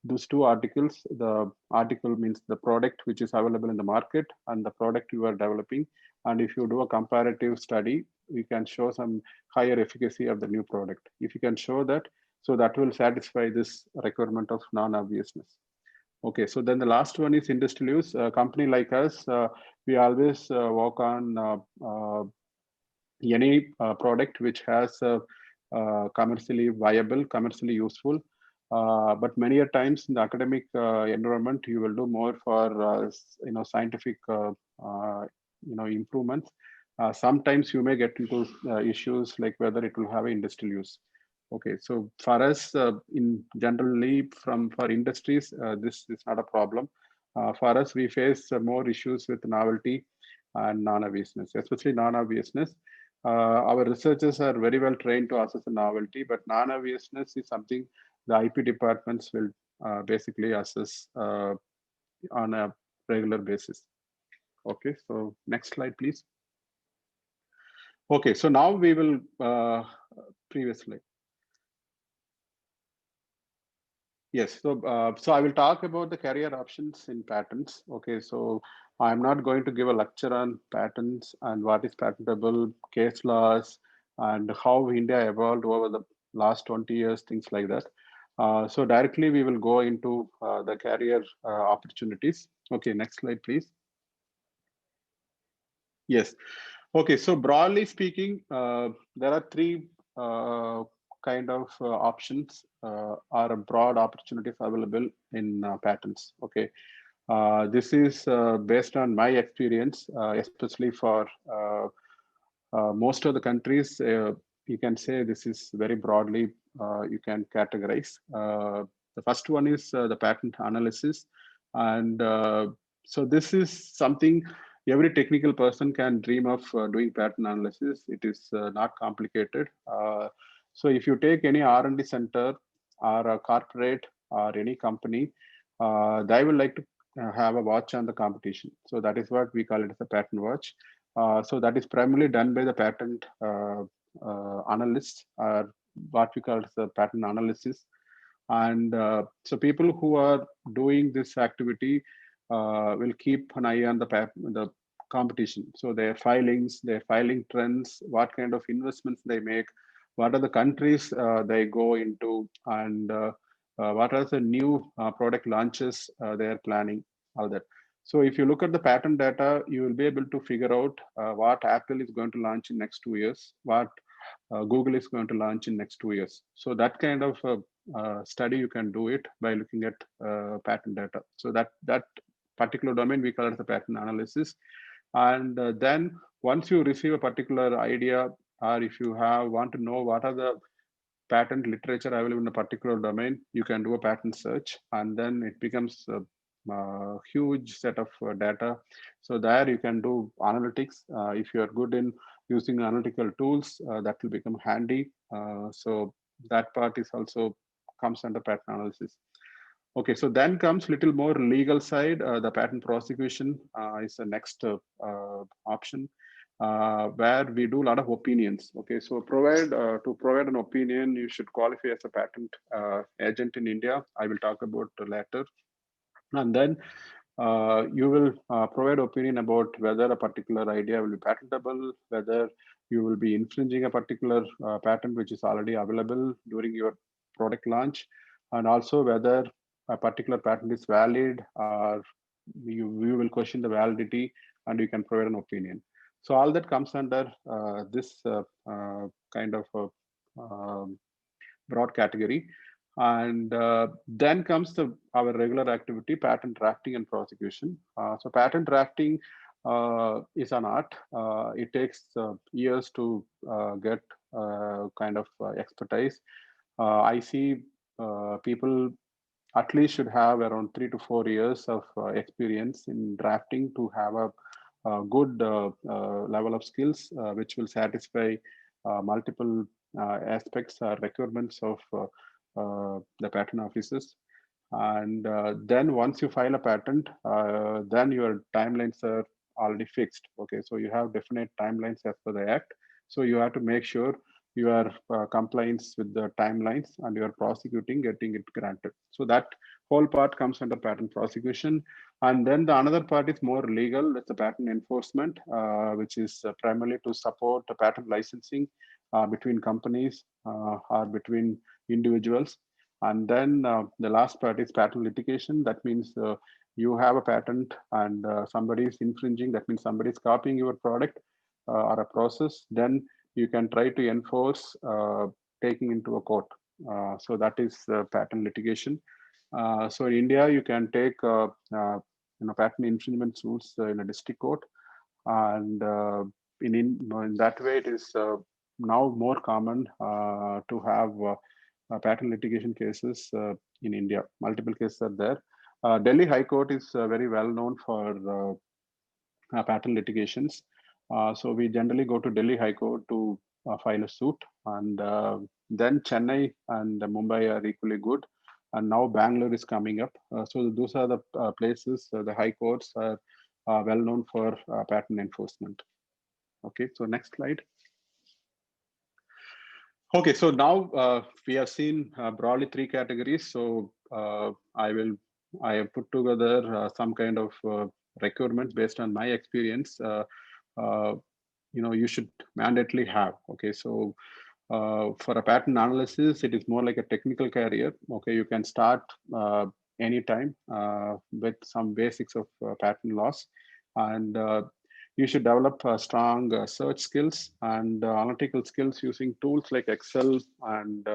those two articles. The article means the product which is available in the market and the product you are developing. And if you do a comparative study, you can show some higher efficacy of the new product. If you can show that, so that will satisfy this requirement of non-obviousness. Okay, so then the last one is industrial use. A company like us, we always work on any product which has commercially viable, commercially useful. But many a times in the academic environment, you will do more for scientific improvements. Sometimes you may get into issues like whether it will have industrial use. Okay, so for us, in generally for industries, this is not a problem. For us, we face more issues with novelty and non-obviousness, especially non-obviousness. Our researchers are very well trained to assess the novelty, but non-obviousness is something the IP departments will basically assess on a regular basis. Okay, so next slide, please. Okay, so now we will, previous slide. Yes, so I will talk about the career options in patents. Okay, so I'm not going to give a lecture on patents and what is patentable, case laws, and how India evolved over the last 20 years, things like that. So directly we will go into the career opportunities. Okay, next slide, please. Yes. Okay, so broadly speaking, there are three kind of options or broad opportunities available in patents. Okay, this is based on my experience, especially for Most of the countries, you can say this is very broadly, you can categorize. The first one is the patent analysis. And so this is something every technical person can dream of doing patent analysis. It is not complicated. So if you take any R&D center or a corporate or any company, they will like to have a watch on the competition. So that is what we call it as a patent watch. So that is primarily done by the patent analysts, or what we call as the patent analysis. And so people who are doing this activity will keep an eye on the competition. So their filings, their filing trends, what kind of investments they make, what are the countries they go into, and what are the new product launches they are planning, all that. So if you look at the patent data, you will be able to figure out what Apple is going to launch in next 2 years, what Google is going to launch in next 2 years. So that kind of study you can do it by looking at patent data. So that particular domain we call it the patent analysis. And then once you receive a particular idea, or if you want to know what are the patent literature available in a particular domain, you can do a patent search, and then it becomes a huge set of data. So there you can do analytics. If you are good in using analytical tools, that will become handy. So that part is also comes under patent analysis. Okay, so then comes little more legal side. The patent prosecution is the next option, where we do a lot of opinions. Okay, so to provide an opinion, you should qualify as a patent agent in India. I will talk about later. And then you will provide opinion about whether a particular idea will be patentable, whether you will be infringing a particular patent which is already available during your product launch, and also whether a particular patent is valid, or you will question the validity, and you can provide an opinion. So all that comes under this kind of broad category. And then comes our regular activity, patent drafting and prosecution. So patent drafting is an art. It takes years to get kind of expertise. I see people at least should have around 3 to 4 years of experience in drafting to have a good level of skills, which will satisfy multiple aspects or requirements of the patent offices. And then once you file a patent, then your timelines are already fixed. Okay, so you have definite timelines as per the act. So you have to make sure you are compliance with the timelines, and you are prosecuting, getting it granted. So that whole part comes under patent prosecution. And then the another part is more legal. That's the patent enforcement, which is primarily to support the patent licensing between companies or between individuals. And then the last part is patent litigation. That means you have a patent and somebody is infringing. That means somebody is copying your product or a process. Then you can try to enforce taking into a court. So that is patent litigation. So in India, you can take patent infringement suits in a district court, and in that way, it is now more common to have patent litigation cases in India. Multiple cases are there. Delhi High Court is very well known for patent litigations. So we generally go to Delhi High Court to file a suit, and then Chennai and Mumbai are equally good. And now Bangalore is coming up. So those are the places, the high courts are well known for patent enforcement. Okay, so next slide. Okay, so now we have seen broadly 3 categories. So I have put together some kind of requirements based on my experience. You should mandatorily have. Okay, so for a patent analysis, it is more like a technical career. Okay, you can start anytime with some basics of patent laws, and you should develop strong search skills and analytical skills using tools like Excel, and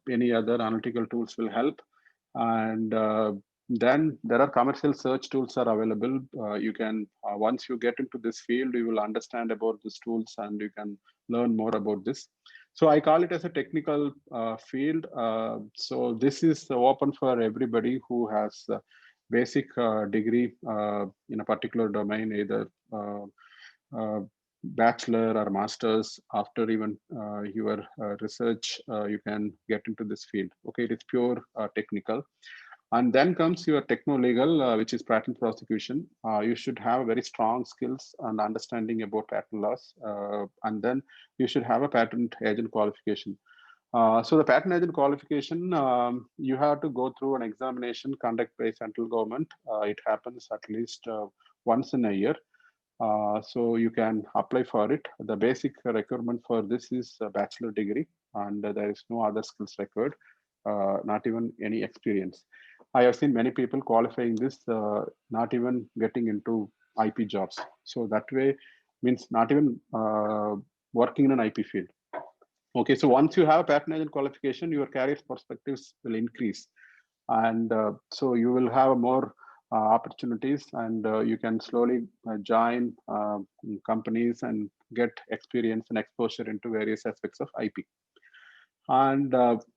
any other analytical tools will help. And Then there are commercial search tools are available. You can once you get into this field, you will understand about these tools and you can learn more about this. So I call it as a technical field. So this is open for everybody who has a basic degree in a particular domain, either uh, bachelor or masters. After even your research, you can get into this field. Okay, it is pure technical. And then comes your techno-legal, which is patent prosecution. You should have very strong skills and understanding about patent laws. And then you should have a patent agent qualification. So the patent agent qualification, you have to go through an examination conducted by central government. It happens at least once in a year. So you can apply for it. The basic requirement for this is a bachelor degree, and there is no other skills required, not even any experience. I have seen many people qualifying this, not even getting into IP jobs. So that way means not even working in an IP field. Okay, so once you have patent agent qualification, your career perspectives will increase. And so you will have more opportunities, and you can slowly join companies and get experience and exposure into various aspects of IP. And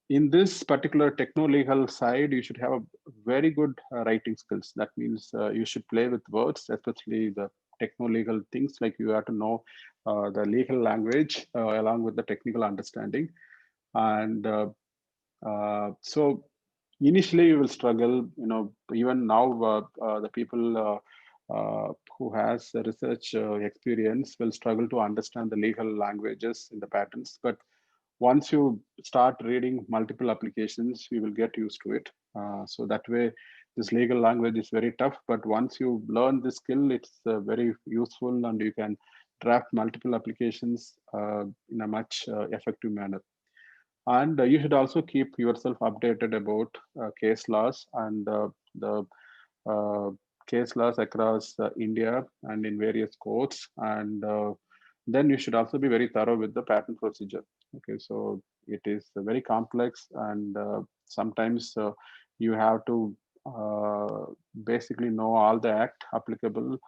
in this particular techno-legal side, you should have a very good writing skills. That means you should play with words, especially the techno-legal things, like you have to know the legal language along with the technical understanding. And so initially you will struggle, even now the people who has research experience will struggle to understand the legal languages in the patents. But once you start reading multiple applications, you will get used to it. So that way, this legal language is very tough, but once you learn this skill, it's very useful, and you can draft multiple applications in a much effective manner. And you should also keep yourself updated about case laws and the uh, case laws across India and in various courts. And then you should also be very thorough with the patent procedure. Okay, so it is very complex, and sometimes you have to basically know all the act applicable,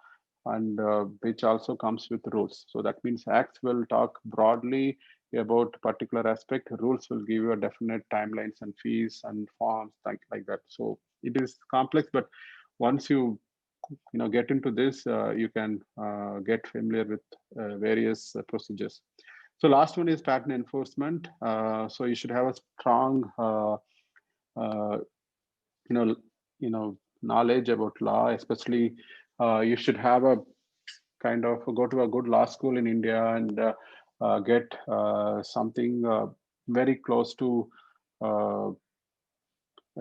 and which also comes with rules. So that means acts will talk broadly about particular aspect. Rules will give you a definite timelines and fees and forms like that. So it is complex, but once you get into this, you can get familiar with various procedures. So last one is patent enforcement. So you should have a strong uh, you know knowledge about law, especially you should have a kind of go to a good law school in India and get something very close to uh,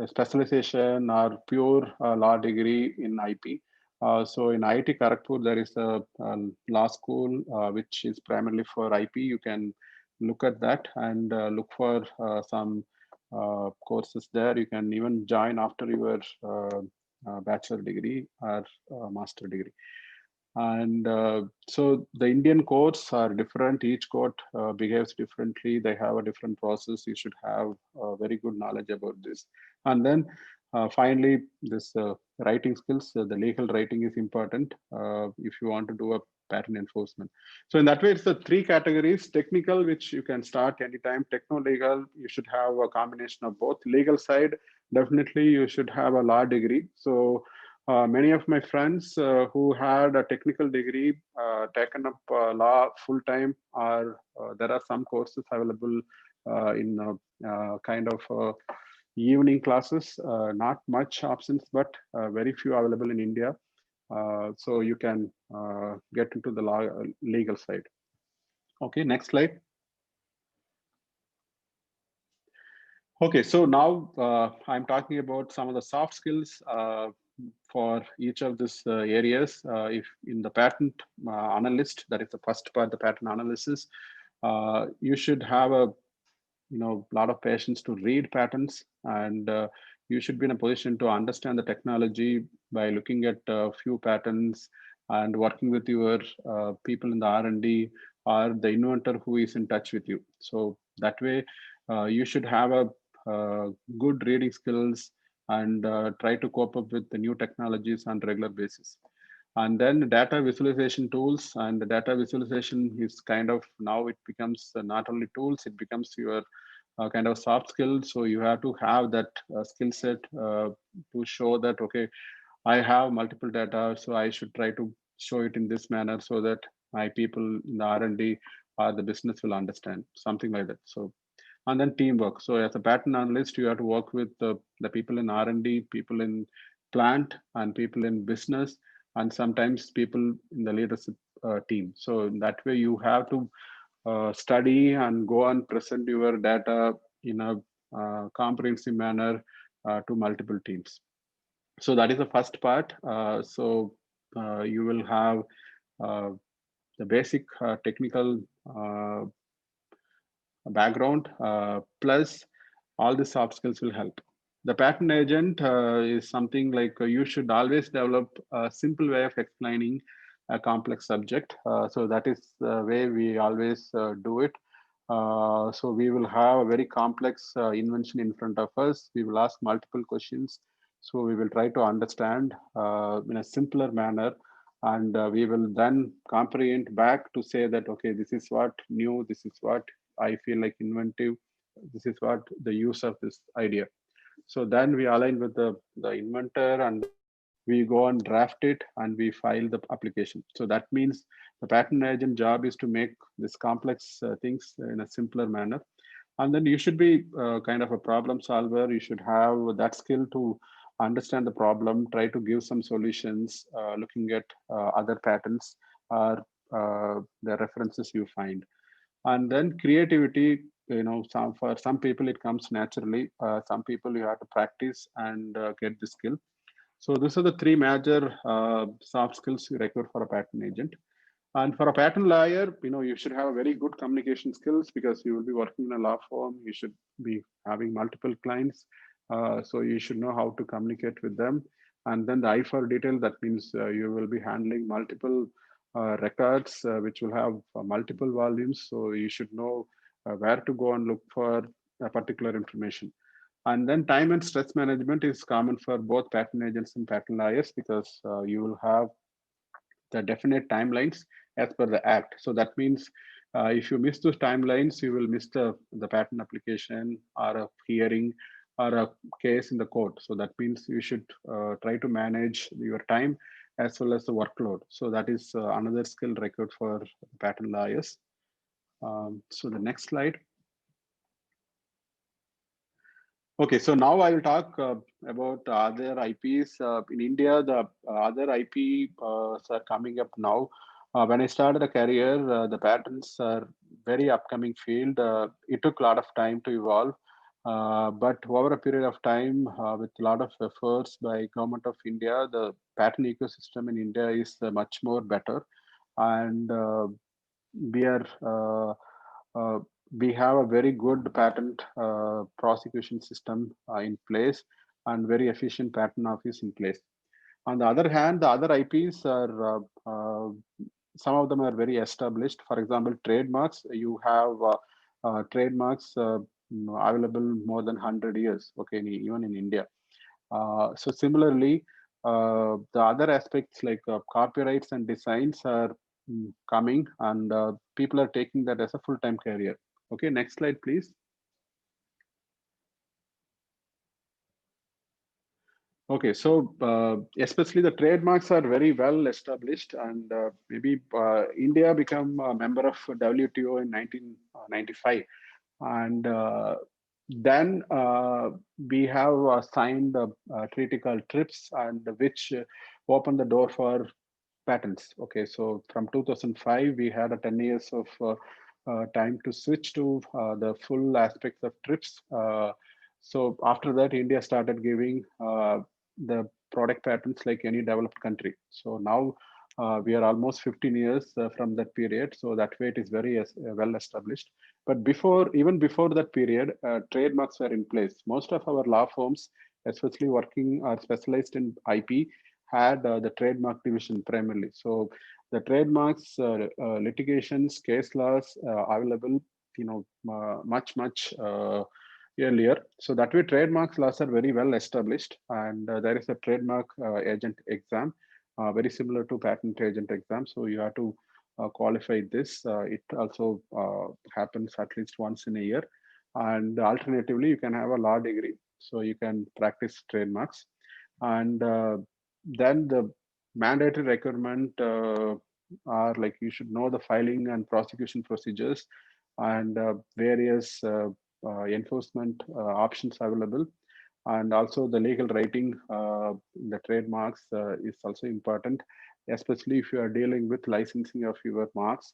a specialization or pure law degree in IP. So in IIT Kharagpur, there is a law school which is primarily for IP. You can look at that and look for some courses there. You can even join after your bachelor degree or master degree. And so the Indian courts are different. Each court behaves differently. They have a different process. You should have very good knowledge about this. And then finally, this writing skills, the legal writing is important if you want to do a patent enforcement. So in that way, it's the three categories: technical, which you can start anytime; techno-legal, you should have a combination of both. Legal side, definitely you should have a law degree. So many of my friends who had a technical degree taken up law full time, or there are some courses available in kind of evening classes. Not much options, but very few available in India. So you can get into the law, legal side. Okay, next slide. Okay, so now I'm talking about some of the soft skills for each of these areas. If in the patent analyst, that is the first part, the patent analysis, you should have a lot of patience to read patents, and you should be in a position to understand the technology by looking at a few patents and working with your people in the R&D or the inventor who is in touch with you. So that way, you should have a good reading skills and try to cope up with the new technologies on regular basis. And then data visualization tools, and the data visualization is kind of, now it becomes not only tools, it becomes your kind of soft skill. So you have to have that skill set to show that, okay, I have multiple data, so I should try to show it in this manner so that my people in the R&D or the business will understand, something like that. So, and then teamwork. So as a pattern analyst, you have to work with the people in R&D, people in plant, and people in business, and sometimes people in the leadership team. So in that way, you have to study and go and present your data in a comprehensive manner to multiple teams. So that is the first part. You will have the basic technical background, plus all the soft skills will help. The pattern agent is something like you should always develop a simple way of explaining a complex subject. So that is the way we always do it. So we will have a very complex invention in front of us. We will ask multiple questions. So we will try to understand in a simpler manner, and we will then comprehend back to say that, okay, this is what new, this is what I feel like inventive, this is what the use of this idea. So then we align with the inventor, and then we go and draft it and we file the application. So that means the patent agent job is to make this complex things in a simpler manner. And then you should be kind of a problem solver. You should have that skill to understand the problem, try to give some solutions, looking at other patents or the references you find. And then creativity, for some people it comes naturally. Some people you have to practice and get the skill. So these are the three major soft skills you require for a patent agent. And for a patent lawyer, you should have very good communication skills, because you will be working in a law firm. You should be having multiple clients. So you should know how to communicate with them. And then the eye for detail, that means you will be handling multiple records, which will have multiple volumes. So you should know where to go and look for a particular information. And then time and stress management is common for both patent agents and patent lawyers, because you will have the definite timelines as per the act. So that means if you miss those timelines, you will miss the patent application or a hearing or a case in the court. So that means you should try to manage your time as well as the workload. So that is another skill required for patent lawyers. So the next slide. Okay, so now I will talk about other IPs. In India, the other IP are coming up now. When I started a career, the patents are very upcoming field. It took a lot of time to evolve, but over a period of time, with a lot of efforts by Government of India, the patent ecosystem in India is much more better, and we are we have a very good patent prosecution system in place, and very efficient patent office in place. On the other hand, the other IPs are some of them are very established. For example, trademarks. You have trademarks available more than 100 years. Okay, even in India. So similarly, the other aspects like copyrights and designs are coming, and people are taking that as a full-time career. Okay, next slide, please. Okay, so especially the trademarks are very well established, and maybe India became a member of WTO in 1995, and then we have signed a treaty called TRIPS, and which opened the door for patents. Okay, so from 2005, we had a 10 years of time to switch to the full aspects of TRIPS. So after that, India started giving the product patents like any developed country. So now we are almost 15 years from that period. So that way it is very well established. But even before that period, trademarks were in place. Most of our law firms, especially working or specialized in IP, had the trademark division primarily. So the trademarks, litigations, case laws available, much earlier. So that way trademarks laws are very well established, and there is a trademark agent exam, very similar to patent agent exam. So you have to qualify this. It also happens at least once in a year. And alternatively, you can have a law degree. So you can practice trademarks. And then the mandatory requirement are like you should know the filing and prosecution procedures and various enforcement options available, and also the legal writing the trademarks is also important, especially if you are dealing with licensing of your marks,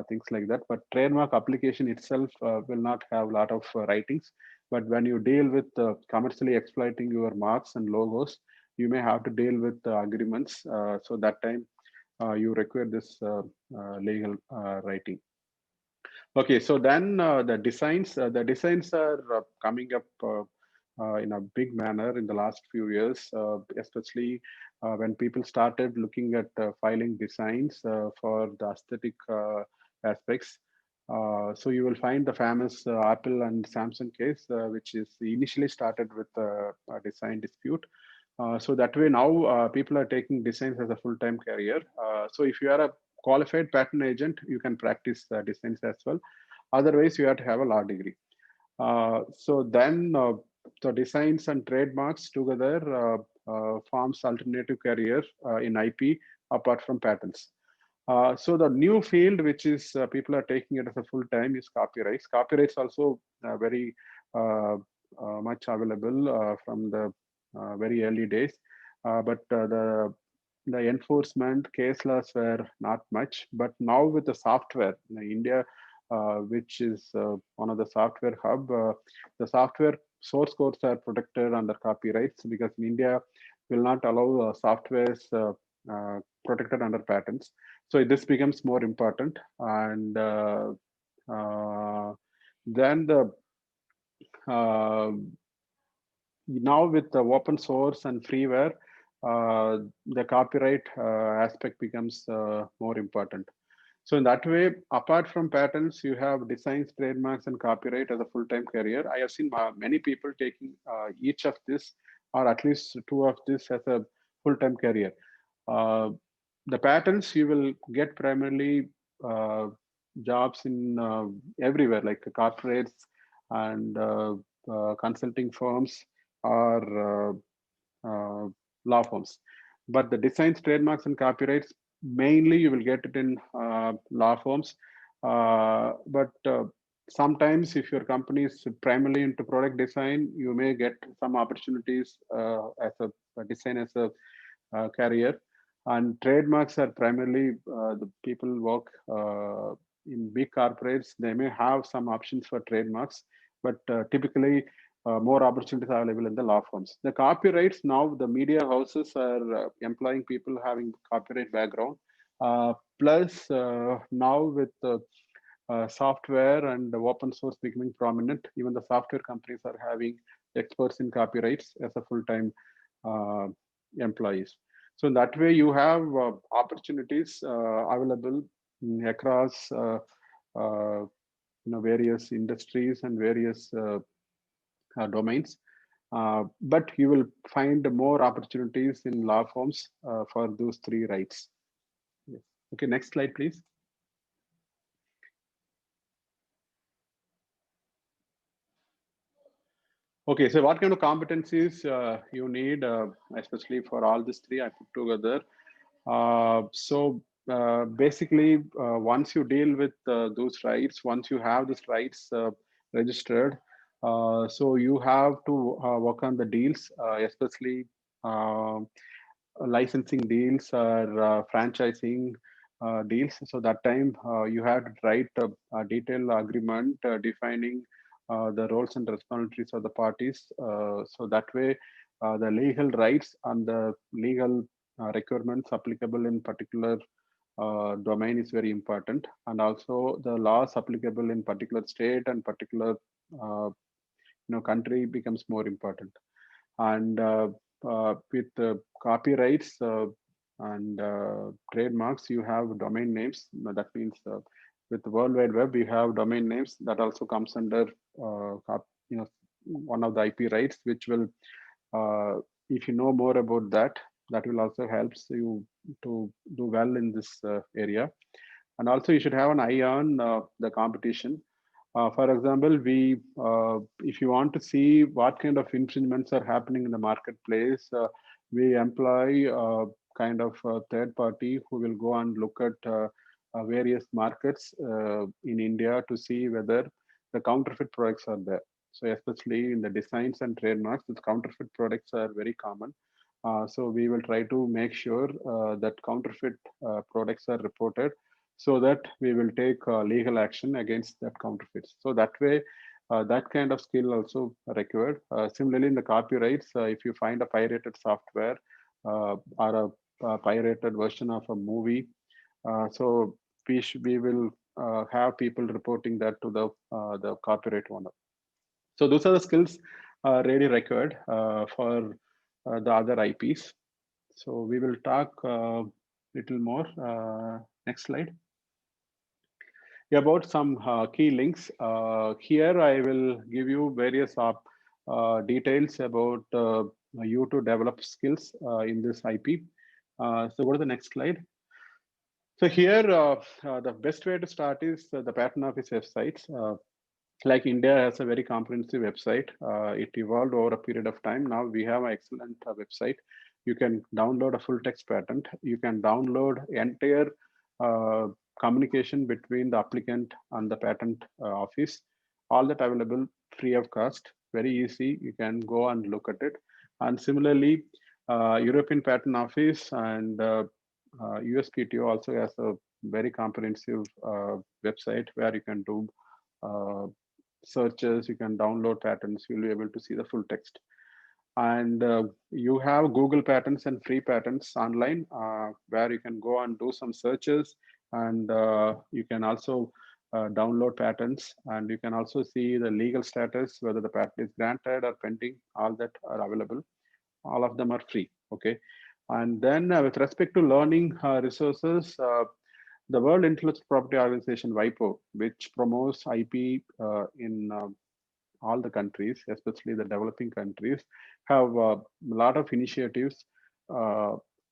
things like that. But trademark application itself will not have a lot of writings, but when you deal with commercially exploiting your marks and logos, you may have to deal with agreements. So that time you require this legal writing. Okay, so then the designs are coming up in a big manner in the last few years, especially when people started looking at filing designs for the aesthetic aspects. So you will find the famous Apple and Samsung case, which is initially started with a design dispute. So that way now people are taking designs as a full-time career. So if you are a qualified patent agent, you can practice designs as well. Otherwise, you have to have a law degree. So then the designs and trademarks together forms alternative career in IP apart from patents. So the new field, which is people are taking it as a full time, is copyrights. Copyrights also very much available from the very early days, but the enforcement case laws were not much. But now with the software, India, which is one of the software hub, the software source codes are protected under copyrights, because in India will not allow softwares protected under patents. So this becomes more important. And then the now with the open source and freeware, the copyright aspect becomes more important. So in that way, apart from patents, you have designs, trademarks, and copyright as a full-time career. I have seen many people taking each of this, or at least two of this, as a full-time career. The patents you will get primarily jobs in everywhere, like corporates and consulting firms or law firms. But the designs, trademarks, and copyrights, mainly you will get it in law firms. But sometimes if your company is primarily into product design, you may get some opportunities as a design as a career. And trademarks are primarily the people work in big corporates. They may have some options for trademarks, but typically more opportunities are available in the law firms. The copyrights, now the media houses are employing people having copyright background. Plus now with software and open source becoming prominent, even the software companies are having experts in copyrights as a full-time employees. So in that way, you have opportunities available across various industries and various domains. But you will find more opportunities in law firms for those three rights. Yes. Okay, next slide, please. Okay, so what kind of competencies you need, especially for all these three I put together. Basically, once you deal with those rights, once you have these rights registered, so you have to work on the deals, especially licensing deals or franchising deals. So that time you have to write a detailed agreement defining the roles and responsibilities of the parties. So that way the legal rights and the legal requirements applicable in particular domain is very important, and also the laws applicable in particular state and particular country becomes more important. And with copyrights and trademarks, you have domain names. That means with the World Wide Web, you have domain names that also comes under one of the IP rights, which will, if you know more about that, that will also helps you to do well in this area. And also you should have an eye on the competition. For example, if you want to see what kind of infringements are happening in the marketplace, we employ kind of a third party who will go and look at various markets in India to see whether the counterfeit products are there. So especially in the designs and trademarks, the counterfeit products are very common. So we will try to make sure that counterfeit products are reported, so that we will take legal action against that counterfeits. So that way, that kind of skill also required. Similarly, in the copyrights, if you find a pirated software or a pirated version of a movie, so we will have people reporting that to the copyright owner. So those are the skills really required for the other IPs. So we will talk little more. Next slide. About some key links. Here I will give you various details about you to develop skills in this IP. So go to the next slide. So here, the best way to start is the patent office websites. Like India has a very comprehensive website. It evolved over a period of time. Now we have an excellent website. You can download a full text patent. You can download entire communication between the applicant and the patent office. All that available free of cost. Very easy. You can go and look at it. And similarly, European Patent Office and USPTO also has a very comprehensive website where you can do searches, you can download patents, you'll be able to see the full text. And you have Google Patents and free patents online where you can go and do some searches, and you can also download patents, and you can also see the legal status, whether the patent is granted or pending. All that are available. All of them are free. Okay. And then with respect to learning resources, the World Intellectual Property Organization, WIPO, which promotes IP in all the countries, especially the developing countries, have a lot of initiatives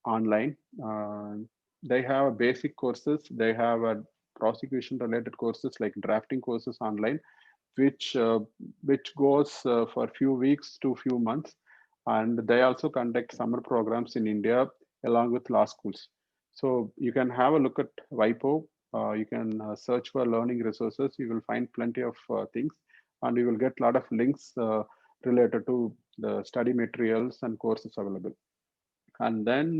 online. They have basic courses. They have prosecution-related courses like drafting courses online, which goes for a few weeks to few months. And they also conduct summer programs in India along with law schools. So you can have a look at WIPO. You can search for learning resources. You will find plenty of things, and you will get a lot of links related to the study materials and courses available. And then,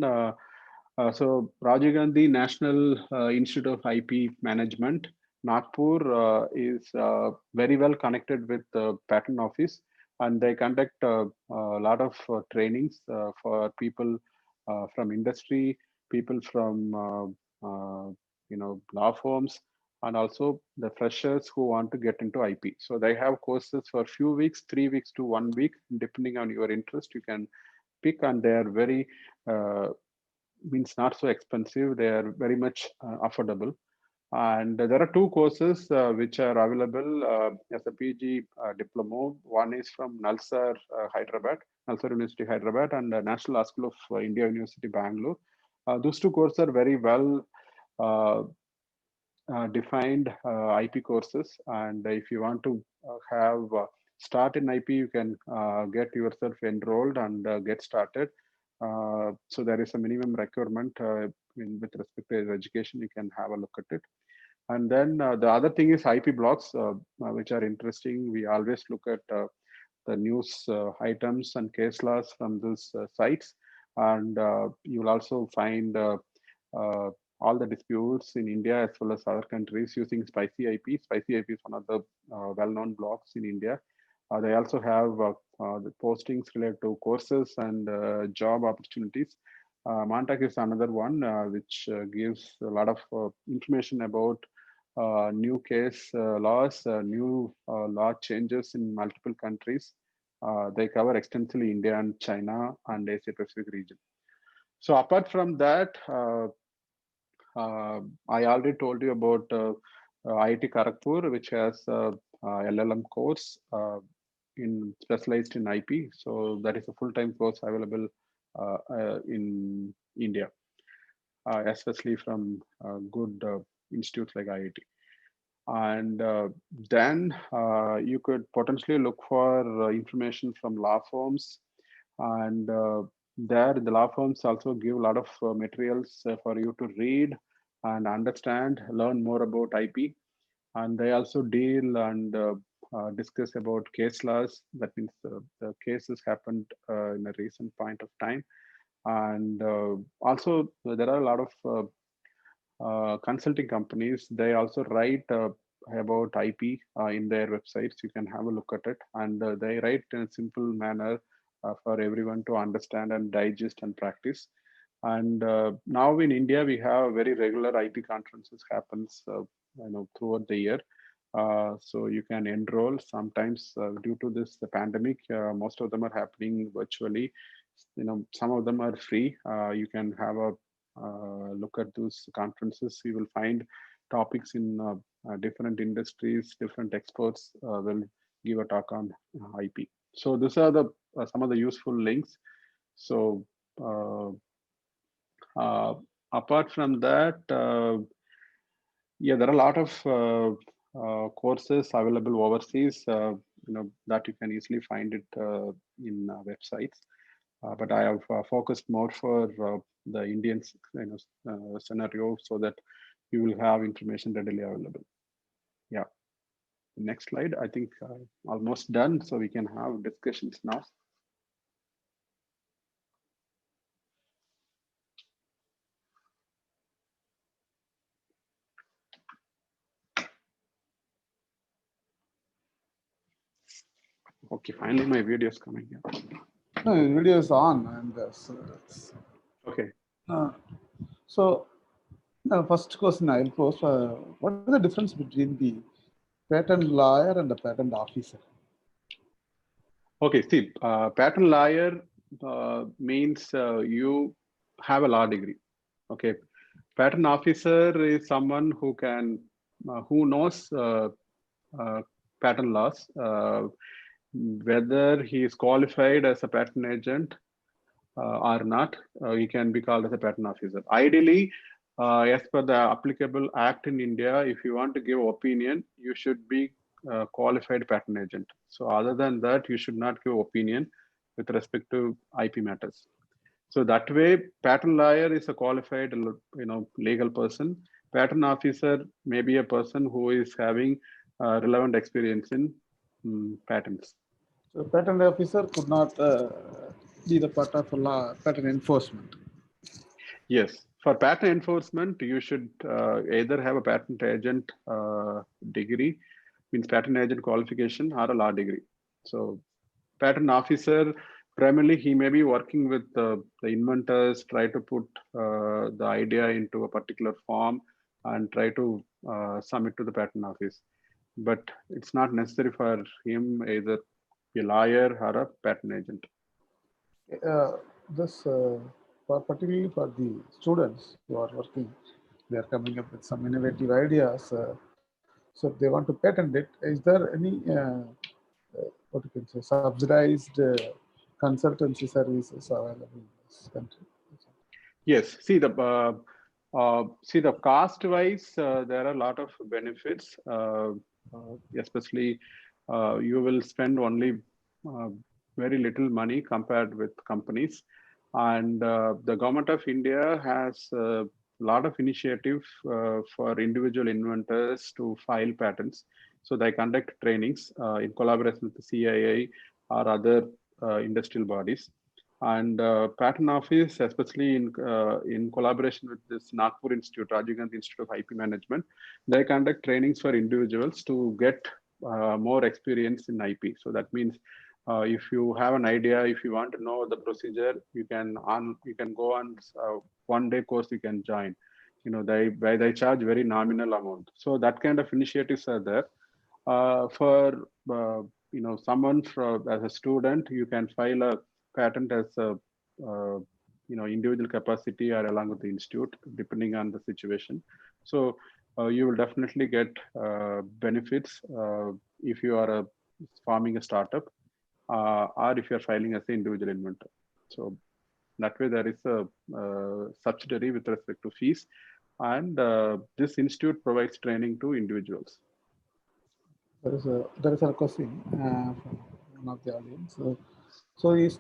so Rajiv Gandhi National Institute of IP Management, Nagpur is very well connected with the patent office, and they conduct a lot of trainings for people from industry, people from law firms, and also the freshers who want to get into IP. So they have courses for a few weeks, 3 weeks to 1 week, depending on your interest. You can pick, and they are very means not so expensive. They are very much affordable. And there are two courses which are available as a PG diploma. One is from Nalsar, Hyderabad, Nalsar University, Hyderabad, and National Law School of India University, Bangalore. Those two courses are very well defined IP courses. And if you want to have start in IP, you can get yourself enrolled and get started. So there is a minimum requirement with respect to education. You can have a look at it. And then the other thing is IP blogs, which are interesting. We always look at the news items and case laws from those sites. And you'll also find all the disputes in India as well as other countries using Spicy IP. Spicy IP is one of the well-known blogs in India. They also have the postings related to courses and job opportunities. Montauk is another one which gives a lot of information about new case laws, new law changes in multiple countries. They cover extensively India and China and Asia Pacific region. So apart from that, I already told you about IIT Kharagpur, which has LLM course. in specialized in IP. So that is a full-time course available in India, especially from good institutes like IIT. And then you could potentially look for information from law firms, and there the law firms also give a lot of materials for you to read and understand, learn more about IP. And they also deal and discuss about case laws. That means the cases happened in a recent point of time. And also there are a lot of consulting companies. They also write about IP in their websites. You can have a look at it, and they write in a simple manner for everyone to understand and digest and practice. And now in India, we have very regular IP conferences happens, throughout the year. So you can enroll. Sometimes due to this the pandemic, most of them are happening virtually. Some of them are free. You can have a look at those conferences. You will find topics in different industries. Different experts will give a talk on IP. So these are the some of the useful links. So apart from that, yeah, there are a lot of courses available overseas. That you can easily find it in websites. But I have focused more for the Indian scenario, so that you will have information readily available. Yeah. Next slide. I think almost done, so we can have discussions now. Okay, finally my video is coming here. No, the video is on, and okay. So first question I'll pose: what is the difference between the patent lawyer and the patent officer? Okay, see, patent lawyer means you have a law degree. Okay, patent officer is someone who can who knows patent laws, whether he is qualified as a patent agent or not. He can be called as a patent officer. Ideally, as per the applicable act in India, if you want to give opinion, you should be qualified patent agent. So other than that, you should not give opinion with respect to IP matters. So that way, patent lawyer is a qualified, legal person. Patent officer may be a person who is having relevant experience in patents. So patent officer could not be the part of law, patent enforcement. Yes, for patent enforcement, you should either have a patent agent degree, means patent agent qualification, or a law degree. So patent officer, primarily he may be working with the inventors, try to put the idea into a particular form and try to submit to the patent office. But it's not necessary for him either a lawyer or a patent agent. This particularly for the students who are working, they are coming up with some innovative ideas. So if they want to patent it, is there any what you can say subsidized consultancy services available in this country? Yes, see the cost wise, there are a lot of benefits, especially you will spend only very little money compared with companies. And the government of India has a lot of initiative for individual inventors to file patents. So they conduct trainings in collaboration with the CIA or other industrial bodies. And patent office, especially in collaboration with this Nagpur Institute, Rajiv Gandhi Institute of IP Management, they conduct trainings for individuals to get more experience in IP. So that means if you have an idea, if you want to know the procedure, you can go on 1-day course. You can join. They charge very nominal amount. So that kind of initiatives are there. For someone as a student, you can file a patent as a individual capacity or along with the institute, depending on the situation. So you will definitely get benefits if you are forming a startup. or if you're filing as an individual inventor. So that way there is a subsidiary with respect to fees, and this institute provides training to individuals. There is a question from one of the audience. So he's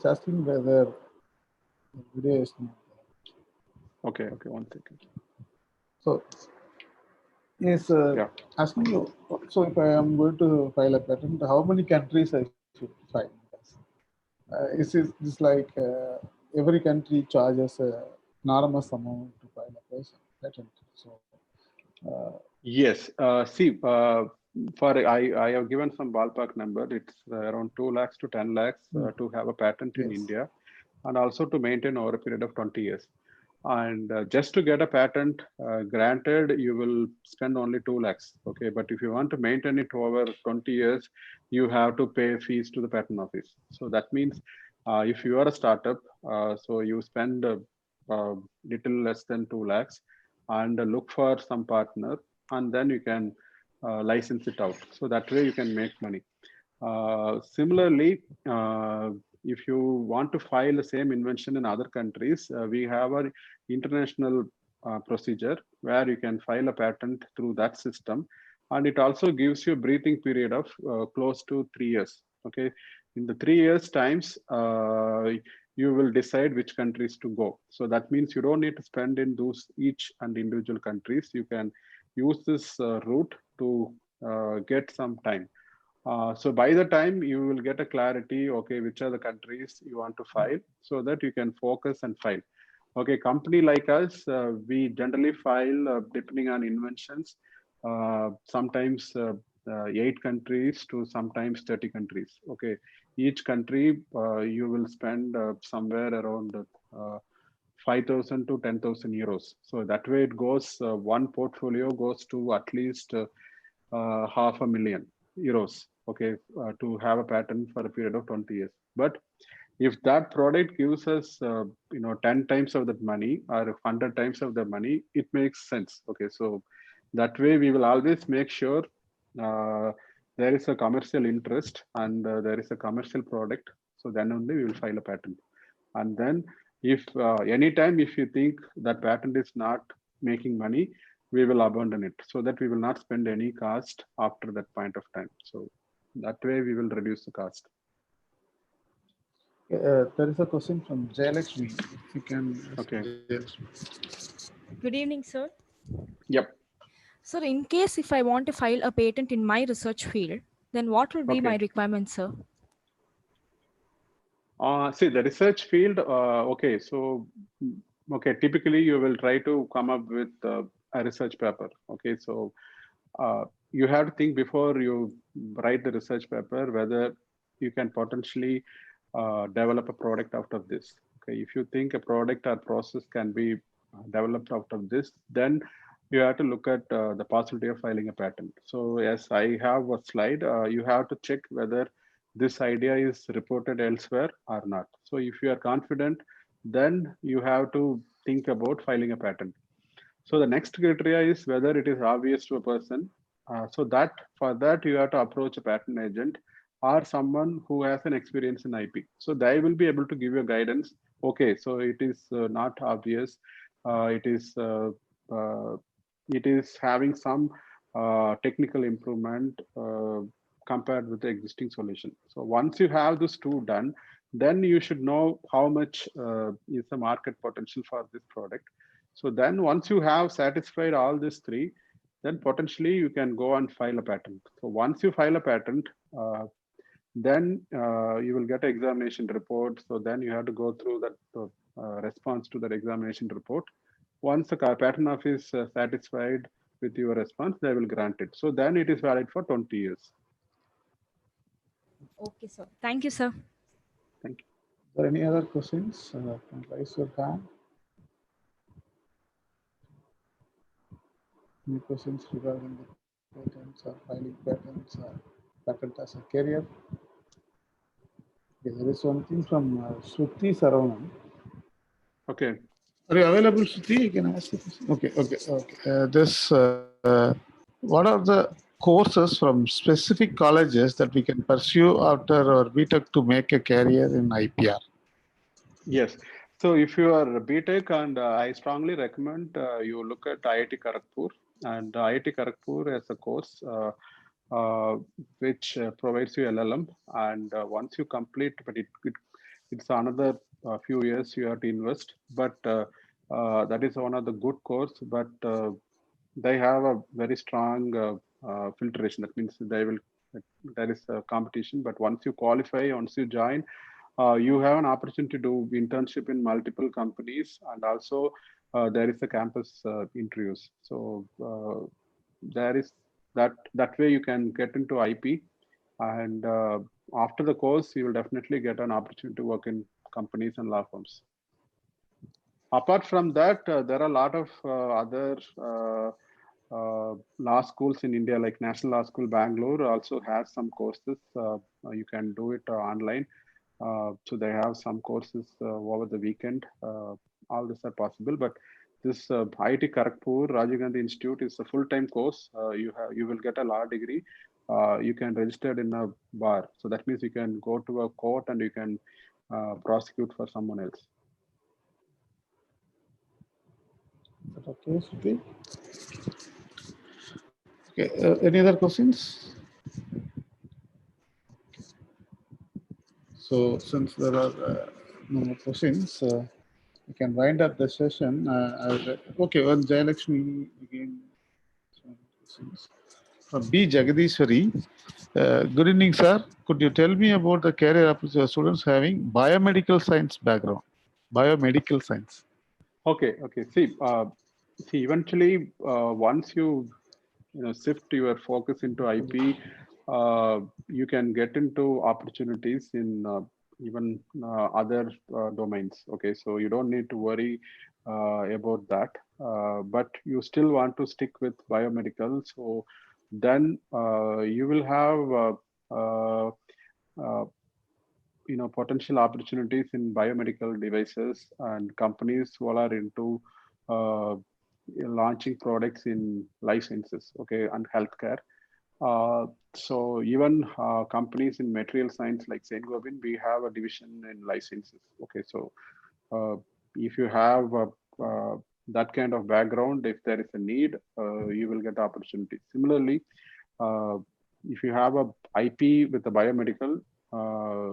asking whether the video is not there. Okay, 1 second. So he's asking you. So if I am going to file a patent, how many countries I should file? Is this like every country charges an enormous amount to file a patent? So yes, see, I have given some ballpark number. It's around 2 lakhs to 10 lakhs to have a patent in India, and also to maintain over a period of 20 years. And just to get a patent granted, you will spend only 2 lakhs. Okay, but if you want to maintain it over 20 years, you have to pay fees to the patent office. So that means if you are a startup, so you spend little less than 2 lakhs and look for some partner, and then you can license it out. So that way you can make money. Similarly, if you want to file the same invention in other countries, we have an international procedure where you can file a patent through that system. And it also gives you a breathing period of close to 3 years. Okay, in the 3 years times, you will decide which countries to go. So that means you don't need to spend in those each and individual countries. You can use this route to get some time. So by the time you will get a clarity, okay, which are the countries you want to file, so that you can focus and file. Okay, company like us, we generally file depending on inventions, sometimes 8 countries to sometimes 30 countries. Okay, each country you will spend somewhere around 5,000 to 10,000 euros. So that way it goes, one portfolio goes to at least €500,000, okay, to have a patent for a period of 20 years. But if that product gives us 10 times of that money or 100 times of the money, it makes sense. Okay, so that way we will always make sure there is a commercial interest and there is a commercial product. So then only we will file a patent. And then if anytime if you think that patent is not making money, we will abandon it, so that we will not spend any cost after that point of time. So that way we will reduce the cost. there is a question from Jayalakshmi. If you can. Okay. Good evening, sir. Yep. Sir, in case if I want to file a patent in my research field, then what will be my requirements, sir? See, the research field, okay, so, okay, typically you will try to come up with a research paper. Okay, so you have to think before you write the research paper whether you can potentially develop a product out of this. Okay, if you think a product or process can be developed out of this, then you have to look at the possibility of filing a patent. So yes, I have a slide. You have to check whether this idea is reported elsewhere or not. So if you are confident, then you have to think about filing a patent. So the next criteria is whether it is obvious to a person. So that for that you have to approach a patent agent or someone who has an experience in IP. So they will be able to give you guidance. Okay, so it is not obvious. It is having some technical improvement compared with the existing solution. So once you have those two done, then you should know how much is the market potential for this product. So then once you have satisfied all these three, then potentially you can go and file a patent. So once you file a patent, then you will get an examination report. So then you have to go through that response to that examination report. Once the patent office is satisfied with your response, they will grant it. So then it is valid for 20 years. Okay, sir. Thank you, sir. Thank you. Are there any other questions? Raise your hand. Any questions regarding the patents or filing patents or patent as a career? Okay, there is one thing from Shruti Saravanan. Okay. Are you available, Shruti? You can ask the question. Okay. What are the courses from specific colleges that we can pursue after our BTech to make a career in IPR? Yes. So if you are a BTech, and I strongly recommend you look at IIT Kharagpur, and IIT Kharagpur has a course uh, which provides you LLM, and once you complete, but it's another few years you have to invest, but that is one of the good course, but they have a very strong filtration. That means there is a competition, but once you qualify, once you join, you have an opportunity to do internship in multiple companies, and also there is a campus interviews. So there is that way you can get into IP, and after the course, you will definitely get an opportunity to work in companies and law firms. Apart from that, there are a lot of other law schools in India, like National Law School Bangalore also has some courses. You can do it online. So they have some courses over the weekend. All this are possible, but this IIT Kharagpur Rajiv Gandhi Institute is a full-time course. You will get a law degree. You can register in a bar, so that means you can go to a court and you can prosecute for someone else. Okay, Shruti? Okay, any other questions? So since there are no more questions, we can wind up the session. Okay, one Jayalakshmi again. From B. Jagadishwari. Good evening, sir. Could you tell me about the career of students having biomedical science background? Biomedical science. Okay. See, eventually, once you shift your focus into IP, you can get into opportunities in even other domains. Okay, so you don't need to worry about that, but you still want to stick with biomedical. So then you will have uh, potential opportunities in biomedical devices and companies who are into uh, launching products in life sciences, okay, and healthcare. So even companies in material science like Saint Gobain, we have a division in life sciences. Okay, so uh, if you have that kind of background, if there is a need, you will get opportunities. Similarly, uh, if you have a IP with the biomedical,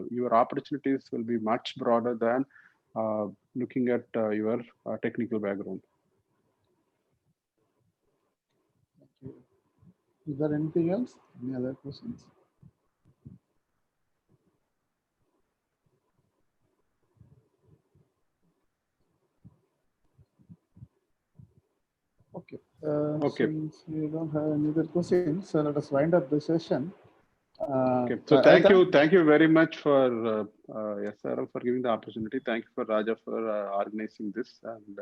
your opportunities will be much broader than looking at your technical background. Is there anything else? Any other questions? Okay. Okay. Since we don't have any other questions, so let us wind up the session. Okay. So thank you very much for SRL for giving the opportunity. Thank you for Raja for organizing this, and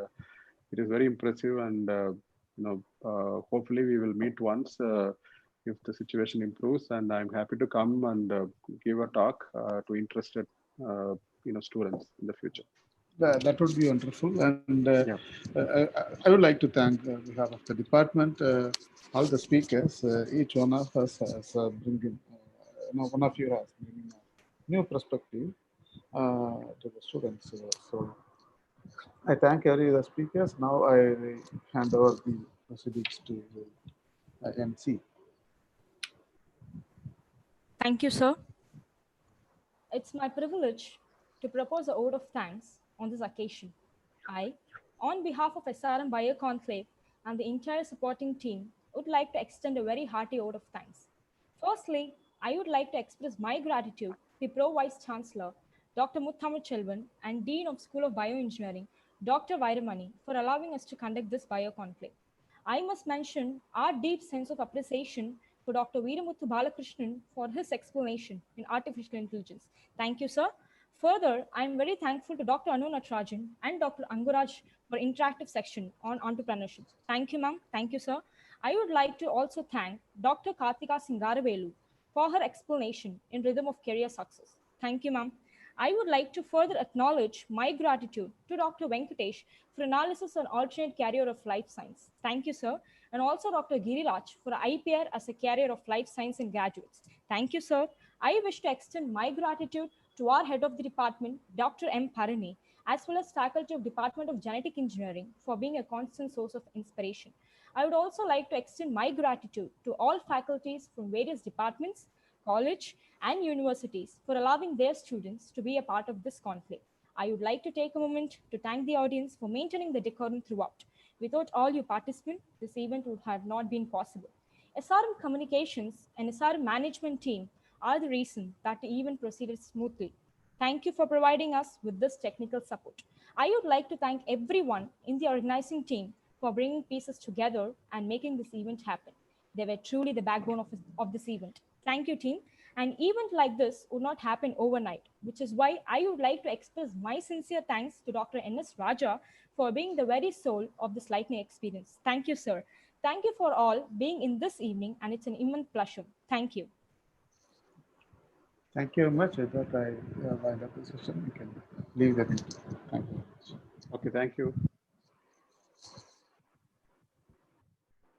it is very impressive. And hopefully we will meet once if the situation improves. And I'm happy to come and give a talk to interested students in the future. That would be wonderful. And I would like to thank on behalf of the department, all the speakers. Each one of us has bringing, one of you has bringing a new perspective to the students. So I thank every other speakers. Now I hand over the proceedings to MC. Thank you, sir. It's my privilege to propose a vote of thanks on this occasion. I, on behalf of SRM BioConclave and the entire supporting team, would like to extend a very hearty vote of thanks. Firstly, I would like to express my gratitude to the Pro Vice Chancellor, Dr. Muthamar Chelvan, and Dean of School of Bioengineering, Dr. Vairamani, for allowing us to conduct this BioConclave. I must mention our deep sense of appreciation for Dr. Veeramuthu Balakrishnan for his explanation in artificial intelligence. Thank you, sir. Further, I am very thankful to Dr. Anu Natarajan and Dr. Anguraj for interactive section on entrepreneurship. Thank you, ma'am. Thank you, sir. I would like to also thank Dr. Kartika Singaravelu for her explanation in Rhythm of Career Success. Thank you, ma'am. I would like to further acknowledge my gratitude to Dr. Venkatesh for analysis on alternate carrier of life science. Thank you, sir. And also Dr. Giriraj for IPR as a carrier of life science and graduates. Thank you, sir. I wish to extend my gratitude to our head of the department, Dr. M. Parani, as well as faculty of Department of Genetic Engineering for being a constant source of inspiration. I would also like to extend my gratitude to all faculties from various departments, college, and universities for allowing their students to be a part of this conclave. I would like to take a moment to thank the audience for maintaining the decorum throughout. Without all you participants, this event would have not been possible. SRM Communications and SRM management team are the reason that the event proceeded smoothly. Thank you for providing us with this technical support. I would like to thank everyone in the organizing team for bringing pieces together and making this event happen. They were truly the backbone of this event. Thank you, team. An event like this would not happen overnight, which is why I would like to express my sincere thanks to Dr. N.S. Raja for being the very soul of this lightning experience. Thank you, sir. Thank you for all being in this evening, and it's an immense pleasure. Thank you. Thank you very much. I thought I wind up the session. You can leave the meeting. Thank you. Okay, thank you.